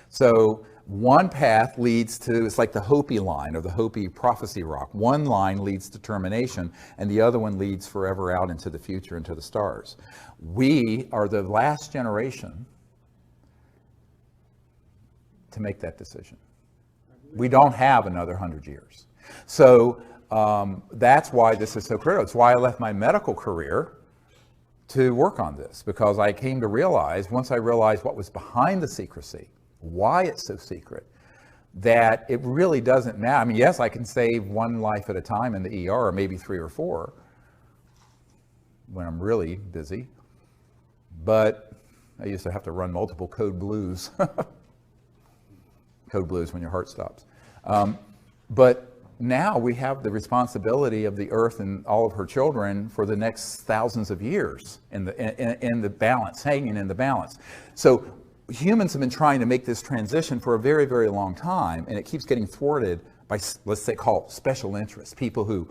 So one path leads to, it's like the Hopi line or the Hopi prophecy rock. One line leads to termination and the other one leads forever out into the future, into the stars. We are the last generation to make that decision. We don't have another 100 years. So that's why this is so critical. It's why I left my medical career to work on this, because I came to realize, once I realized what was behind the secrecy, why it's so secret, that it really doesn't matter. I mean, yes, I can save one life at a time in the ER, or maybe 3 or 4 when I'm really busy, but I used to have to run multiple code blues. Code blues when your heart stops. But now we have the responsibility of the earth and all of her children for the next thousands of years in the balance, hanging in the balance. So humans have been trying to make this transition for a very, very long time, and it keeps getting thwarted by, let's say, call it special interests, people who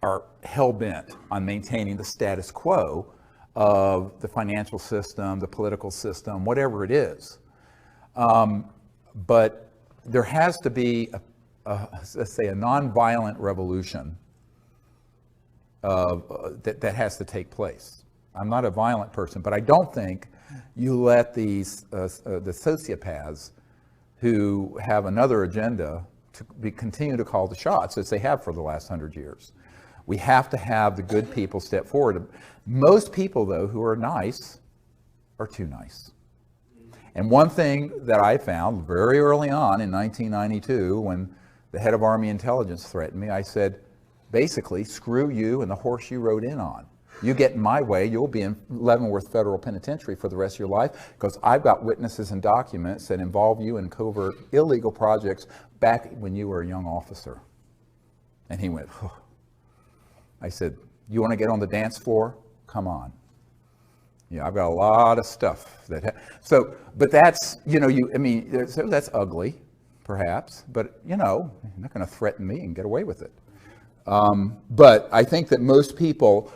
are hell-bent on maintaining the status quo of the financial system, the political system, whatever it is. But there has to be let's say, a nonviolent revolution that has to take place. I'm not a violent person, but I don't think you let these the sociopaths who have another agenda to continue to call the shots as they have for the last 100 years. We have to have the good people step forward. Most people, though, who are nice are too nice. And one thing that I found very early on in 1992, when the head of Army intelligence threatened me, I said, basically, screw you and the horse you rode in on. You get in my way, you'll be in Leavenworth Federal Penitentiary for the rest of your life, because I've got witnesses and documents that involve you in covert illegal projects back when you were a young officer. And he went, oh. I said, you want to get on the dance floor? Come on. Yeah, I've got a lot of stuff that, but that's, so that's ugly, perhaps, but you're not going to threaten me and get away with it. But I think that most people,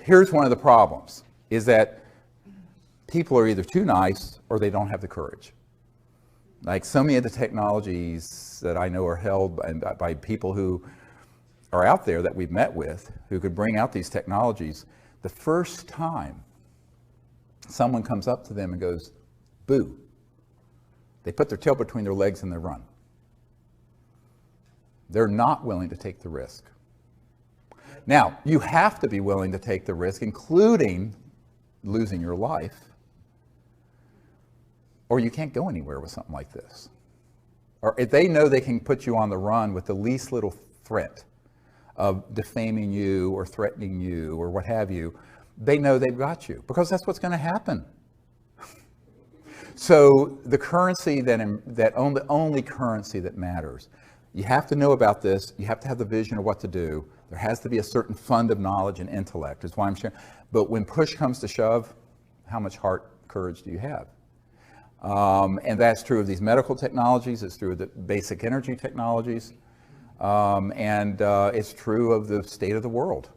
here's one of the problems, is that people are either too nice or they don't have the courage. Like so many of the technologies that I know are held by people who are out there that we've met with, who could bring out these technologies, the first time someone comes up to them and goes, boo, they put their tail between their legs and they run. They're not willing to take the risk. Now, you have to be willing to take the risk, including losing your life, or you can't go anywhere with something like this. Or if they know they can put you on the run with the least little threat of defaming you or threatening you or what have you, they know they've got you, because that's what's going to happen. So the currency the only currency that matters, you have to know about this, you have to have the vision of what to do, there has to be a certain fund of knowledge and intellect, is why I'm sharing. But when push comes to shove, how much courage do you have? And that's true of these medical technologies, it's true of the basic energy technologies, and it's true of the state of the world.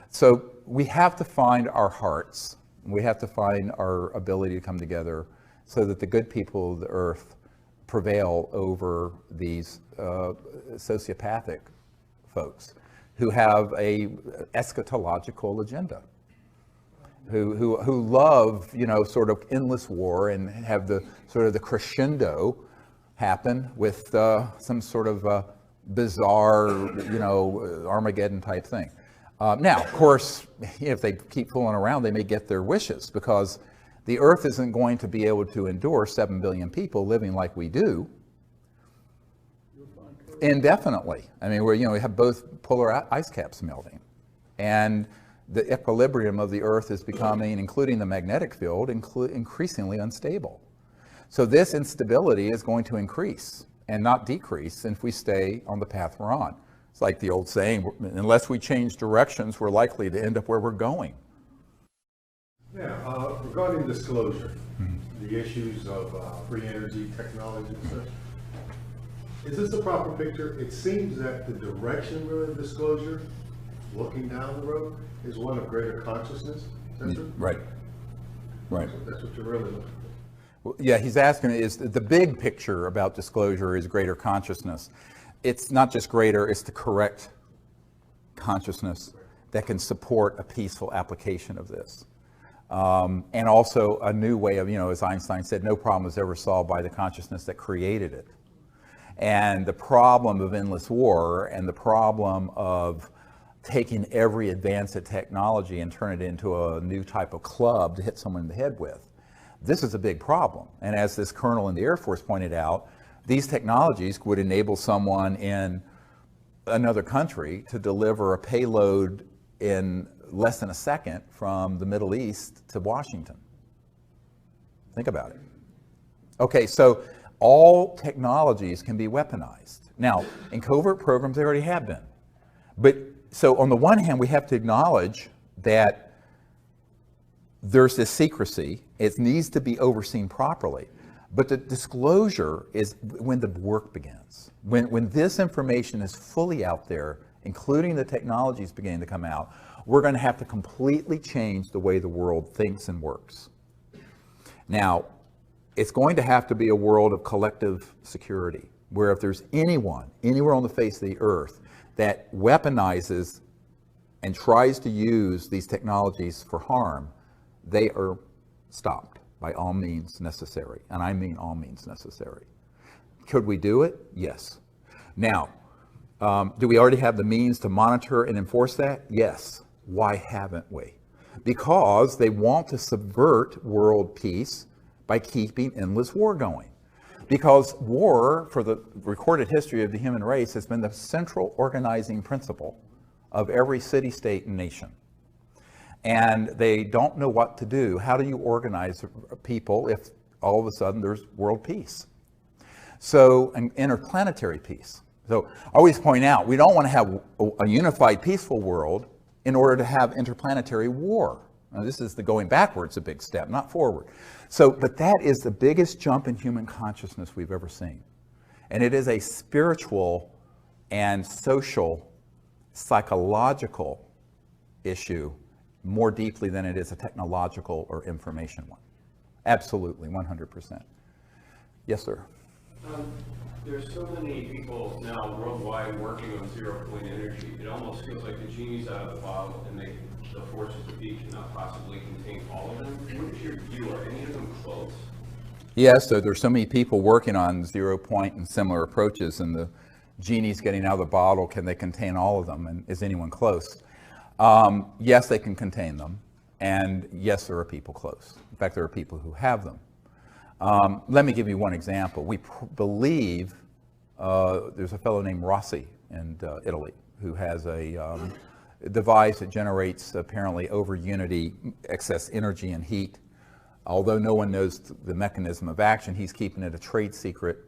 So we have to find our hearts, we have to find our ability to come together so that the good people of the earth prevail over these sociopathic folks who have a eschatological agenda, who love, sort of endless war and have the sort of the crescendo happen with some sort of bizarre, Armageddon type thing. Now, of course, if they keep fooling around, they may get their wishes, because the earth isn't going to be able to endure 7 billion people living like we do indefinitely. I mean, we have both polar ice caps melting, and the equilibrium of the earth is becoming, including the magnetic field, increasingly unstable. So this instability is going to increase and not decrease if we stay on the path we're on. It's like the old saying, unless we change directions, we're likely to end up where we're going. Yeah, regarding disclosure, the issues of free energy technology and such, is this the proper picture? It seems that the direction really of disclosure, looking down the road, is one of greater consciousness. Is that true? Right. Right. So that's what you're really looking for. Well, yeah, he's asking, is the big picture about disclosure is greater consciousness. It's not just greater, it's the correct consciousness that can support a peaceful application of this. And also a new way of, as Einstein said, no problem is ever solved by the consciousness that created it. And the problem of endless war and the problem of taking every advance of technology and turn it into a new type of club to hit someone in the head with, this is a big problem. And as this colonel in the Air Force pointed out, these technologies would enable someone in another country to deliver a payload in less than a second from the Middle East to Washington. Think about it. Okay, so all technologies can be weaponized. Now, in covert programs, they already have been. But so on the one hand, we have to acknowledge that there's this secrecy. It needs to be overseen properly. But the disclosure is when the work begins. When this information is fully out there, including the technologies beginning to come out, we're going to have to completely change the way the world thinks and works. Now, it's going to have to be a world of collective security, where if there's anyone, anywhere on the face of the earth, that weaponizes and tries to use these technologies for harm, they are stopped by all means necessary. And I mean all means necessary. Could we do it? Yes. Now, do we already have the means to monitor and enforce that? Yes. Why haven't we? Because they want to subvert world peace by keeping endless war going. Because war, for the recorded history of the human race, has been the central organizing principle of every city, state, and nation. And they don't know what to do. How do you organize people if all of a sudden there's world peace? So, an interplanetary peace. So, I always point out, we don't want to have a unified, peaceful world in order to have interplanetary war. Now, this is the going backwards a big step, not forward. So, but that is the biggest jump in human consciousness we've ever seen. And it is a spiritual and social, psychological issue more deeply than it is a technological or information one. Absolutely, 100%. Yes, sir. There's so many people now worldwide working on zero-point energy. It almost feels like the genie's out of the bottle, and the forces of be cannot possibly contain all of them. What is your view? Are any of them close? Yes, so there's so many people working on zero-point and similar approaches, and the genie's getting out of the bottle. Can they contain all of them? And is anyone close? Yes, they can contain them. And yes, there are people close. In fact, there are people who have them. Let me give you one example. We believe there's a fellow named Rossi in Italy who has a device that generates apparently over unity excess energy and heat. Although no one knows the mechanism of action, he's keeping it a trade secret.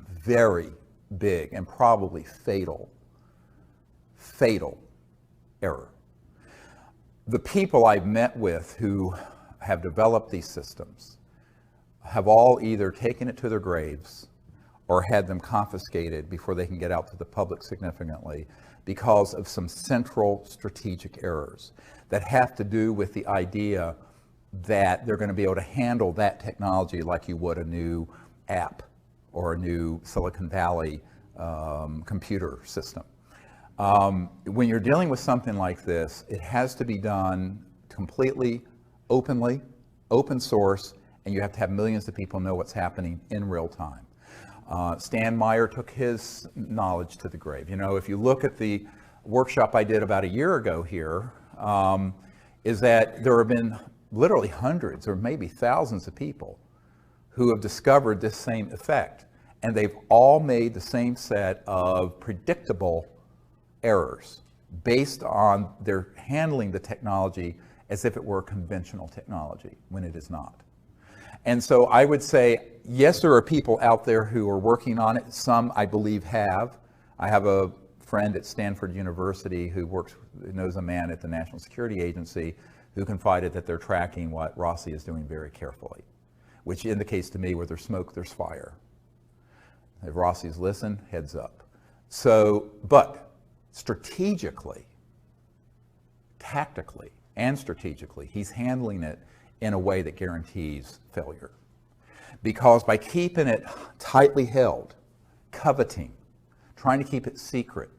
Very big and probably fatal error. The people I've met with who have developed these systems have all either taken it to their graves or had them confiscated before they can get out to the public significantly because of some central strategic errors that have to do with the idea that they're going to be able to handle that technology like you would a new app or a new Silicon Valley computer system. When you're dealing with something like this, it has to be done completely openly, open source, and you have to have millions of people know what's happening in real time. Stan Meyer took his knowledge to the grave. You know, if you look at the workshop I did about a year ago here, is that there have been literally hundreds or maybe thousands of people who have discovered this same effect. And they've all made the same set of predictable errors based on their handling the technology as if it were conventional technology when it is not. And so I would say, yes, there are people out there who are working on it. Some, I believe, have. I have a friend at Stanford University who knows a man at the National Security Agency who confided that they're tracking what Rossi is doing very carefully, which indicates to me where there's smoke, there's fire. If Rossi's listen, heads up. So, but strategically, tactically, and strategically, he's handling it in a way that guarantees failure. Because by keeping it tightly held, coveting, trying to keep it secret,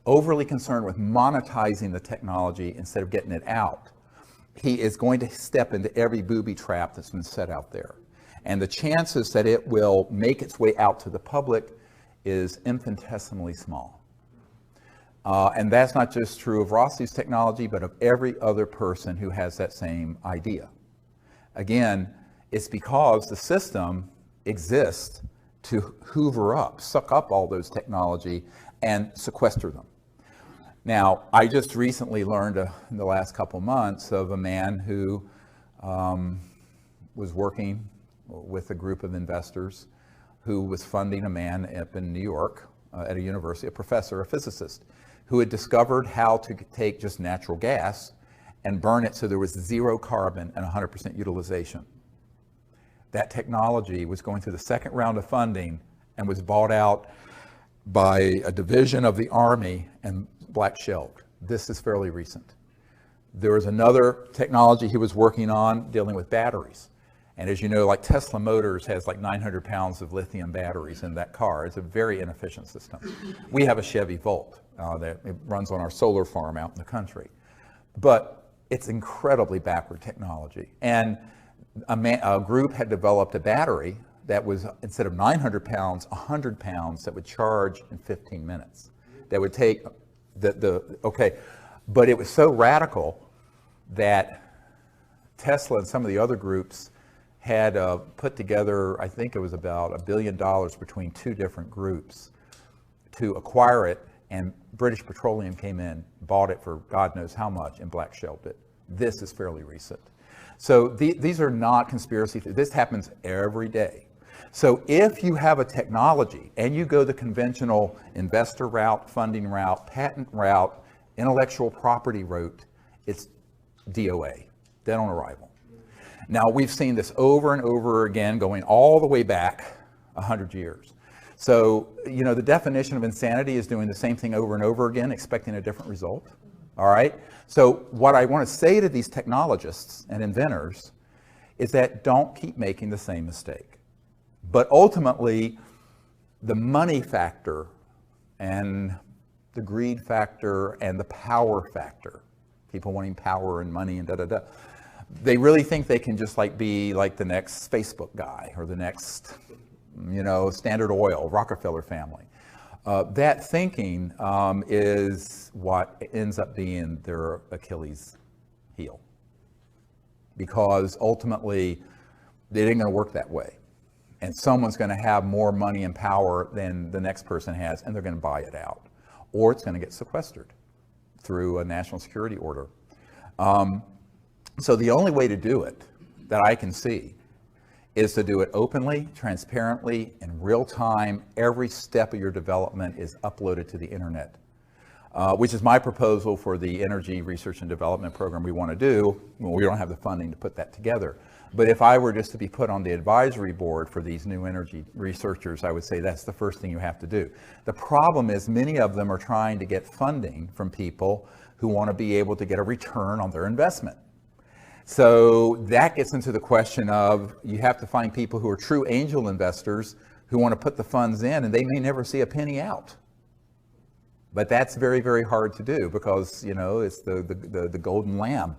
overly concerned with monetizing the technology instead of getting it out, he is going to step into every booby trap that's been set out there. And the chances that it will make its way out to the public is infinitesimally small. And that's not just true of Rossi's technology, but of every other person who has that same idea. Again, it's because the system exists to hoover up, suck up all those technology and sequester them. Now, I just recently learned in the last couple months of a man who was working with a group of investors who was funding a man up in New York at a university, a professor, a physicist, who had discovered how to take just natural gas and burn it so there was zero carbon and 100% utilization. That technology was going through the second round of funding and was bought out by a division of the Army and black shelved. This is fairly recent. There was another technology he was working on dealing with batteries. And as you know, like Tesla Motors has like 900 pounds of lithium batteries in that car. It's a very inefficient system. We have a Chevy Volt that it runs on our solar farm out in the country. But it's incredibly backward technology. And a group had developed a battery that was, instead of 900 pounds, 100 pounds that would charge in 15 minutes. That would take okay. But it was so radical that Tesla and some of the other groups had put together, I think it was about $1 billion between two different groups to acquire it, and British Petroleum came in, bought it for God knows how much, and black shelved it. This is fairly recent. So these are not conspiracy theories. This happens every day. So if you have a technology and you go the conventional investor route, funding route, patent route, intellectual property route, it's DOA, dead on arrival. Now we've seen this over and over again, going all the way back 100 years. So, you know, the definition of insanity is doing the same thing over and over again, expecting a different result. All right? So what I want to say to these technologists and inventors is that don't keep making the same mistake. But ultimately, the money factor and the greed factor and the power factor, people wanting power and money and da-da-da, they really think they can just like be like the next Facebook guy or the next, you know, Standard Oil, Rockefeller family. That thinking is what ends up being their Achilles heel, because ultimately it ain't going to work that way, and someone's going to have more money and power than the next person has, and they're going to buy it out, or it's going to get sequestered through a national security order. So the only way to do it that I can see is to do it openly, transparently, in real time. Every step of your development is uploaded to the internet, which is my proposal for the energy research and development program we want to do. Well, we don't have the funding to put that together. But if I were just to be put on the advisory board for these new energy researchers, I would say that's the first thing you have to do. The problem is many of them are trying to get funding from people who want to be able to get a return on their investment. So that gets into the question of, you have to find people who are true angel investors who want to put the funds in, and they may never see a penny out. But that's very, very hard to do, because, you know, it's the golden lamb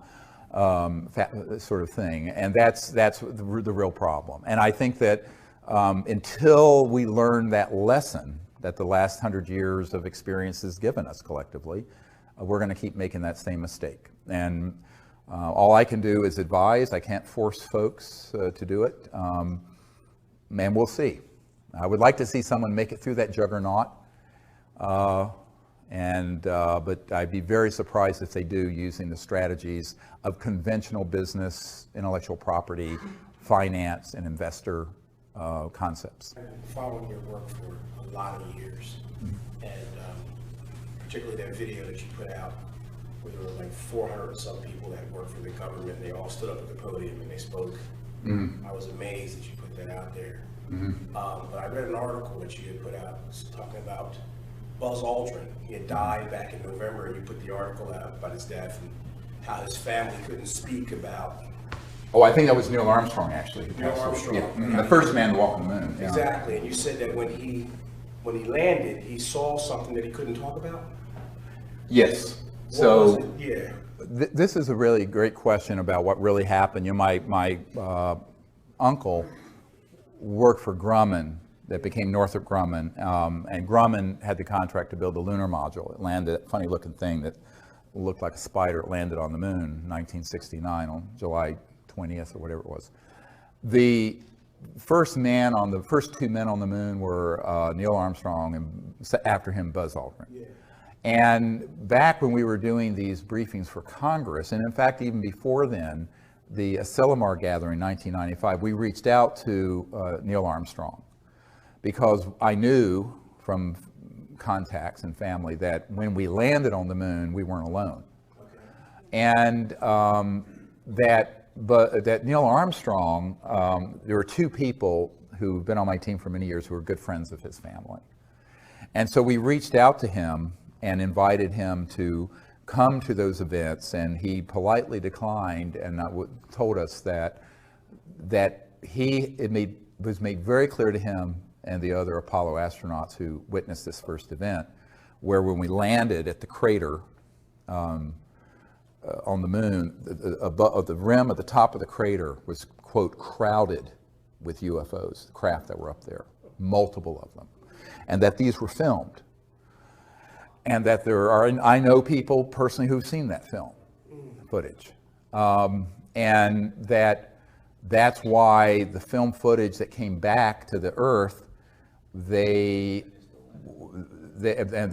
sort of thing, and that's the real problem. And I think that until we learn that lesson that the last 100 years of experience has given us collectively, we're going to keep making that same mistake. And all I can do is advise. I can't force folks to do it. And we'll see. I would like to see someone make it through that juggernaut. But I'd be very surprised if they do, using the strategies of conventional business, intellectual property, finance, and investor concepts. I've been following your work for a lot of years, and particularly that video that you put out, where there were like 400 or some people that worked for the government. They all stood up at the podium and they spoke. I was amazed that you put that out there. But I read an article that you had put out talking about Buzz Aldrin. He had died back in November, and you put the article out about his death and how his family couldn't speak about. Oh, I think that was Neil Armstrong, actually. Neil Armstrong. Yeah. The first man to walk on the moon. Yeah. Exactly, and you said that when he landed, he saw something that he couldn't talk about? Yes. What was it? Yeah. This is a really great question about what really happened. You know, my uncle worked for Grumman, that became Northrop Grumman, and Grumman had the contract to build the lunar module. It landed, a funny looking thing that looked like a spider. It landed on the moon in 1969 on July 20th or whatever it was. The first two men on the moon were Neil Armstrong, and after him Buzz Aldrin. Yeah. And back when we were doing these briefings for Congress, and in fact even before then, the Asilomar gathering in 1995, we reached out to Neil Armstrong, because I knew from contacts and family that when we landed on the moon, we weren't alone. Okay. And that Neil Armstrong, there were two people who've been on my team for many years who were good friends of his family. And so we reached out to him and invited him to come to those events, and he politely declined, and told us that it was made very clear to him and the other Apollo astronauts who witnessed this first event, where when we landed at the crater on the moon, the rim of the top of the crater was, quote, crowded with UFOs, craft that were up there, multiple of them, and that these were filmed. And that I know people personally who've seen that film footage, and that That's why the film footage that came back to the Earth, and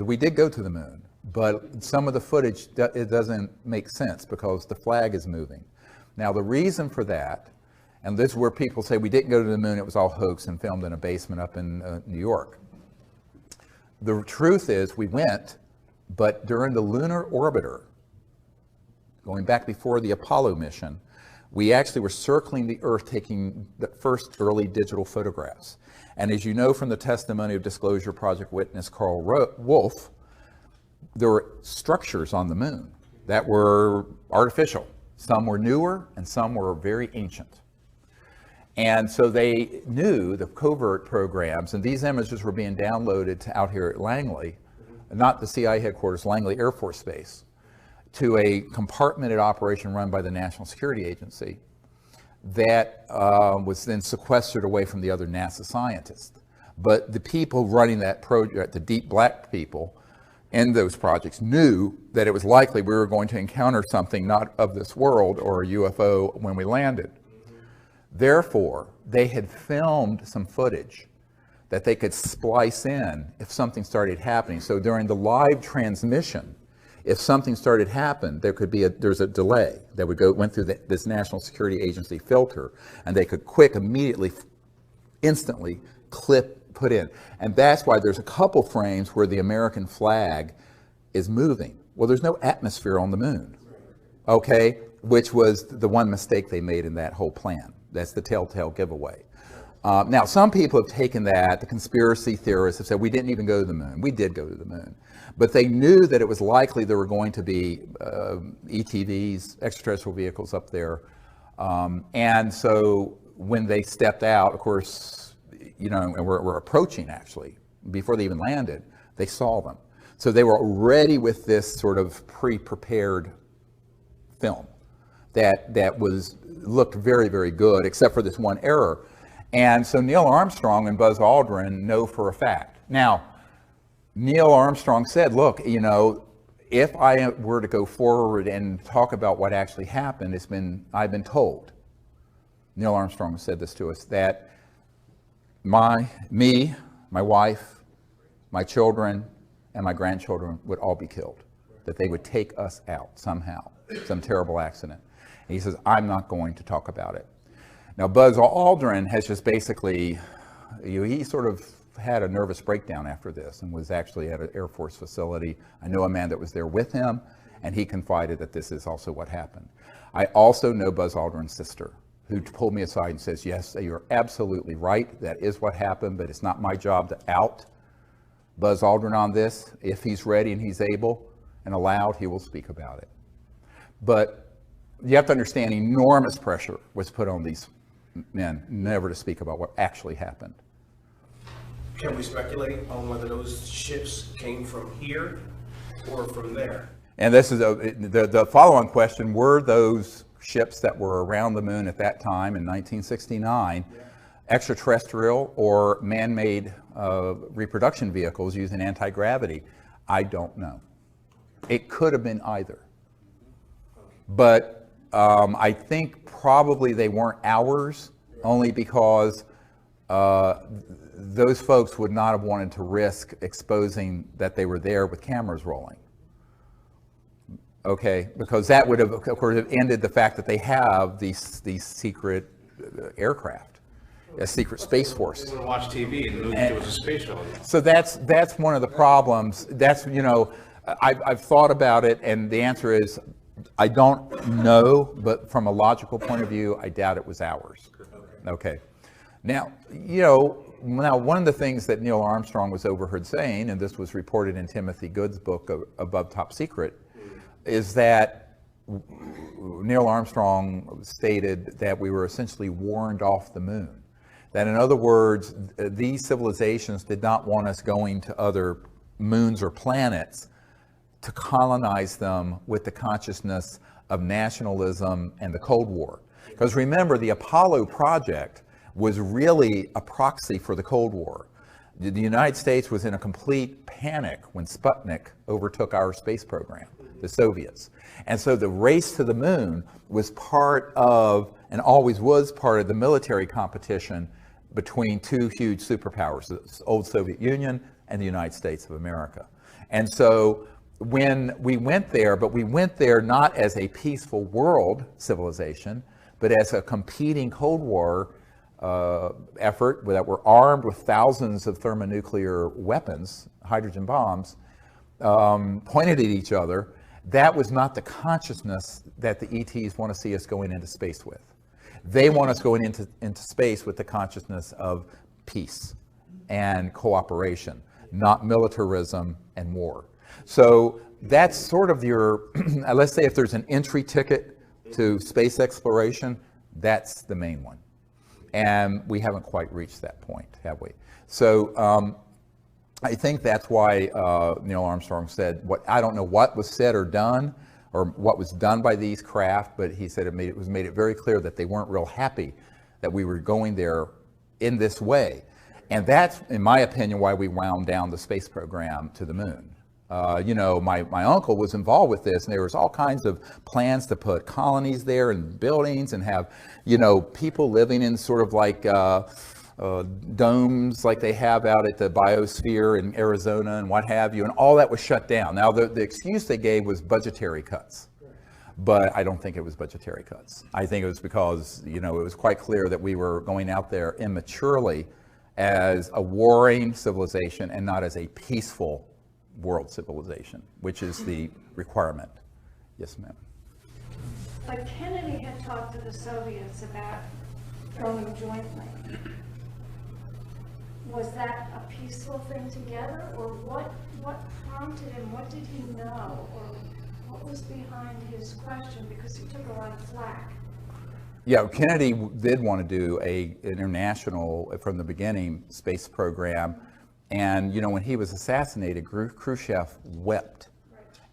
we did go to the moon, but some of the footage, it doesn't make sense because the flag is moving. Now, the reason for that, and this is where people say we didn't go to the moon, it was all hoax and filmed in a basement up in New York. The truth is we went, but during the lunar orbiter, going back before the Apollo mission, we actually were circling the Earth taking the first early digital photographs. And as you know from the testimony of Disclosure Project witness Carl Wolf, there were structures on the moon that were artificial. Some were newer and some were very ancient. And so they knew the covert programs, and these images were being downloaded to out here at Langley, not the CIA headquarters, Langley Air Force Base, to a compartmented operation run by the National Security Agency that was then sequestered away from the other NASA scientists. But the people running that project, the deep black people in those projects, knew that it was likely we were going to encounter something not of this world or a UFO when we landed. Therefore, they had filmed some footage that they could splice in if something started happening. So during the live transmission, if something started happening, there's a delay that went through this National Security Agency filter, and they could immediately, instantly put in. And that's why there's a couple frames where the American flag is moving. Well, there's no atmosphere on the moon, okay? Which was the one mistake they made in that whole plan. That's the telltale giveaway. Now, some people have taken that, the conspiracy theorists have said, we didn't even go to the moon. We did go to the moon. But they knew that it was likely there were going to be ETVs, extraterrestrial vehicles up there. And so when they stepped out, of course, you know, and we're approaching actually, before they even landed, they saw them. So they were already with this sort of pre-prepared film that looked very, very good, except for this one error. And so Neil Armstrong and Buzz Aldrin know for a fact. Now, Neil Armstrong said, look, you know, if I were to go forward and talk about what actually happened, I've been told, Neil Armstrong said this to us, that my wife, my children, and my grandchildren would all be killed, that they would take us out somehow, some terrible accident. And he says, I'm not going to talk about it. Now, Buzz Aldrin has just basically, he sort of had a nervous breakdown after this and was actually at an Air Force facility. I know a man that was there with him, and he confided that this is also what happened. I also know Buzz Aldrin's sister, who pulled me aside and says, yes, you're absolutely right. That is what happened, but it's not my job to out Buzz Aldrin on this. If he's ready and he's able and allowed, he will speak about it. But you have to understand enormous pressure was put on these men never to speak about what actually happened. Can we speculate on whether those ships came from here or from there? And this is the follow-on question, were those ships that were around the moon at that time in 1969 extraterrestrial or man-made reproduction vehicles using anti-gravity? I don't know. It could have been either. But I think probably they weren't ours, only because those folks would not have wanted to risk exposing that they were there with cameras rolling. Okay, because that would have, of course, ended the fact that they have these secret aircraft, a secret space force. They would watch TV and knew it was a space shuttle. So that's one of the problems. That's, you know, I've thought about it, and the answer is I don't know, but from a logical point of view, I doubt it was ours. Okay. Now, you know, one of the things that Neil Armstrong was overheard saying, and this was reported in Timothy Good's book, Above Top Secret, is that Neil Armstrong stated that we were essentially warned off the moon. That in other words, these civilizations did not want us going to other moons or planets to colonize them with the consciousness of nationalism and the Cold War. Because remember, the Apollo project was really a proxy for the Cold War. The United States was in a complete panic when Sputnik overtook our space program, the Soviets. And so the race to the moon was part of and always was part of the military competition between two huge superpowers, the old Soviet Union and the United States of America. And so when we went there, but we went there not as a peaceful world civilization, but as a competing Cold War effort that were armed with thousands of thermonuclear weapons, hydrogen bombs, pointed at each other. That was not the consciousness that the ETs want to see us going into space with. They want us going into space with the consciousness of peace and cooperation, not militarism and war. So that's sort of your, let's say if there's an entry ticket to space exploration, that's the main one. And we haven't quite reached that point, have we? So I think that's why Neil Armstrong said, I don't know what was said or done, or what was done by these craft, but he said it made it very clear that they weren't real happy that we were going there in this way. And that's, in my opinion, why we wound down the space program to the moon. You know, my uncle was involved with this, and there was all kinds of plans to put colonies there and buildings and have, you know, people living in sort of like domes like they have out at the biosphere in Arizona and what have you, and all that was shut down. Now, the excuse they gave was budgetary cuts, but I don't think it was budgetary cuts. I think it was because, you know, it was quite clear that we were going out there immaturely as a warring civilization and not as a peaceful world civilization, which is the requirement. Yes, ma'am. But Kennedy had talked to the Soviets about going jointly. Was that a peaceful thing together, or what prompted him? What did he know, or what was behind his question? Because he took a lot of flack. Yeah, Kennedy did want to do an international, from the beginning, space program. And, you know, when he was assassinated, Khrushchev wept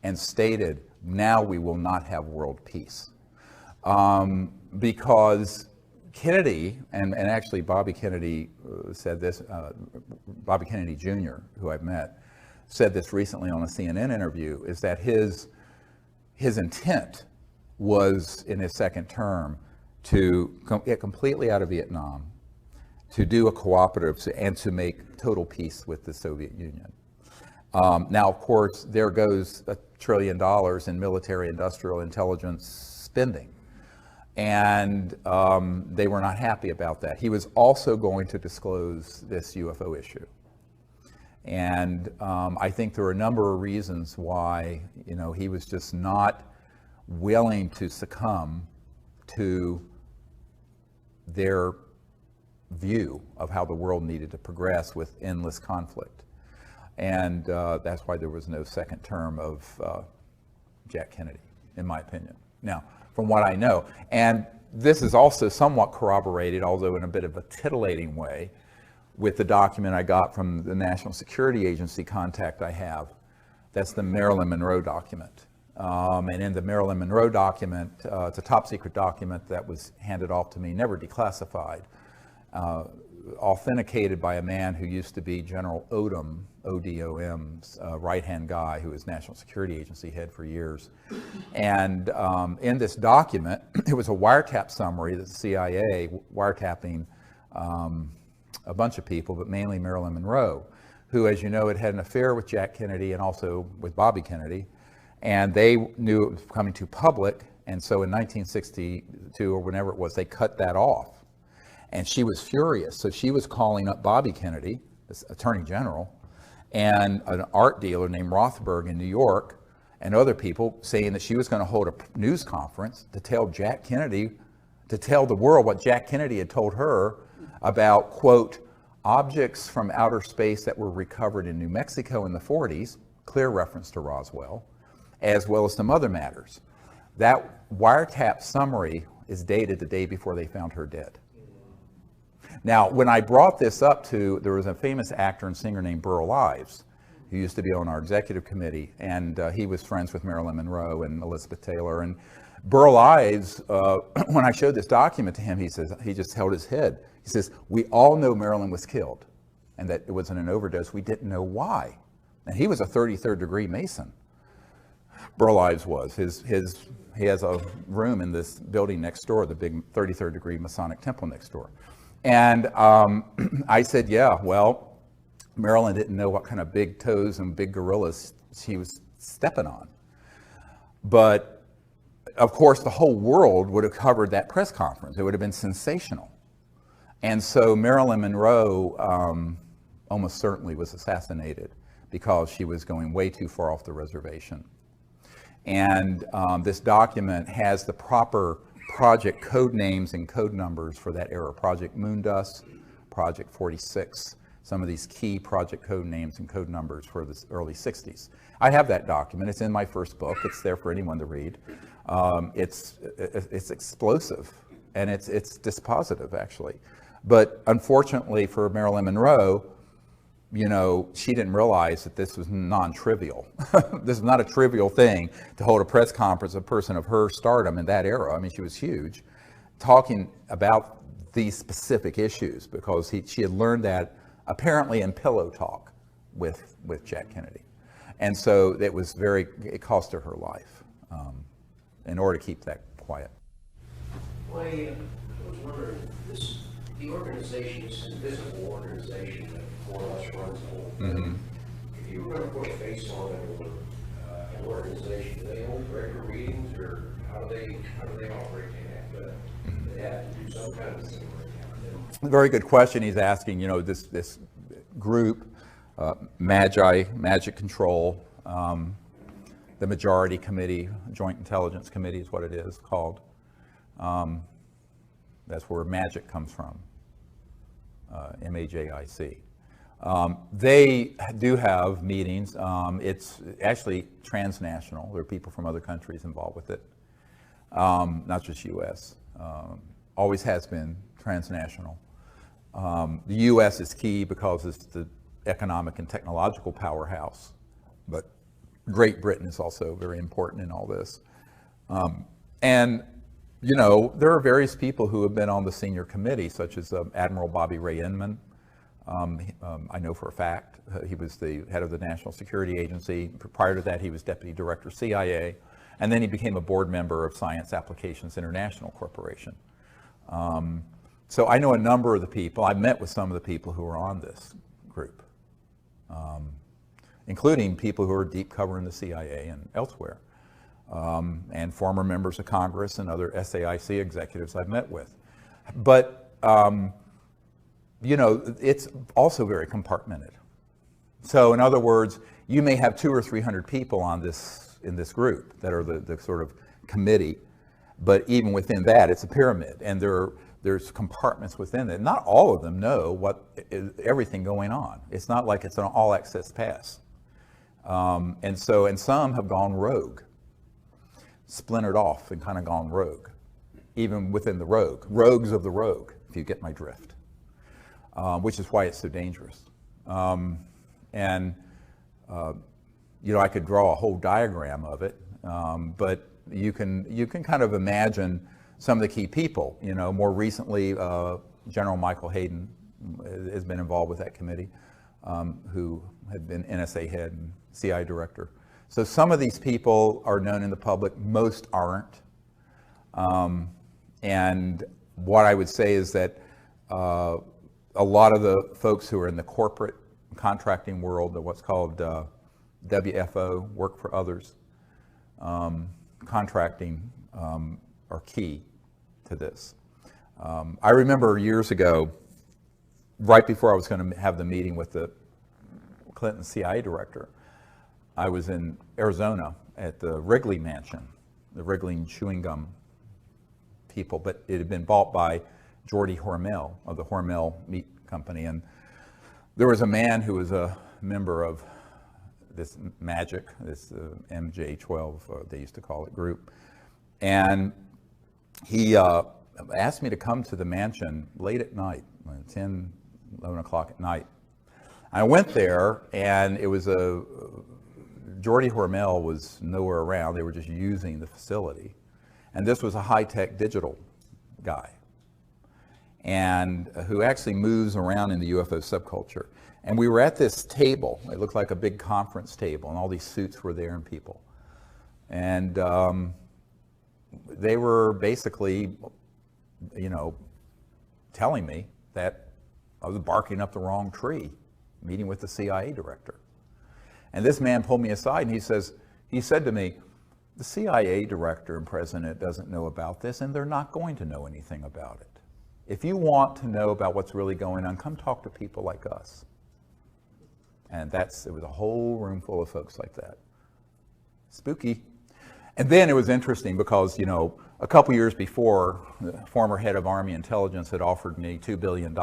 and stated, now we will not have world peace. Because Kennedy, and actually Bobby Kennedy said this, Bobby Kennedy Jr., who I've met, said this recently on a CNN interview, is that his intent was, in his second term, to get completely out of Vietnam, to do a cooperative, and to make total peace with the Soviet Union. Now, of course, there goes $1 trillion in military industrial intelligence spending. And they were not happy about that. He was also going to disclose this UFO issue. And I think there were a number of reasons why, you know, he was just not willing to succumb to their view of how the world needed to progress with endless conflict. And that's why there was no second term of Jack Kennedy, in my opinion. Now, from what I know, and this is also somewhat corroborated, although in a bit of a titillating way, with the document I got from the National Security Agency contact I have. That's the Marilyn Monroe document. And in the Marilyn Monroe document, it's a top secret document that was handed off to me, never declassified, authenticated by a man who used to be General Odom, ODOM's right-hand guy, who was National Security Agency head for years. And in this document, it was a wiretap summary that the CIA wiretapping a bunch of people, but mainly Marilyn Monroe, who, as you know, had an affair with Jack Kennedy and also with Bobby Kennedy. And they knew it was coming too public, and so in 1962 or whenever it was, they cut that off. And she was furious, so she was calling up Bobby Kennedy, this Attorney General, and an art dealer named Rothberg in New York, and other people, saying that she was going to hold a news conference to tell Jack Kennedy, to tell the world what Jack Kennedy had told her about, quote, objects from outer space that were recovered in New Mexico in the 40s, clear reference to Roswell, as well as some other matters. That wiretap summary is dated the day before they found her dead. Now, when I brought this up to, there was a famous actor and singer named Burl Ives, who used to be on our executive committee, and he was friends with Marilyn Monroe and Elizabeth Taylor. And Burl Ives, when I showed this document to him, he says, he just held his head. He says, we all know Marilyn was killed and that it wasn't an overdose. We didn't know why. And he was a 33rd degree Mason. Burlives was. He has a room in this building next door, the big 33rd degree Masonic temple next door. And I said, yeah, well, Marilyn didn't know what kind of big toes and big gorillas she was stepping on. But of course, the whole world would have covered that press conference. It would have been sensational. And so Marilyn Monroe almost certainly was assassinated because she was going way too far off the reservation. And this document has the proper project code names and code numbers for that era. Project Moondust, Project 46, some of these key project code names and code numbers for the early 60s. I have that document. It's in my first book. It's there for anyone to read. It's explosive, and it's dispositive, actually. But unfortunately for Marilyn Monroe, you know, she didn't realize that this was non-trivial. This is not a trivial thing to hold a press conference, a person of her stardom in that era. I mean, she was huge, talking about these specific issues because she had learned that apparently in pillow talk with Jack Kennedy. And so it cost her life in order to keep that quiet. Well, I was wondering, the organization is an invisible organization that more or less runs the whole thing. Mm-hmm. If you were going to put a face on it or an organization, do they hold regular meetings or how do they operate? They have to do some kind of thing right now. Very good question he's asking. You know, this group, Magic Control, the Majority Committee, Joint Intelligence Committee is what it is called. That's where magic comes from, MAJIC. They do have meetings. It's actually transnational. There are people from other countries involved with it, not just U.S. Always has been transnational. The U.S. is key because it's the economic and technological powerhouse, but Great Britain is also very important in all this. And you know, there are various people who have been on the senior committee, such as Admiral Bobby Ray Inman. I know for a fact he was the head of the National Security Agency. Prior to that, he was Deputy Director CIA. And then he became a board member of Science Applications International Corporation. So I know a number of the people. I've met with some of the people who are on this group, including people who are deep cover in the CIA and elsewhere. And former members of Congress and other SAIC executives I've met with. But, you know, it's also very compartmented. So in other words, you may have 200 or 300 people in this group that are the sort of committee, but even within that, it's a pyramid, and there's compartments within it. Not all of them know everything going on. It's not like it's an all-access pass. And some have gone rogue, splintered off and kind of gone rogue, even within the rogue. Rogues of the rogue, if you get my drift, which is why it's so dangerous. You know, I could draw a whole diagram of it, but you can kind of imagine some of the key people. You know, more recently, General Michael Hayden has been involved with that committee, who had been NSA head and CIA director. So some of these people are known in the public, most aren't. And what I would say is that a lot of the folks who are in the corporate contracting world, what's called WFO, work for others, contracting, are key to this. I remember years ago, right before I was going to have the meeting with the Clinton CIA director, I was in Arizona at the Wrigley Mansion, the Wrigley and chewing gum people, but it had been bought by Jordy Hormel of the Hormel Meat Company. And there was a man who was a member of this Magic, this MJ12, they used to call it, group. And he asked me to come to the mansion late at night, 10, 11 o'clock at night. I went there, and it was Jordy Hormel was nowhere around. They were just using the facility. And this was a high-tech digital guy, and who actually moves around in the UFO subculture. And we were at this table. It looked like a big conference table, and all these suits were there and people. And they were basically, telling me that I was barking up the wrong tree, meeting with the CIA director. And this man pulled me aside and he said to me, the CIA director and president doesn't know about this, and they're not going to know anything about it. If you want to know about what's really going on, come talk to people like us. And it was a whole room full of folks like that. Spooky. And then it was interesting because, a couple years before, the former head of Army Intelligence had offered me $2 billion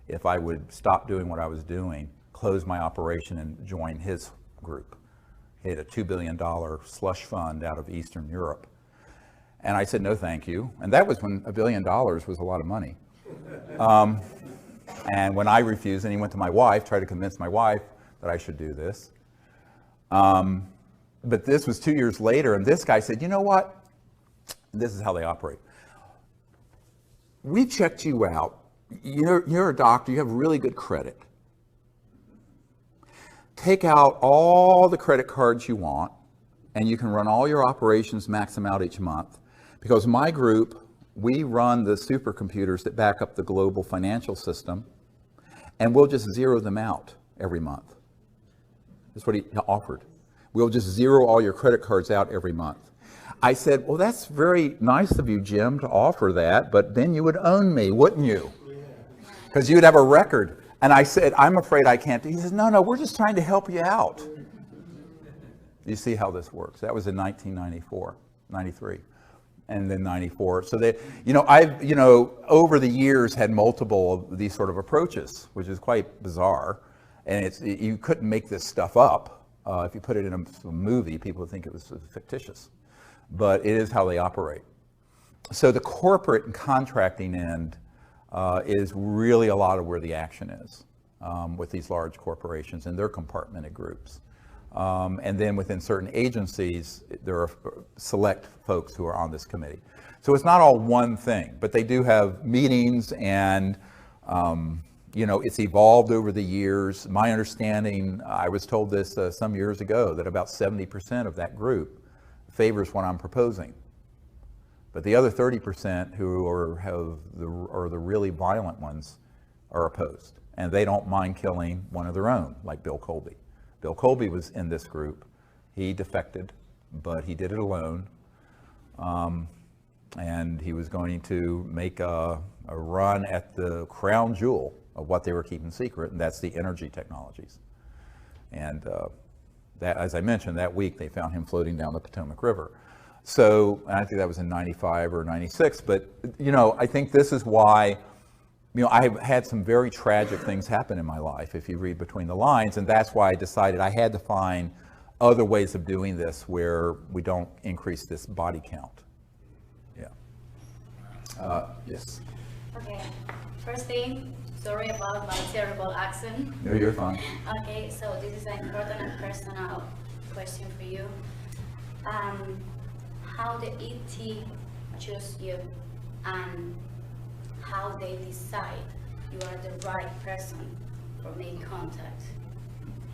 if I would stop doing what I was doing, close my operation, and join his group. He had a $2 billion slush fund out of Eastern Europe. And I said, no, thank you. And that was when $1 billion was a lot of money. And when I refused, and he went to my wife, tried to convince my wife that I should do this. But this was 2 years later, and this guy said, you know what? This is how they operate. We checked you out. You're a doctor. You have really good credit. Take out all the credit cards you want, and you can run all your operations, max them out each month. Because my group, we run the supercomputers that back up the global financial system, and we'll just zero them out every month. That's what he offered. We'll just zero all your credit cards out every month. I said, well, that's very nice of you, Jim, to offer that, but then you would own me, wouldn't you? Because you'd have a record. And I said, I'm afraid I can't. He says, no, we're just trying to help you out. You see how this works. That was in 1994, 93, and then 94. So they, I've, over the years had multiple of these sort of approaches, which is quite bizarre. And you couldn't make this stuff up. If you put it in a movie, people would think it was fictitious. But it is how they operate. So the corporate and contracting end is really a lot of where the action is with these large corporations and their compartmented groups. And then within certain agencies, there are select folks who are on this committee. So it's not all one thing, but they do have meetings, and it's evolved over the years. My understanding, I was told this some years ago, that about 70% of that group favors what I'm proposing. But the other 30% who are the really violent ones are opposed. And they don't mind killing one of their own, like Bill Colby. Bill Colby was in this group. He defected, but he did it alone. And he was going to make a run at the crown jewel of what they were keeping secret, and that's the energy technologies. And that, as I mentioned, that week they found him floating down the Potomac River. So, and I think that was in 95 or 96, but, I think this is why, I've had some very tragic things happen in my life, if you read between the lines, and that's why I decided I had to find other ways of doing this where we don't increase this body count. Yeah. Yes. Okay. First thing, sorry about my terrible accent. No, you're fine. Okay, so this is an important and personal question for you. How the ET choose you, and how they decide you are the right person for making contact.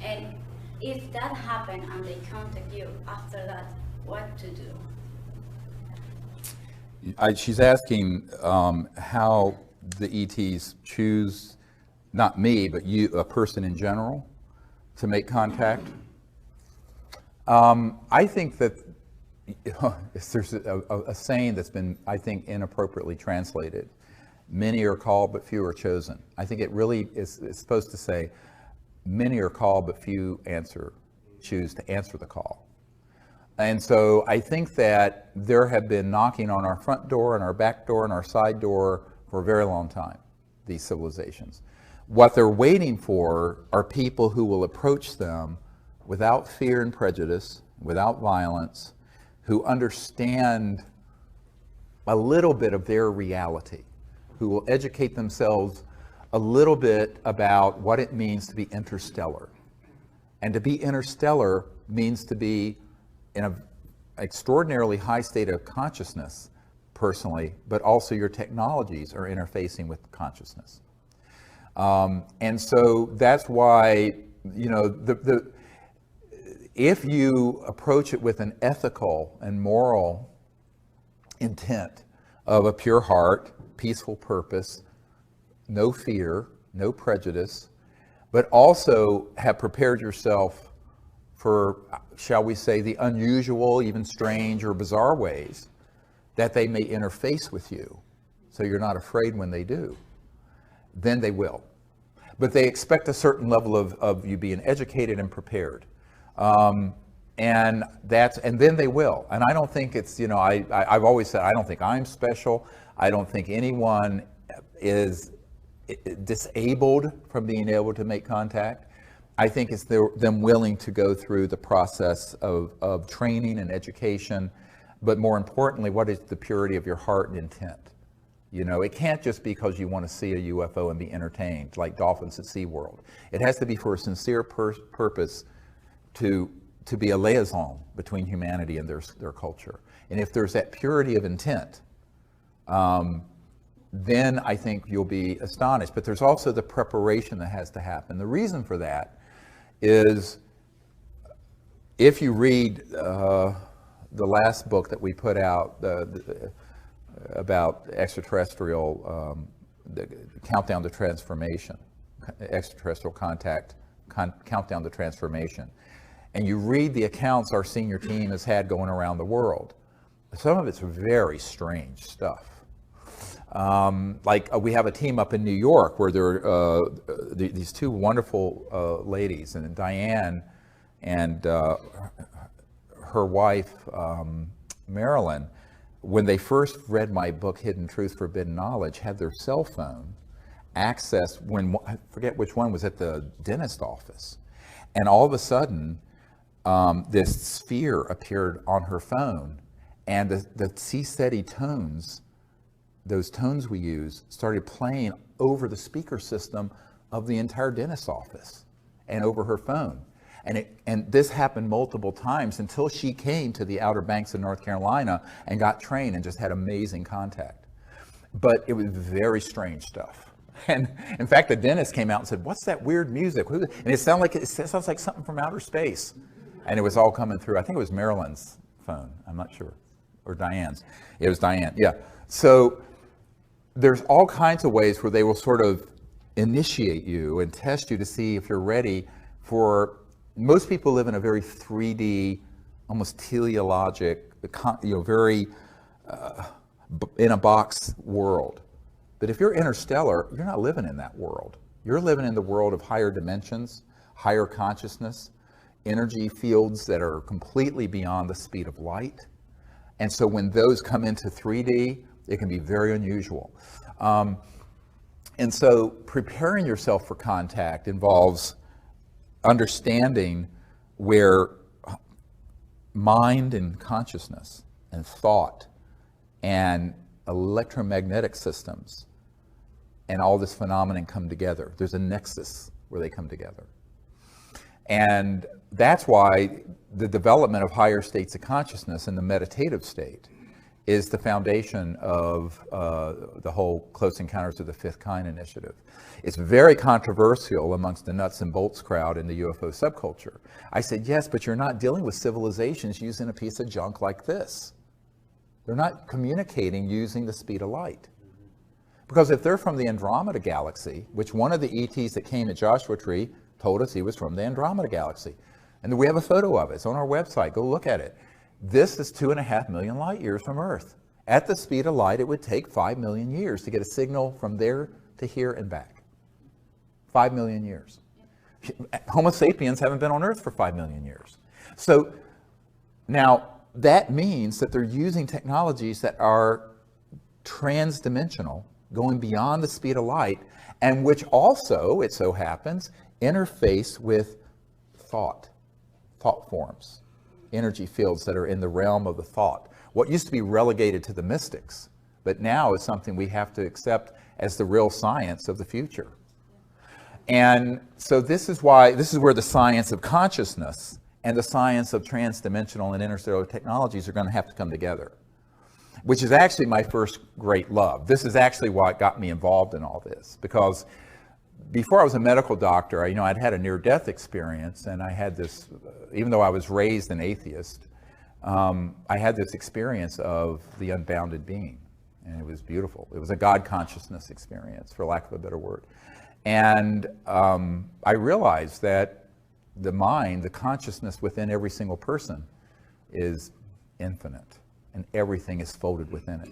And if that happened and they contact you after that, what to do? She's asking how the ETs choose, not me, but you, a person in general, to make contact. I think that there's a saying that's been, I think, inappropriately translated. Many are called, but few are chosen. I think it really is supposed to say, many are called, but few choose to answer the call. And so I think that there have been knocking on our front door and our back door and our side door for a very long time, these civilizations. What they're waiting for are people who will approach them without fear and prejudice, without violence, who understand a little bit of their reality, who will educate themselves a little bit about what it means to be interstellar. And to be interstellar means to be in an extraordinarily high state of consciousness, personally, but also your technologies are interfacing with consciousness. And so that's why, if you approach it with an ethical and moral intent of a pure heart, peaceful purpose, no fear, no prejudice, but also have prepared yourself for, shall we say, the unusual, even strange or bizarre ways that they may interface with you, so you're not afraid when they do, then they will. But they expect a certain level of you being educated and prepared. And then they will. And I don't think it's, I've always said, I don't think I'm special. I don't think anyone is disabled from being able to make contact. I think it's them willing to go through the process of training and education, but more importantly, what is the purity of your heart and intent? It can't just be because you want to see a UFO and be entertained, like dolphins at SeaWorld. It has to be for a sincere purpose to be a liaison between humanity and their culture. And if there's that purity of intent, then I think you'll be astonished. But there's also the preparation that has to happen. The reason for that is, if you read the last book that we put out about extraterrestrial, the Countdown to Transformation, extraterrestrial contact, Countdown to Transformation, and you read the accounts our senior team has had going around the world, some of it's very strange stuff. We have a team up in New York where there are these two wonderful ladies, and Diane and her wife, Marilyn, when they first read my book, Hidden Truth, Forbidden Knowledge, had their cell phone access I forget which one was at the dentist office. And all of a sudden, this sphere appeared on her phone, and the C-steady tones, those tones we use, started playing over the speaker system of the entire dentist office and over her phone. And this happened multiple times until she came to the Outer Banks of North Carolina and got trained and just had amazing contact. But it was very strange stuff. And in fact, the dentist came out and said, "What's that weird music?" And it sounds like something from outer space. And it was all coming through. I think it was Marilyn's phone. I'm not sure. Or Diane's. It was Diane, yeah. So there's all kinds of ways where they will sort of initiate you and test you to see if you're ready for. Most people live in a very 3D, almost teleologic, very in a box world. But if you're interstellar, you're not living in that world. You're living in the world of higher dimensions, higher consciousness, energy fields that are completely beyond the speed of light. And so when those come into 3D, it can be very unusual. And so preparing yourself for contact involves understanding where mind and consciousness and thought and electromagnetic systems and all this phenomenon come together. There's a nexus where they come together. And that's why the development of higher states of consciousness and the meditative state is the foundation of the whole Close Encounters of the Fifth Kind initiative. It's very controversial amongst the nuts and bolts crowd in the UFO subculture. I said, yes, but you're not dealing with civilizations using a piece of junk like this. They're not communicating using the speed of light. Because if they're from the Andromeda Galaxy, which one of the ETs that came at Joshua Tree told us he was from the Andromeda Galaxy. And we have a photo of it. It's on our website. Go look at it. This is 2.5 million light years from Earth. At the speed of light, it would take 5 million years to get a signal from there to here and back. 5 million years. Homo sapiens haven't been on Earth for 5 million years. So now that means that they're using technologies that are transdimensional, going beyond the speed of light, and which also, it so happens, interface with thought forms, energy fields that are in the realm of the thought. What used to be relegated to the mystics, but now is something we have to accept as the real science of the future. And so this is where the science of consciousness and the science of transdimensional and interstellar technologies are going to have to come together, which is actually my first great love. This is actually what got me involved in all this, because before I was a medical doctor, I'd had a near-death experience, and I had this, even though I was raised an atheist, I had this experience of the unbounded being, and it was beautiful. It was a God consciousness experience, for lack of a better word. And I realized that the mind, the consciousness within every single person is infinite, and everything is folded within it.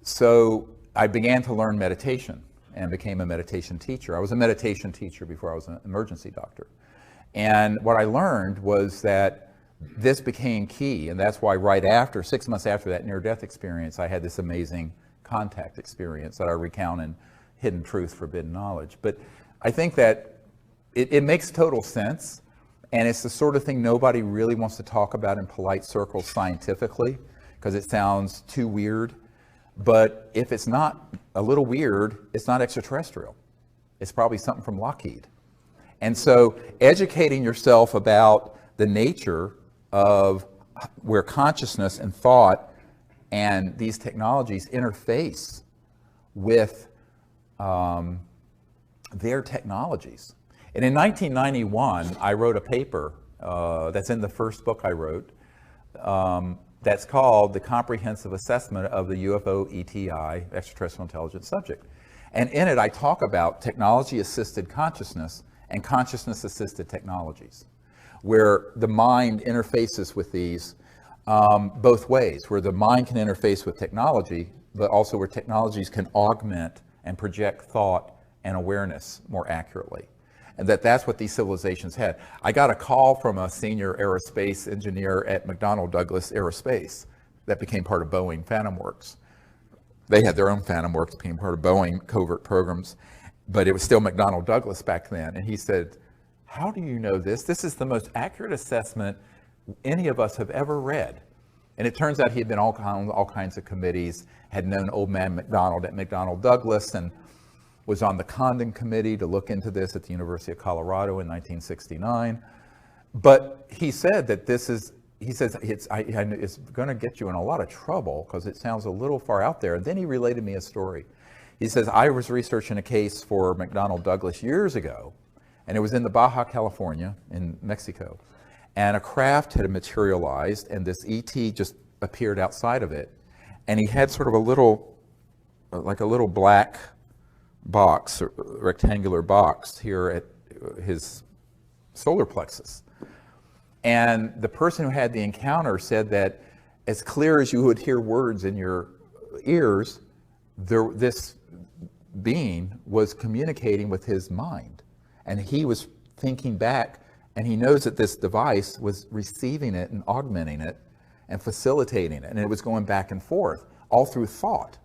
So I began to learn meditation and became a meditation teacher. I was a meditation teacher before I was an emergency doctor. And what I learned was that this became key, and that's why right after, 6 months after that near-death experience, I had this amazing contact experience that I recount in Hidden Truth, Forbidden Knowledge. But I think that it makes total sense, and it's the sort of thing nobody really wants to talk about in polite circles scientifically, because it sounds too weird. But if it's not a little weird, it's not extraterrestrial. It's probably something from Lockheed. And so educating yourself about the nature of where consciousness and thought and these technologies interface with their technologies. And in 1991, I wrote a paper that's in the first book I wrote, that's called The Comprehensive Assessment of the UFO ETI, Extraterrestrial Intelligence Subject. And in it, I talk about technology-assisted consciousness and consciousness-assisted technologies, where the mind interfaces with these both ways, where the mind can interface with technology, but also where technologies can augment and project thought and awareness more accurately. And that's what these civilizations had. I got a call from a senior aerospace engineer at McDonnell Douglas Aerospace that became part of Boeing Phantom Works. They had their own Phantom Works, became part of Boeing covert programs, but it was still McDonnell Douglas back then. And he said, "How do you know this? This is the most accurate assessment any of us have ever read." And it turns out he had been on all kinds of committees, had known old man McDonald at McDonnell Douglas, and was on the Condon Committee to look into this at the University of Colorado in 1969. But he said that it's going to get you in a lot of trouble because it sounds a little far out there. And then he related me a story. He says, I was researching a case for McDonnell Douglas years ago, and it was in the Baja California in Mexico. And a craft had materialized, and this ET just appeared outside of it. And he had sort of a little black box, or rectangular box here at his solar plexus. And the person who had the encounter said that as clear as you would hear words in your ears, this being was communicating with his mind. And he was thinking back, and he knows that this device was receiving it and augmenting it and facilitating it. And it was going back and forth, all through thought.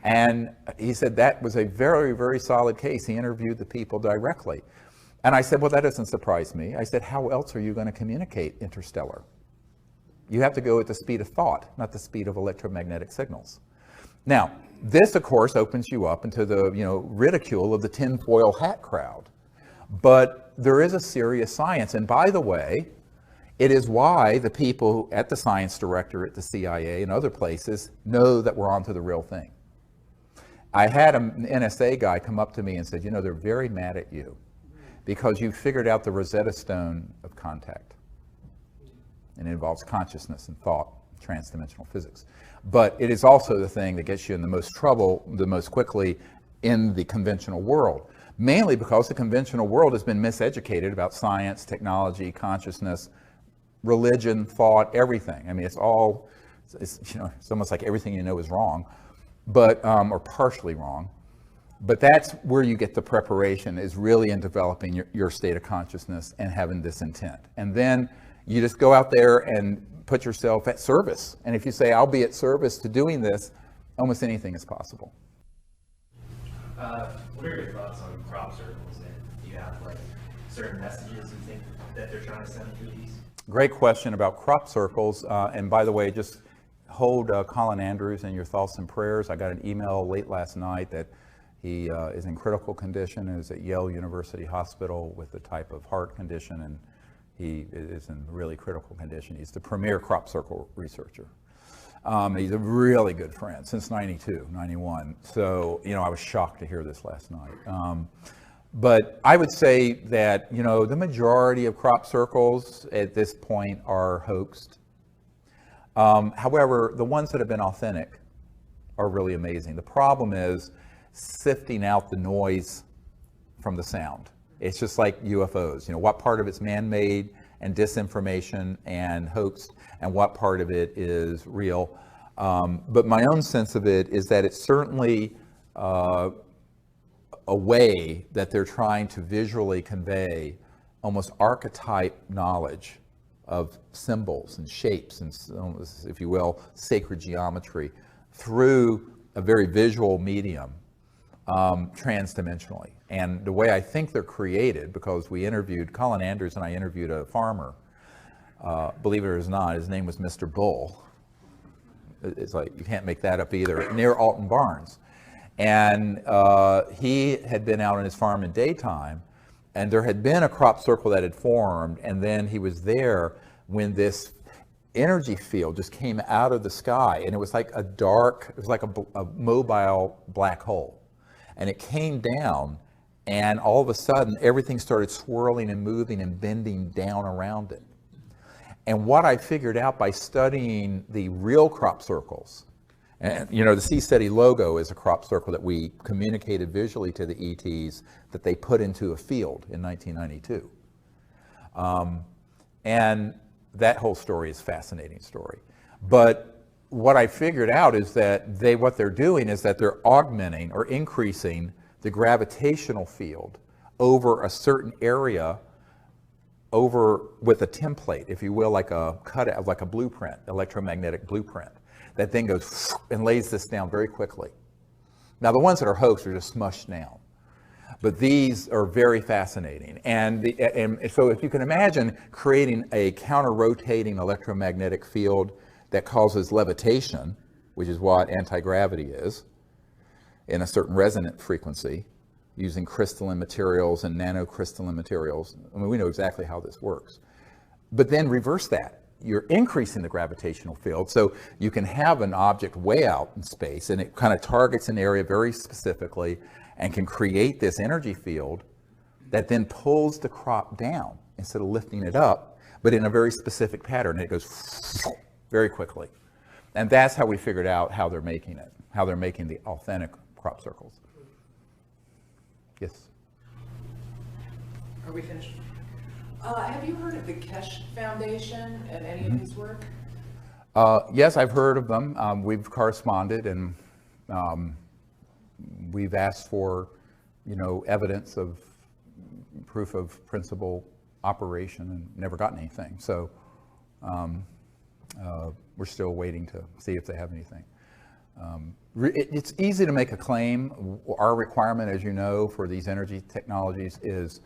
And he said that was a very, very solid case. He interviewed the people directly. And I said, well, that doesn't surprise me. I said, how else are you going to communicate interstellar? You have to go at the speed of thought, not the speed of electromagnetic signals. Now, this, of course, opens you up into the ridicule of the tinfoil hat crowd. But there is a serious science. And by the way, it is why the people at the science director at the CIA and other places know that we're onto the real thing. I had an NSA guy come up to me and said, they're very mad at you because you figured out the Rosetta Stone of contact. And it involves consciousness and thought, transdimensional physics. But it is also the thing that gets you in the most trouble the most quickly in the conventional world, mainly because the conventional world has been miseducated about science, technology, consciousness, religion, thought, everything. I mean, it's almost like everything you know is wrong. But or partially wrong, but that's where you get the preparation, is really in developing your state of consciousness and having this intent. And then you just go out there and put yourself at service. And if you say, I'll be at service to doing this, almost anything is possible. What are your thoughts on crop circles? And do you have certain messages you think that they're trying to send through these? Great question about crop circles. And by the way, just hold Colin Andrews in your thoughts and prayers. I got an email late last night that he is in critical condition and is at Yale University Hospital with a type of heart condition, and he is in really critical condition. He's the premier crop circle researcher. He's a really good friend since 92, 91. So, I was shocked to hear this last night. But I would say that, you know, the majority of crop circles at this point are hoaxed. However, the ones that have been authentic are really amazing. The problem is sifting out the noise from the sound. It's just like UFOs. You know, what part of it's man-made and disinformation and hoax, and what part of it is real. But my own sense of it is that it's certainly a way that they're trying to visually convey almost archetype knowledge of symbols and shapes and, if you will, sacred geometry through a very visual medium, transdimensionally. And the way I think they're created, because we interviewed, Colin Andrews and I interviewed a farmer, believe it or not, his name was Mr. Bull. It's like, you can't make that up either, near Alton Barnes. And he had been out on his farm in daytime, and there had been a crop circle that had formed, and then he was there when this energy field just came out of the sky, and it was like a dark, it was like a mobile black hole. And it came down, and all of a sudden, everything started swirling and moving and bending down around it. And what I figured out by studying the real crop circles, and you know, the Seasteady logo is a crop circle that we communicated visually to the ETs that they put into a field in 1992. And that whole story is a fascinating story. But what I figured out is that what they're doing is that they're augmenting or increasing the gravitational field over a certain area, over with a template, if you will, like a cutout, like a blueprint, electromagnetic blueprint, that then goes and lays this down very quickly. Now, the ones that are hoaxed are just smushed down, but these are very fascinating. And so if you can imagine creating a counter-rotating electromagnetic field that causes levitation, which is what anti-gravity is, in a certain resonant frequency, using crystalline materials and nanocrystalline materials. I mean, we know exactly how this works. But then reverse that. You're increasing the gravitational field, so you can have an object way out in space, and it kind of targets an area very specifically and can create this energy field that then pulls the crop down instead of lifting it up, but in a very specific pattern. It goes very quickly. And that's how we figured out how they're making it, how they're making the authentic crop circles. Yes? Are we finished? Have you heard of the Kesh Foundation and any of his work? Yes, I've heard of them. We've corresponded, and we've asked for, you know, evidence of proof of principal operation and never gotten anything. So we're still waiting to see if they have anything. It's easy to make a claim. Our requirement, as you know, for these energy technologies is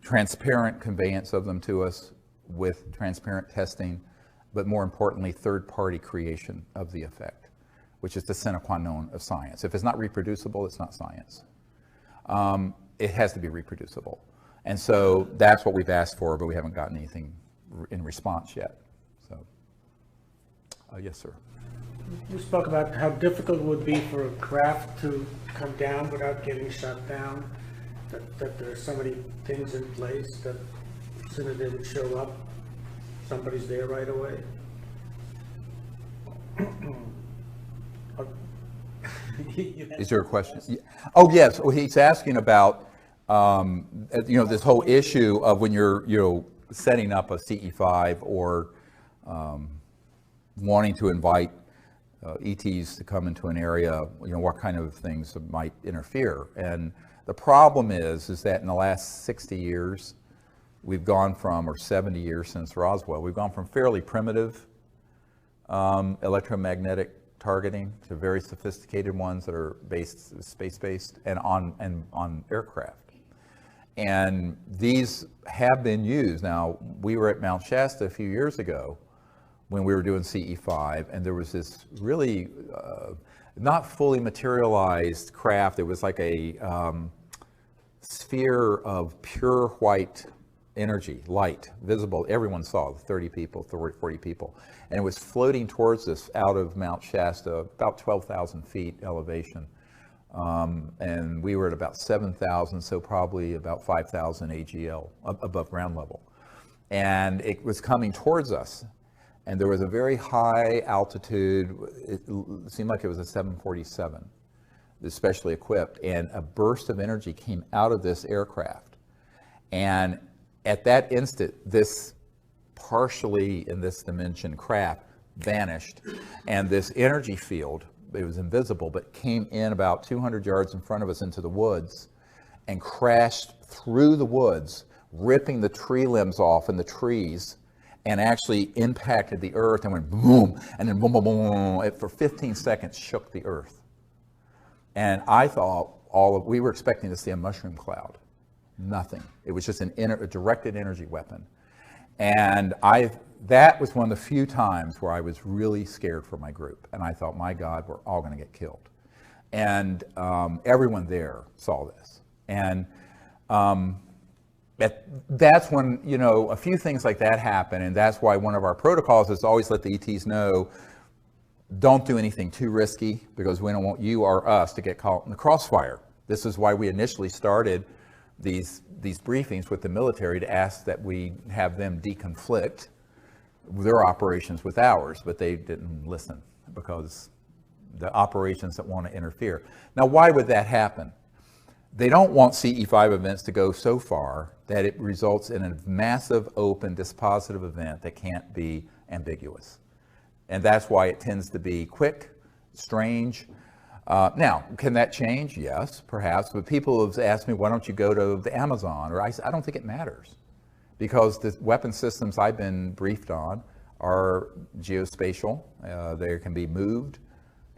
transparent conveyance of them to us with transparent testing, but more importantly, third-party creation of the effect, which is the sine qua non of science. If it's not reproducible, it's not science. It has to be reproducible. And so that's what we've asked for, but we haven't gotten anything in response yet. So, yes, sir. You spoke about how difficult it would be for a craft to come down without getting shut down, that there are so many things in place that as soon as they would show up, somebody's there right away. Is there a question? Oh, yes. Well, he's asking about, you know, this whole issue of when you're, you know, setting up a CE5 or wanting to invite ETs to come into an area, you know, what kind of things might interfere. And the problem is that in the last 60 years, we've gone from, or 70 years since Roswell, we've gone from fairly primitive electromagnetic targeting to very sophisticated ones that are based, space-based, and on aircraft. And these have been used. Now, we were at Mount Shasta a few years ago when we were doing CE5, and there was this really not fully materialized craft. It was like a sphere of pure white energy, light, visible. Everyone saw, 30 people, 40 people. And it was floating towards us out of Mount Shasta, about 12,000 feet elevation. And we were at about 7,000, so probably about 5,000 AGL above ground level. And it was coming towards us. And there was a very high altitude, it seemed like it was a 747, especially equipped, and a burst of energy came out of this aircraft. And at that instant, this partially in this dimension craft vanished, and this energy field, it was invisible, but came in about 200 yards in front of us into the woods and crashed through the woods, ripping the tree limbs off in the trees, and actually impacted the earth and went boom, and then boom, boom, boom. It for 15 seconds shook the earth. And I thought we were expecting to see a mushroom cloud. Nothing. It was just a directed energy weapon. And that was one of the few times where I was really scared for my group. And I thought, my God, we're all going to get killed. And everyone there saw this. And that's when, you know, a few things like that happen. And that's why one of our protocols is to always let the ETs know, don't do anything too risky, because we don't want you or us to get caught in the crossfire. This is why we initially started these briefings with the military, to ask that we have them deconflict their operations with ours, but they didn't listen, because the operations that want to interfere. Now, why would that happen? They don't want CE5 events to go so far that it results in a massive, open, dispositive event that can't be ambiguous. And that's why it tends to be quick, strange. Now, can that change? Yes, perhaps. But people have asked me, why don't you go to the Amazon? Or I don't think it matters, because the weapon systems I've been briefed on are geospatial. They can be moved,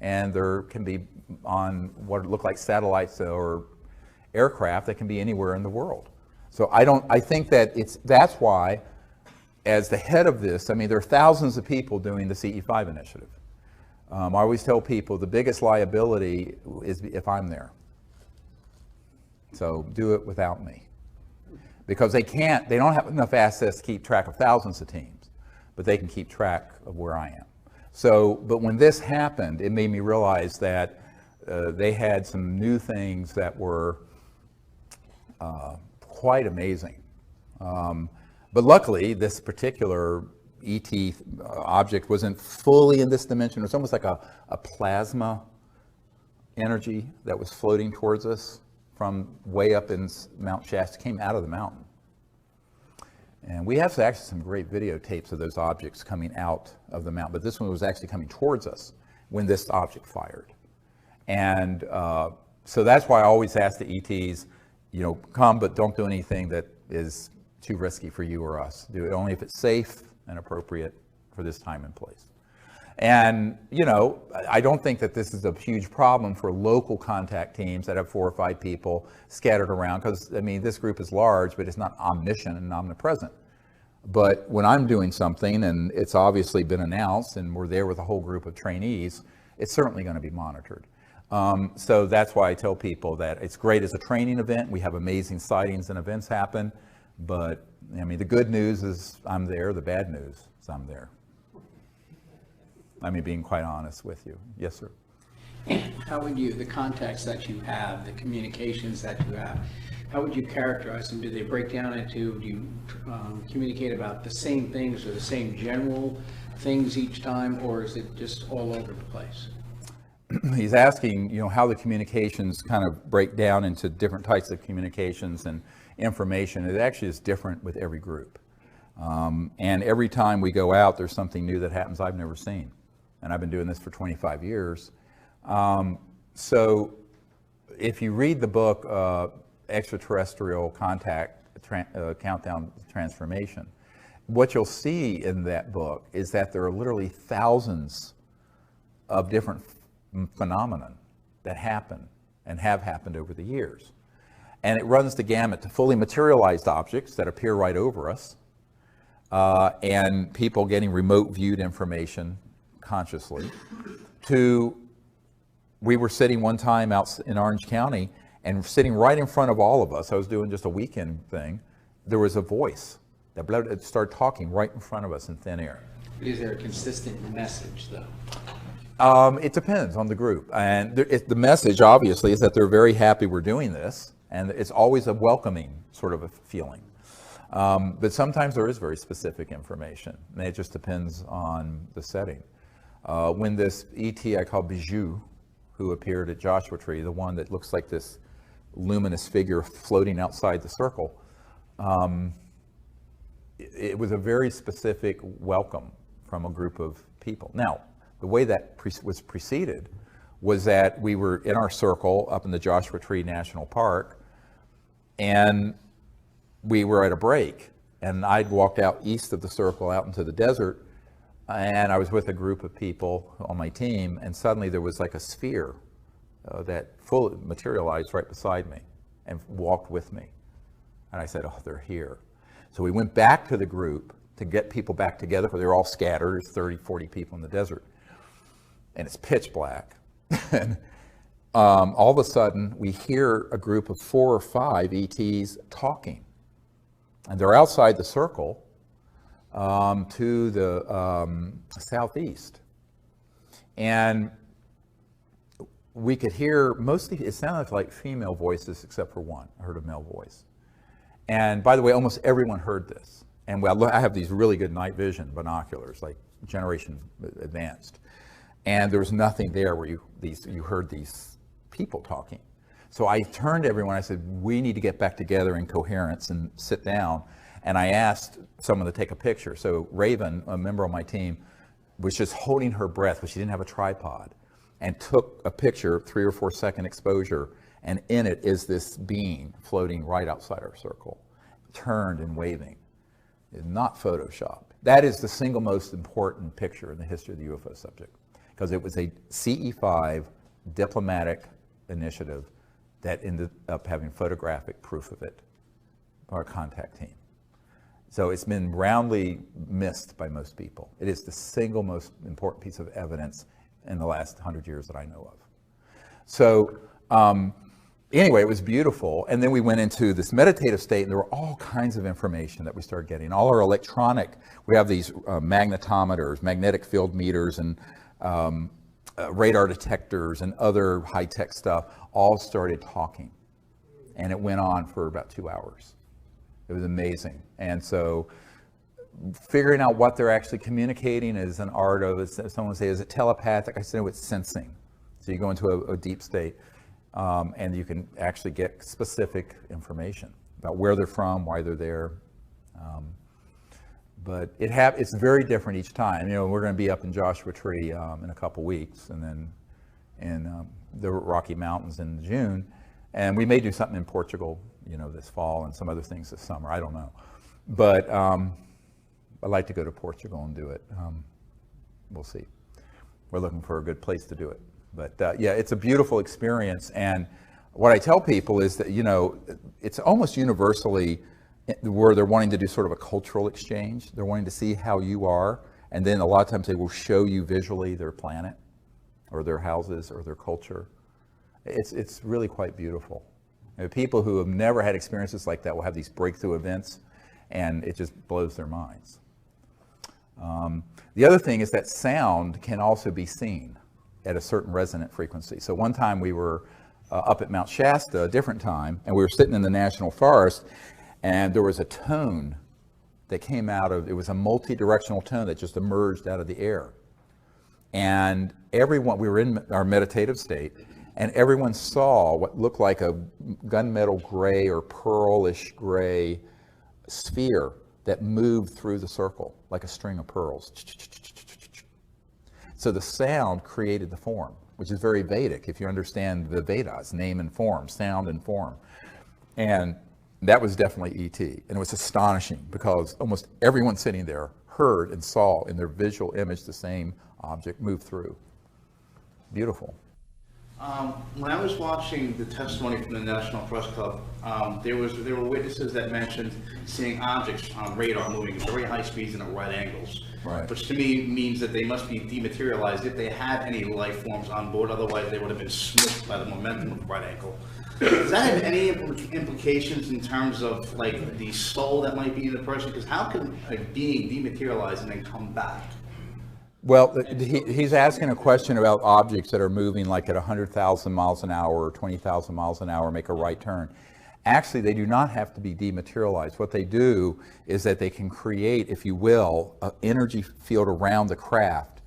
and there can be on what look like satellites or aircraft that can be anywhere in the world. So I think that that's why, as the head of this, I mean, there are thousands of people doing the CE5 initiative. I always tell people the biggest liability is if I'm there. So do it without me. Because they don't have enough assets to keep track of thousands of teams, but they can keep track of where I am. So, but when this happened, it made me realize that they had some new things that were quite amazing. But luckily, this particular ET object wasn't fully in this dimension. It was almost like a plasma energy that was floating towards us from way up in Mount Shasta, came out of the mountain. And we have actually some great videotapes of those objects coming out of the mountain, but this one was actually coming towards us when this object fired. And so that's why I always ask the ETs, you know, come, but don't do anything that is too risky for you or us. Do it only if it's safe and appropriate for this time and place. And, you know, I don't think that this is a huge problem for local contact teams that have 4 or 5 people scattered around, because, I mean, this group is large, but it's not omniscient and omnipresent. But when I'm doing something and it's obviously been announced and we're there with a whole group of trainees, it's certainly going to be monitored. So that's why I tell people that it's great as a training event. We have amazing sightings and events happen. But, I mean, the good news is I'm there. The bad news is I'm there. I mean, being quite honest with you. Yes, sir. How would you, the contacts that you have, the communications that you have, how would you characterize them? Do they break down into, do you communicate about the same things or the same general things each time, or is it just all over the place? He's asking, you know, how the communications kind of break down into different types of communications and information. It actually is different with every group. And every time we go out, there's something new that happens I've never seen. And I've been doing this for 25 years. So if you read the book, Extraterrestrial Contact Countdown Transformation, what you'll see in that book is that there are literally thousands of different phenomena that happen and have happened over the years. And it runs the gamut to fully materialized objects that appear right over us, and people getting remote viewed information consciously, to, we were sitting one time out in Orange County and sitting right in front of all of us. I was doing just a weekend thing. There was a voice that started talking right in front of us in thin air. Is there a consistent message, though? It depends on the group. And the message, obviously, is that they're very happy we're doing this, and it's always a welcoming sort of a feeling. But sometimes there is very specific information, and it just depends on the setting. When this ET I call Bijou, who appeared at Joshua Tree, the one that looks like this luminous figure floating outside the circle, it was a very specific welcome from a group of people. Now, the way that was preceded was that we were in our circle up in the Joshua Tree National Park, and we were at a break, and I'd walked out east of the circle out into the desert, and I was with a group of people on my team, and suddenly there was like a sphere that fully materialized right beside me and walked with me. And I said, oh, they're here. So we went back to the group to get people back together, because they were all scattered. There's 30, 40 people in the desert. And it's pitch black. And all of a sudden, we hear a group of 4 or 5 ETs talking. And they're outside the circle to the southeast. And we could hear mostly, it sounded like female voices except for one. I heard a male voice. And by the way, almost everyone heard this. And I have these really good night vision binoculars, like generation advanced. And there was nothing there where you heard these people talking. So I turned to everyone, I said, we need to get back together in coherence and sit down. And I asked someone to take a picture. So Raven, a member of my team, was just holding her breath, but she didn't have a tripod, and took a picture, 3 or 4 second exposure, and in it is this being floating right outside our circle, turned and waving. It's not Photoshop. That is the single most important picture in the history of the UFO subject, because it was a CE5 diplomatic initiative that ended up having photographic proof of it, our contact team. So it's been roundly missed by most people. It is the single most important piece of evidence in the last 100 years that I know of. So anyway, it was beautiful. And then we went into this meditative state, and there were all kinds of information that we started getting. All our electronic, we have these magnetometers, magnetic field meters, and radar detectors and other high-tech stuff all started talking. And it went on for about 2 hours. It was amazing. And so figuring out what they're actually communicating is an art of, someone would say, is it telepathic? I said, no, it's sensing. So you go into a deep state, and you can actually get specific information about where they're from, why they're there. But it's very different each time. You know, we're going to be up in Joshua Tree in a couple weeks, and then in the Rocky Mountains in June. And we may do something in Portugal, you know, this fall, and some other things this summer. I don't know. But I'd like to go to Portugal and do it. We'll see. We're looking for a good place to do it. But yeah, it's a beautiful experience. And what I tell people is that, you know, it's almost universally where they're wanting to do sort of a cultural exchange. They're wanting to see how you are. And then a lot of times they will show you visually their planet or their houses or their culture. It's really quite beautiful. And people who have never had experiences like that will have these breakthrough events, and it just blows their minds. The other thing is that sound can also be seen at a certain resonant frequency. So one time we were up at Mount Shasta, a different time, and we were sitting in the National Forest, and there was a tone that came out of, it was a multi-directional tone that just emerged out of the air. And everyone, we were in our meditative state, and everyone saw what looked like a gunmetal gray or pearlish gray sphere that moved through the circle like a string of pearls. So the sound created the form, which is very Vedic if you understand the Vedas, name and form, sound and form. And that was definitely ET. And it was astonishing because almost everyone sitting there heard and saw in their visual image the same object move through. Beautiful. When I was watching the testimony from the National Press Club, there were witnesses that mentioned seeing objects on radar moving at very high speeds and at right angles, right, which to me means that they must be dematerialized if they had any life forms on board. Otherwise, they would have been smushed by the momentum of the right angle. Does that have any implications in terms of like the soul that might be in the person? Because how can a being dematerialize and then come back? Well, he's asking a question about objects that are moving like at 100,000 miles an hour or 20,000 miles an hour, make a right turn. Actually, they do not have to be dematerialized. What they do is that they can create, if you will, an energy field around the craft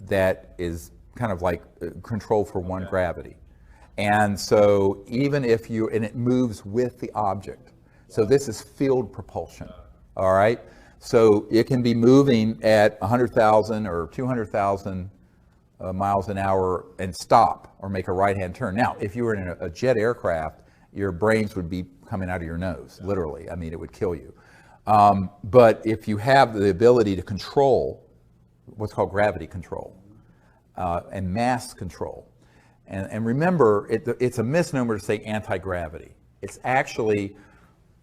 that is kind of like controlled for one gravity. And so even if and it moves with the object. So this is field propulsion, all right? So it can be moving at 100,000 or 200,000 miles an hour and stop or make a right-hand turn. Now, if you were in a jet aircraft, your brains would be coming out of your nose, literally. I mean, it would kill you. But if you have the ability to control what's called gravity control and mass control, and remember, it's a misnomer to say anti-gravity. It's actually,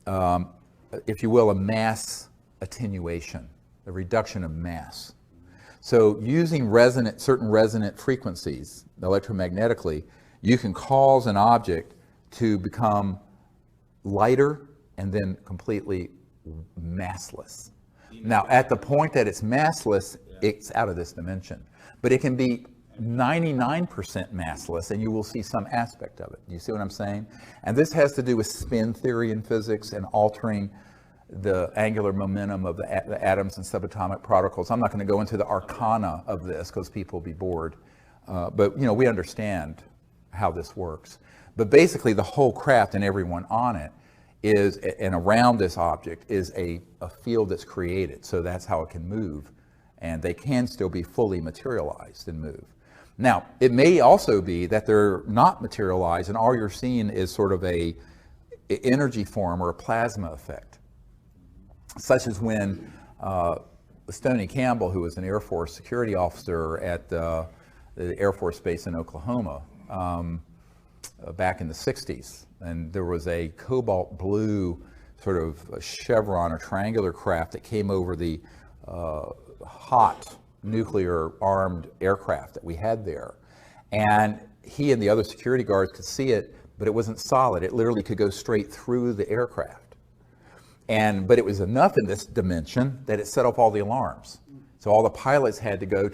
if you will, a mass attenuation, the reduction of mass. So using certain resonant frequencies electromagnetically, you can cause an object to become lighter and then completely massless. Now, at the point that it's massless, it's out of this dimension. But it can be 99% massless, and you will see some aspect of it. You see what I'm saying? And this has to do with spin theory in physics and altering the angular momentum of the atoms and subatomic particles. I'm not going to go into the arcana of this because people will be bored. But we understand how this works. But basically the whole craft and everyone on it is, and around this object is a field that's created. So that's how it can move. And they can still be fully materialized and move. Now, it may also be that they're not materialized and all you're seeing is sort of a energy form or a plasma effect. Such as when Stoney Campbell, who was an Air Force security officer at the Air Force Base in Oklahoma back in the 60s, and there was a cobalt blue sort of a chevron or triangular craft that came over the hot nuclear armed aircraft that we had there. And he and the other security guards could see it, but it wasn't solid. It literally could go straight through the aircraft. But it was enough in this dimension that it set off all the alarms. So all the pilots had to go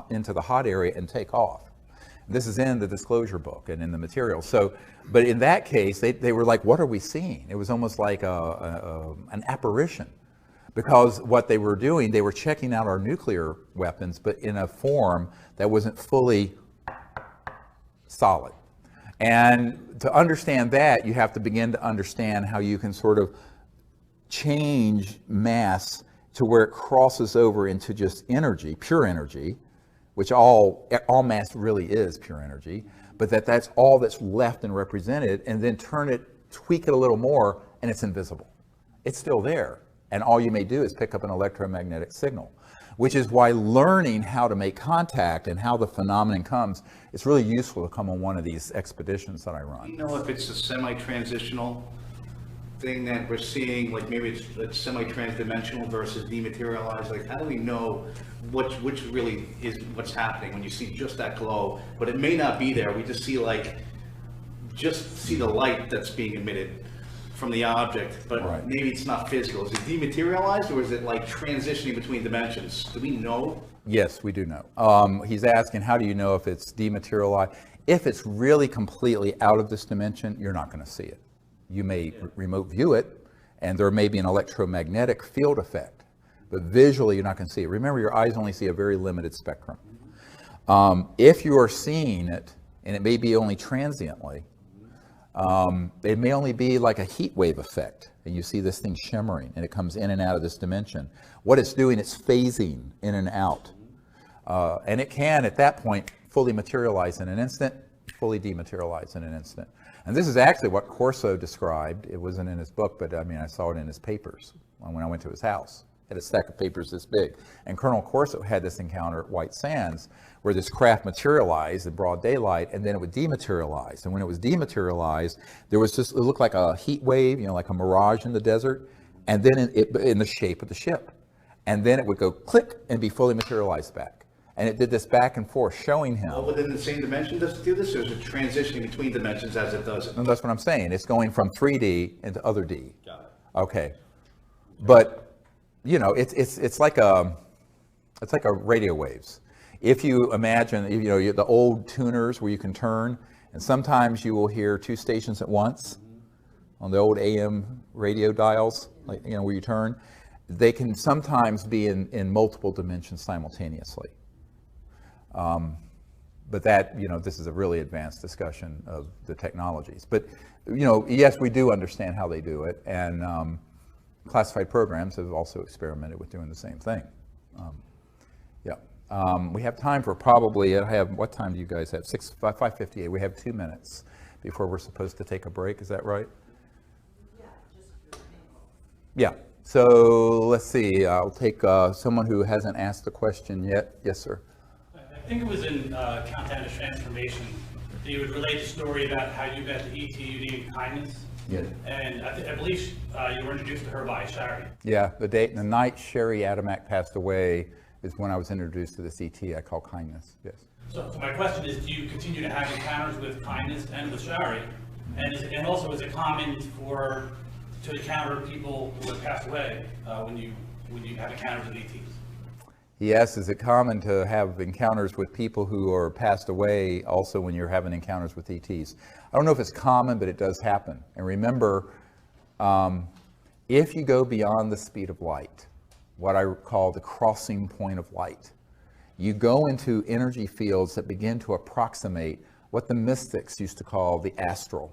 into the hot area and take off. This is in the disclosure book and in the material. So, but in that case, they were like, what are we seeing? It was almost like an apparition. Because what they were doing, they were checking out our nuclear weapons, but in a form that wasn't fully solid. And to understand that, you have to begin to understand how you can sort of change mass to where it crosses over into just energy, pure energy, which all mass really is pure energy, but that's all that's left and represented, and then tweak it a little more, and it's invisible. It's still there, and all you may do is pick up an electromagnetic signal, which is why learning how to make contact and how the phenomenon comes, it's really useful to come on one of these expeditions that I run. Do you know if it's a semi-transitional thing that we're seeing, like maybe it's semi-transdimensional versus dematerialized? Like, how do we know which really is what's happening when you see just that glow, but it may not be there? We just see the light that's being emitted from the object, but right. Maybe it's not physical. Is it dematerialized, or is it like transitioning between dimensions? Do we know? Yes, we do know. He's asking, how do you know if it's dematerialized? If it's really completely out of this dimension, you're not going to see it. You may remote view it, and there may be an electromagnetic field effect, but visually you're not going to see it. Remember, your eyes only see a very limited spectrum. If you are seeing it, and it may be only transiently, it may only be like a heat wave effect, and you see this thing shimmering, and it comes in and out of this dimension. What it's doing, it's phasing in and out. And it can, at that point, fully materialize in an instant, fully dematerialize in an instant. And this is actually what Corso described. It wasn't in his book, but I mean, I saw it in his papers when I went to his house. He had a stack of papers this big. And Colonel Corso had this encounter at White Sands where this craft materialized in broad daylight, and then it would dematerialize. And when it was dematerialized, there was just, it looked like a heat wave, like a mirage in the desert, and then in the shape of the ship. And then it would go click and be fully materialized back. And it did this back and forth, showing him. All within the same dimension does it do this, or is it transitioning between dimensions as it does it? And that's what I'm saying. It's going from 3D into other D. Got it. Okay. But, it's like It's like a radio waves. If you imagine, you know, the old tuners where you can turn, and sometimes you will hear 2 stations at once on the old AM radio dials, like, you know, where you turn. They can sometimes be in multiple dimensions simultaneously. But that, you know, this is a really advanced discussion of the technologies. But, you know, yes, we do understand how they do it, and classified programs have also experimented with doing the same thing. We have time for probably, what time do you guys have? 5:58. We have 2 minutes before we're supposed to take a break. Is that right? Yeah. So let's see. I'll take someone who hasn't asked a question yet. Yes, sir. I think it was in Countdown to Transformation that you would relate the story about how you met the ET you needed kindness. Yeah. And I believe you were introduced to her by Shari. Yeah. The night Sherry Adamak passed away is when I was introduced to this ET I call kindness. Yes. So my question is, do you continue to have encounters with kindness and with Shari? And also, is it common to encounter people who have passed away when you have encounters with ETs? Yes, is it common to have encounters with people who are passed away also when you're having encounters with ETs? I don't know if it's common, but it does happen. And remember, if you go beyond the speed of light, what I call the crossing point of light, you go into energy fields that begin to approximate what the mystics used to call the astral,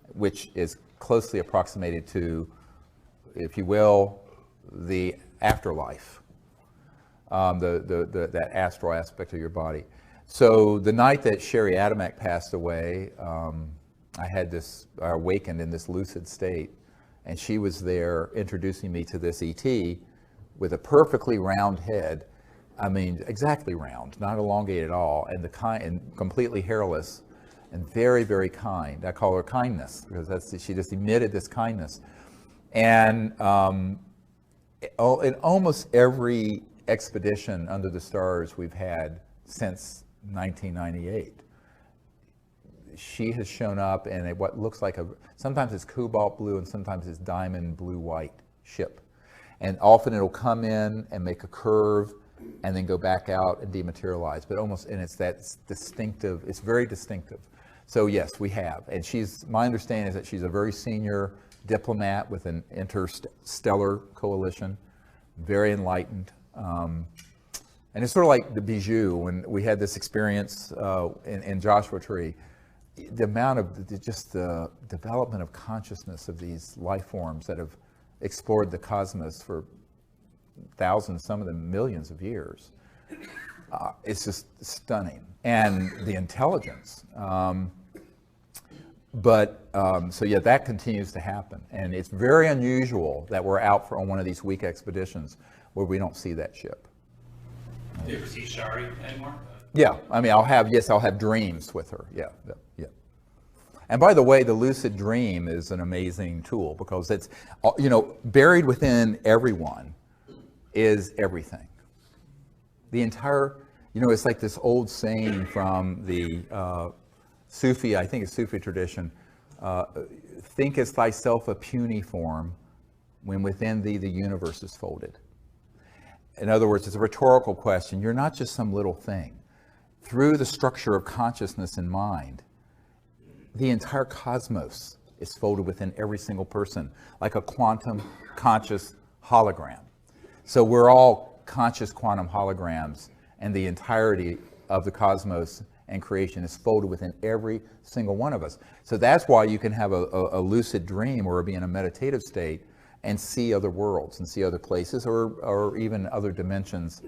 which is closely approximated to, if you will, the afterlife, that astral aspect of your body. So the night that Sherry Adamak passed away, I awakened in this lucid state, and she was there introducing me to this ET with a perfectly round head. I mean, exactly round, not elongated at all, and completely hairless, and very, very kind. I call her kindness because she just emitted this kindness. And in almost every expedition under the stars we've had since 1998, she has shown up in what looks like sometimes it's cobalt blue and sometimes it's diamond blue white ship. And often it'll come in and make a curve and then go back out and dematerialize. But and it's that distinctive, it's very distinctive. So yes, we have. And my understanding is that she's a very senior diplomat with an interstellar coalition, very enlightened. And it's sort of like the Bijou, when we had this experience in Joshua Tree. The amount of the development of consciousness of these life forms that have explored the cosmos for thousands, some of them millions of years. It's just stunning. And the intelligence. So yeah, that continues to happen. And it's very unusual that we're out on one of these week expeditions where we don't see that ship. Do you ever see Shari anymore? Yeah, I mean, I'll have dreams with her. Yeah. And by the way, the lucid dream is an amazing tool because it's, buried within everyone is everything. The entire, it's like this old saying from the Sufi, I think it's Sufi tradition, thinkest thyself a puny form when within thee the universe is folded. In other words, it's a rhetorical question. You're not just some little thing. Through the structure of consciousness and mind, the entire cosmos is folded within every single person, like a quantum conscious hologram. So we're all conscious quantum holograms, and the entirety of the cosmos and creation is folded within every single one of us. So that's why you can have a lucid dream or be in a meditative state and see other worlds and see other places or even other dimensions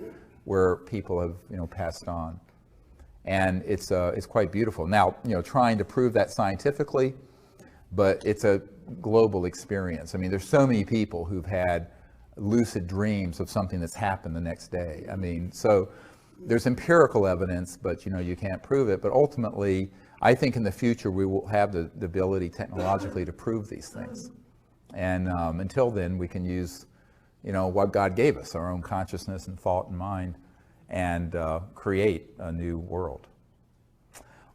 where people have passed on. And it's quite beautiful. Now, trying to prove that scientifically, but it's a global experience. I mean, there's so many people who've had lucid dreams of something that's happened the next day. I mean, so there's empirical evidence, but you can't prove it. But ultimately, I think in the future we will have the ability technologically to prove these things. And until then, we can use, what God gave us, our own consciousness and thought and mind, and create a new world.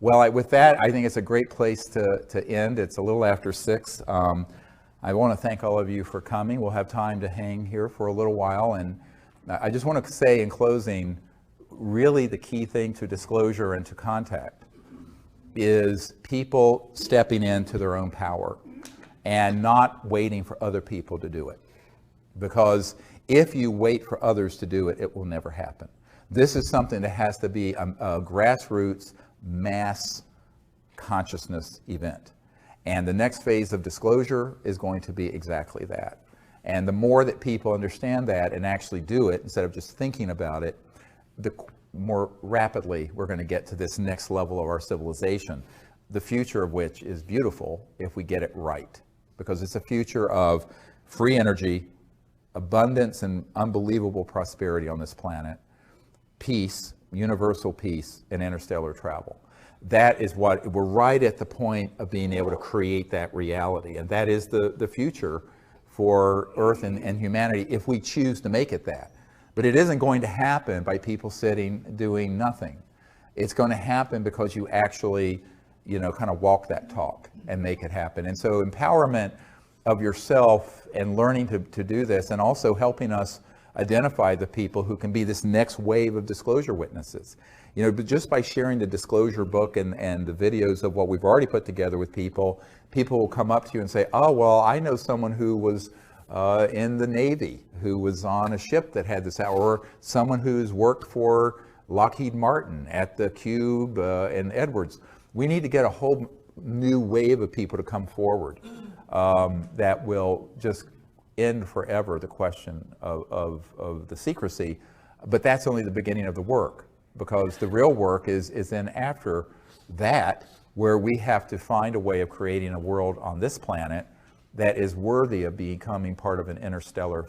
Well, with that, I think it's a great place to end. It's a little after 6. I want to thank all of you for coming. We'll have time to hang here for a little while and I just want to say in closing, really the key thing to disclosure and to contact is people stepping into their own power and not waiting for other people to do it. Because if you wait for others to do it, it will never happen. This is something that has to be a grassroots mass consciousness event. And the next phase of disclosure is going to be exactly that. And the more that people understand that and actually do it, instead of just thinking about it, the more rapidly we're going to get to this next level of our civilization, the future of which is beautiful if we get it right. Because it's a future of free energy, abundance and unbelievable prosperity on this planet, peace, universal peace, and interstellar travel. That is what, we're right at the point of being able to create that reality. And that is the future for Earth and humanity if we choose to make it that. But it isn't going to happen by people sitting doing nothing. It's going to happen because you actually, kind of walk that talk and make it happen. And so empowerment of yourself and learning to do this, and also helping us identify the people who can be this next wave of disclosure witnesses. But just by sharing the disclosure book and the videos of what we've already put together with people, people will come up to you and say, oh, well, I know someone who was in the Navy, who was on a ship that had this, or someone who's worked for Lockheed Martin at the Cube and Edwards. We need to get a whole new wave of people to come forward that will just end forever the question of the secrecy. But that's only the beginning of the work, because the real work is then after that, where we have to find a way of creating a world on this planet that is worthy of becoming part of an interstellar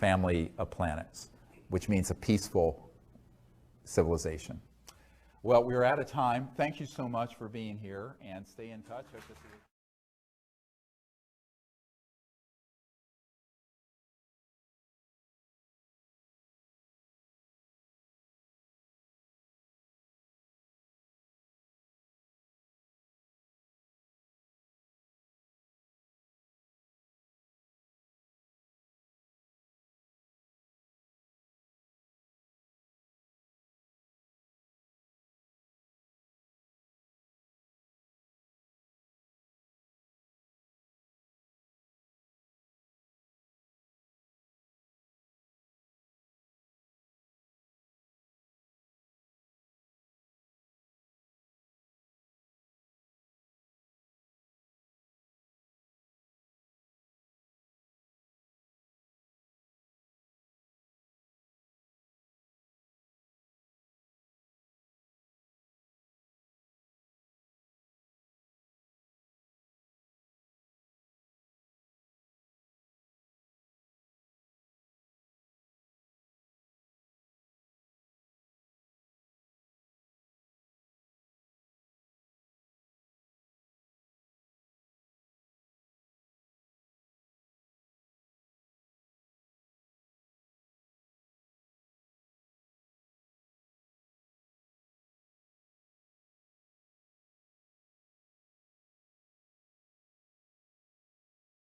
family of planets, which means a peaceful civilization. Well, we're out of time. Thank you so much for being here, and stay in touch.